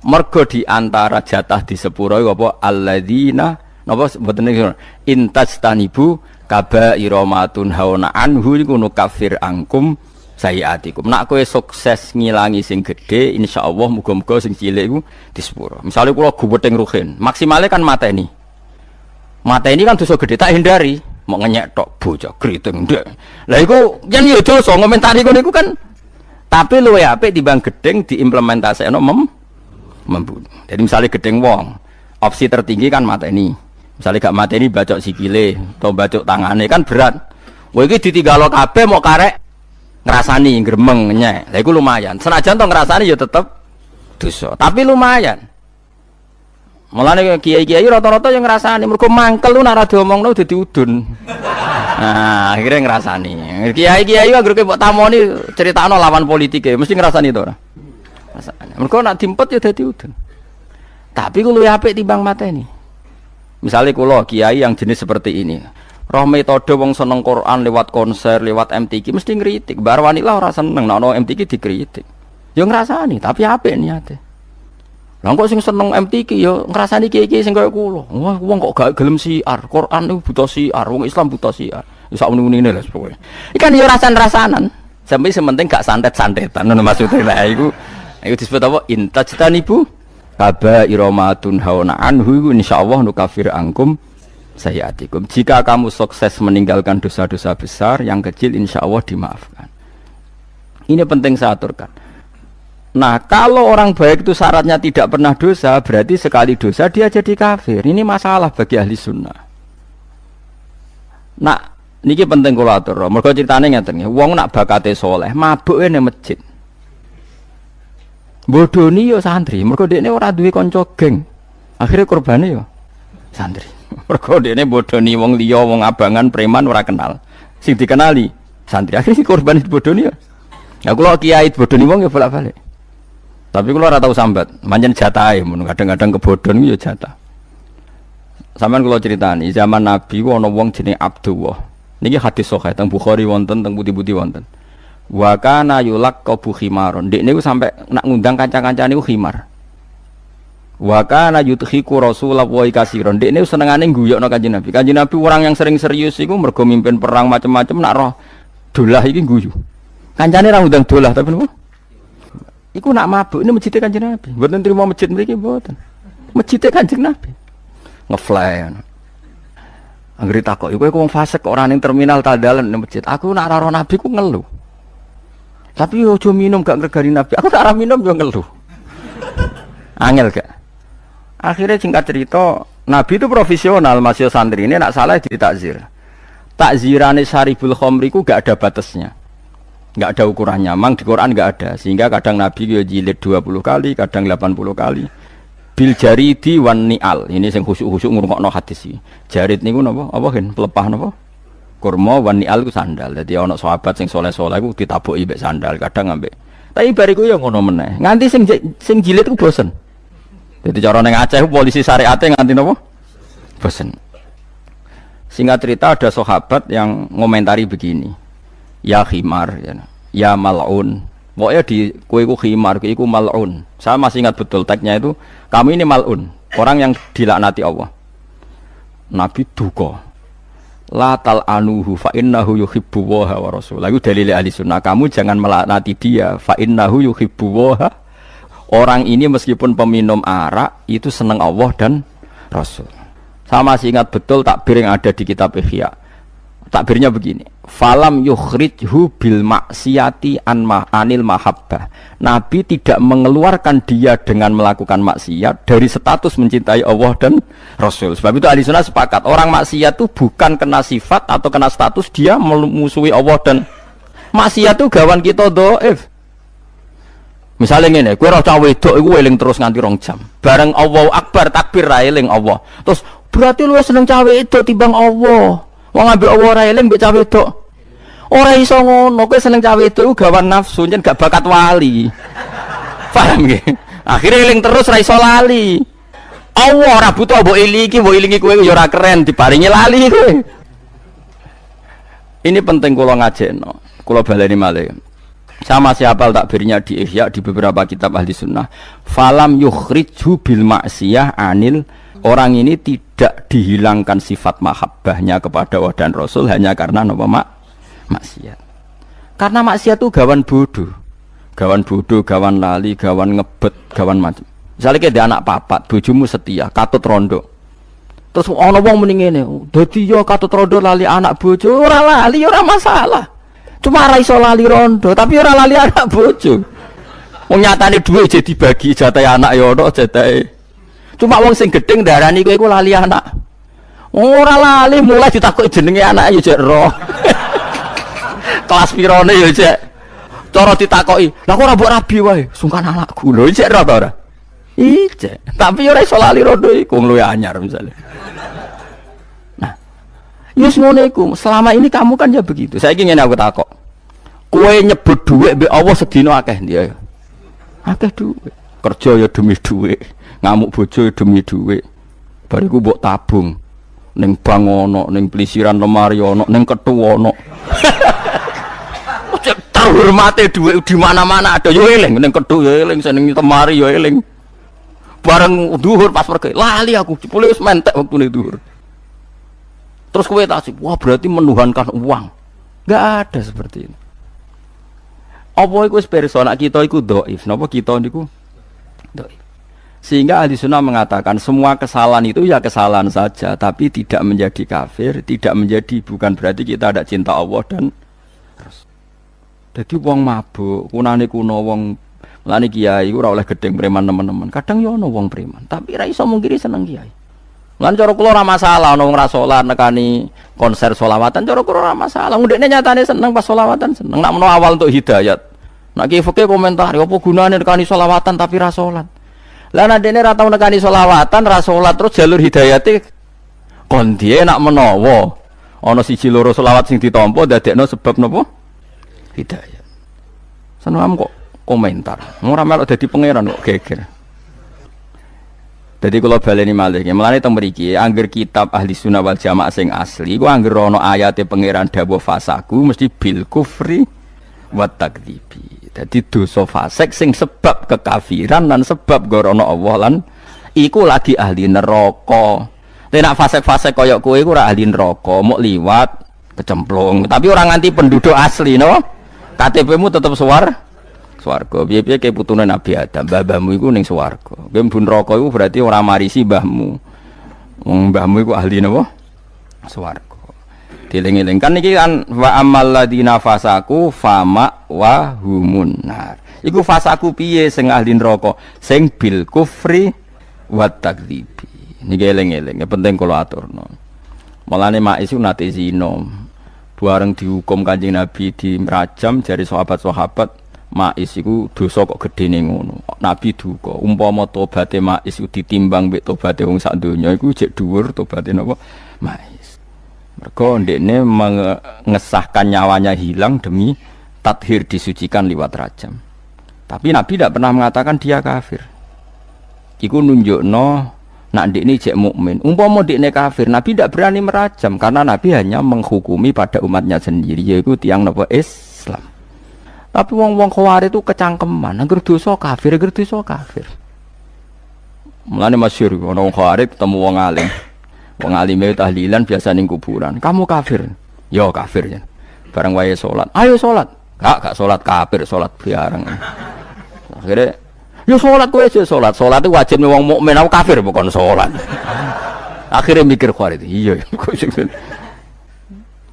Mergo di antara jatah di sepuro iku apa alladzina napa mboten niku intastanibu kaba'ira matun hauna anhu iku nukafir angkum sayiatikum. Nak kowe sukses ngilangi sing gedhe insyaallah muga-muga sing cilik iku di sepuro. Misale kula guweting ruhin, maksimale kan mateni. Mateni kan dosa gedhe tak hindari. Mau ngenyek tok bocah kriting ndek. Lah iku yen yo dosa ngomentari ngono iku kan. Tapi luwe apik timbang gedeng diimplementasekno membunuh. Jadi misalnya gedeng wong, opsi tertinggi kan mateni. Misalnya gak mateni bacok sikile atau bacok tangane kan berat. Kowe iki ditinggalo kabeh mau karek ngrasani gremeng ngenyek. Lah iku lumayan. Senajan to ngrasani ya tetep dosa, tapi lumayan. Mulane kiai-kiai rata-rata yang ngrasani mergo mangkel lu nek ora diomongno dadi udun. Nah, akhirnya ngrasani. Kiai-kiai anggere mbok tamoni critakno lawan politike, mesti ngrasani to ora? Ngrasani. Mergo nek dimpet ya dadi udun. Tapi ku luwih apik timbang mateni. Misalnya kula kiai yang jenis seperti ini. Roh metode wong seneng Quran lewat konser, lewat MTQ mesti ngritik. Bar wanita ora seneng nek ono MTQ dikritik. Ya ngrasani, tapi apik niate. Lah kok sing seneng MTQ ya ngrasani kiai-kiai sing kaya kula. Wah, wong kok gak gelem siar. Quran niku buta siar, wong Islam buta siar. Ya sak muni-munine lho pokoke. Iki kan ya rasan-rasanan. Sampai sementing gak santet-santetan ngono maksude. Lah iku disebut apa? Intajtanibu kaba'ira matun hauna anhu insyaallah nukafir angkum sayiatikum. Jika kamu sukses meninggalkan dosa-dosa besar, yang kecil insyaallah dimaafkan. Ini penting saya aturkan. Nah, kalau orang baik itu syaratnya tidak pernah dosa, berarti sekali dosa dia jadi kafir. Ini masalah bagi ahli sunnah. Nah, niki penting kula atur. Mergo critane ngeten nggih, wong nak bakate saleh, mabuke ning masjid. Bodoni yo santri, mergo dekne ora duwe kanca geng. Akhire korbane yo santri. Mergo dekne bodoni wong liya, wong abangan, preman ora kenal. Sing dikenali santri. Akhire korban bodoni yo. Ya kula kiai bodoni wong yo bolak-balik. Tapi kalau ora tau sambat, manjen jatahe mun kadang-kadang kebodhon ku ya jatah. Sampeyan kula critani, zaman Nabi ana wong jenenge Abdullah. Niki hadis sahih teng Bukhari wonten, teng putih-putih wonten. Wa kana yulaqabu khimaron. Dik niku sampe nak ngundang kanca-kancane niku khimar. Wa kana yudhiku Rasulullah wa kasiron. Dik niku senengane guyokno Kanjeng Nabi. Kanjeng Nabi orang yang sering serius iku mergo mimpin perang macam-macam nak roh dolah iki guyu. Kancane ra ngundang dolah tapi napa? Iku nak mabuk ini masjid Kanjeng Nabi. Mboten trimo masjid mriki mboten. Masjid Kanjeng Nabi. Ngefly. Anggere takok, iku wong fasik kok ora ning terminal Tadalan ning masjid. Aku nak ora Nabi ku ngeluh. Tapi yo aja minum gak ngregani Nabi. Aku nak ora minum yo ngeluh. Angel gak? Akhirnya singkat cerita, Nabi itu profesional, masih santri ini nak salah ditakzir. Takzirane syaribul khamri ku gak ada batasnya. Enggak ada ukurannya, memang di Quran enggak ada, sehingga kadang Nabi yo jilid 20 kali, kadang 80 kali. Bil jaridi wan ni'al. Ini sing khusuk-khusuk ngrungokno hadis iki. Jarid niku napa? Apa gen pelepah napa? kurma wan ni'al ku sandal. Dadi ana sahabat sing saleh-saleh ku ditabuki mbek sandal, kadang ambek. Tapi bariku ya ngono meneh. Nganti sing jilid ku bosen. Dadi cara ning Aceh polisi syariate nganti napa? Bosen. Singkat cerita ada sahabat yang ngomentari begini. Ya khimar ya mal'un. Pokoknya di kue ku khimar, kue ku mal'un. Saya masih ingat betul tagnya itu, kamu ini mal'un, orang yang dilaknati Allah. Nabi duka. La tal'anuhu fa innahu yuhibbu waha wa rasul. Lalu dalil ahli sunnah, kamu jangan melaknati dia, fa innahu yuhibbu waha. Orang ini meskipun peminum arak, itu senang Allah dan Rasul. Saya masih ingat betul takbir yang ada di kitab Ihya. Takbirnya begini, falam yukhrijhu bil maksiati anil mahabbah. Nabi tidak mengeluarkan dia dengan melakukan maksiat dari status mencintai Allah dan Rasul. Sebab itu ahli sunnah sepakat, orang maksiat itu bukan kena sifat atau kena status, dia memusuhi Allah dan maksiat itu gawan kita dhaif. Misalnya ngene, kowe ora cah wedok iku eling terus nganti 2 jam. Bareng Allahu Akbar takbir ra eling Allah. Terus berarti lu seneng cah wedok timbang Allah. Wong ambek Allah ora eling mbek cah wedok. Ora iso ngono, kowe seneng cah wedok iku gawan nafsu, yen gak bakat wali. Paham nggih? Akhire eling terus ra iso lali. Allah ora butuh mbok ilingi kowe ya ora keren diparingi lali kowe. Ini penting kula ngajekno. Kula baleni malih. Sama siapa takbirnya di Ihya di beberapa kitab ahli sunnah. Falam yukhrijhu bil maksiyah anil. Orang ini tidak dihilangkan sifat mahabbahnya kepada Allah dan Rasul hanya karena apa maksiat. Karena maksiat itu gawan bodoh, gawan lali, gawan ngebet, gawan macam. Misalnya kayak anak papat, bojomu setia, katut rondo. Terus ana wong muni ngene, dadi yo katut rondo lali anak bojo, ora lali ora masalah. Cuma ora iso lali rondo, tapi ora lali anak bojo. Wong nyatane dhuwit jadi dibagi jatahe anak yo ono jatahe. Cuma wong sing gedeng darani kowe iku lali anak. Ora lali mulai ditakoki jenenge anak ya jek ro. Kelas pirone ya jek. Cara ditakoki, "Lah kok ora mbok rabi wae?" Sungkan anakku. Lho jek ro ta ora? Ijek. Tapi ora iso lali rondo iku luwih anyar misalnya. Nah, yus ngono iku. Selama ini kamu kan ya begitu. Saiki ngene aku takok. Kowe nyebut dhuwit mbek Allah sedina akeh dia. Akeh dhuwit. Kerja ya demi dhuwit. Ngamuk bojo demi dhuwit. Bariku mbok tabung ning bank ono, ning plisiran lemari ono, ning kethu ono. Terhormate dhuwit di mana-mana ada yo eling, ning kethu yo eling, ning lemari yo eling. Bareng dhuwur pas pergi, lali aku, jebule wis mentek wektune dhuwur. Terus kowe tak wah berarti menuhankan uang. Enggak ada seperti ini. Apa iku wis persona kita iku dhaif, napa kita niku dhaif. Sehingga ahli sunnah mengatakan semua kesalahan itu ya kesalahan saja, tapi tidak menjadi kafir, tidak menjadi bukan berarti kita tidak cinta Allah dan Rasul. Jadi wong mabuk, kunane kuno wong lani kiai ora oleh gedeng preman teman-teman. Kadang yo ono wong preman, tapi ra iso mungkiri seneng kiai. Lan cara kula ora masalah ono wong ra salat nekani konser selawatan, cara kula ora masalah. Ndekne nyatane seneng pas selawatan seneng. Nak menawa awal untuk hidayat. Nak ki fikih komentar, apa gunane nekani selawatan tapi ra salat. Lah nek dene ra tau nekani selawatan, ra salat terus jalur hidayate kon diye nak menawa ana siji loro selawat sing ditampa dadekno sebab napa? Hidayah. Seneng kok komentar. Ora melok dadi pangeran kok geger. Dadi kula baleni malih nggih. Mulane teng mriki angger kitab ahli sunnah wal jamaah sing asli iku angger ana ayate pangeran dawuh fasaku mesti bil kufri wa takdzibi. Jadi dosa fasik sing sebab kekafiran dan sebab gorono Allah lan iku lagi ahli neraka. Nek fasik-fasik kaya kowe iku ora ahli neraka, mok liwat kecemplung. Tapi orang nganti penduduk asli no. KTP-mu tetep swarga. Piye-piye kaya putune Nabi Adam, mbahmu iku ning swarga. Kowe mlebu neraka iku berarti ora marisi mbahmu. Wong mbahmu iku ahli napa? Swarga. Dieling-eling kan iki kan wa amal ladina fasaku fama wa humunar. Iku fasaku piye sing ahli neraka? Sing bil kufri wa takdzibi. Niki eling-eling, penting kula aturno. Mulane mak isu nate zina. Bareng dihukum Kanjeng Nabi di merajam jari sahabat-sahabat, Ma'is iku dosa kok gedene ngono. Nabi duka, umpama tobaté Ma'is iku ditimbang mbek tobaté wong sak donya iku jek dhuwur tobaté napa? Ma'is. Mergo ndekne mengesahkan nyawanya hilang demi tathir disucikan liwat rajam. Tapi Nabi tidak pernah mengatakan dia kafir. Iku nunjukno nak ndekne jek mukmin. Umpama ndekne kafir, Nabi tidak berani merajam karena Nabi hanya menghukumi pada umatnya sendiri, yaitu tiang napa Islam. Tapi wong-wong Khawarij itu kecangkeman, angger dosa kafir, angger dosa kafir. Mulane masyhur ana wong Khawarij ketemu wong alim. Wong alime tahlilan biasa ning kuburan. Kamu kafir. Yo kafir ya. Bareng wae salat. Ayo salat. Gak salat kafir, salat biarang. Akhirnya yo salat kowe aja salat. Salat itu wajib wong mukmin, aku kafir bukan salat. Akhirnya mikir Khawarij. Iya.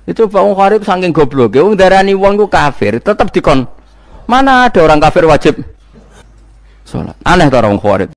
Itu wong Khawarij saking gobloke wong darani wong ku kafir, tetep dikon. Mana ada orang kafir wajib salat. Aneh ta wong Khawarij.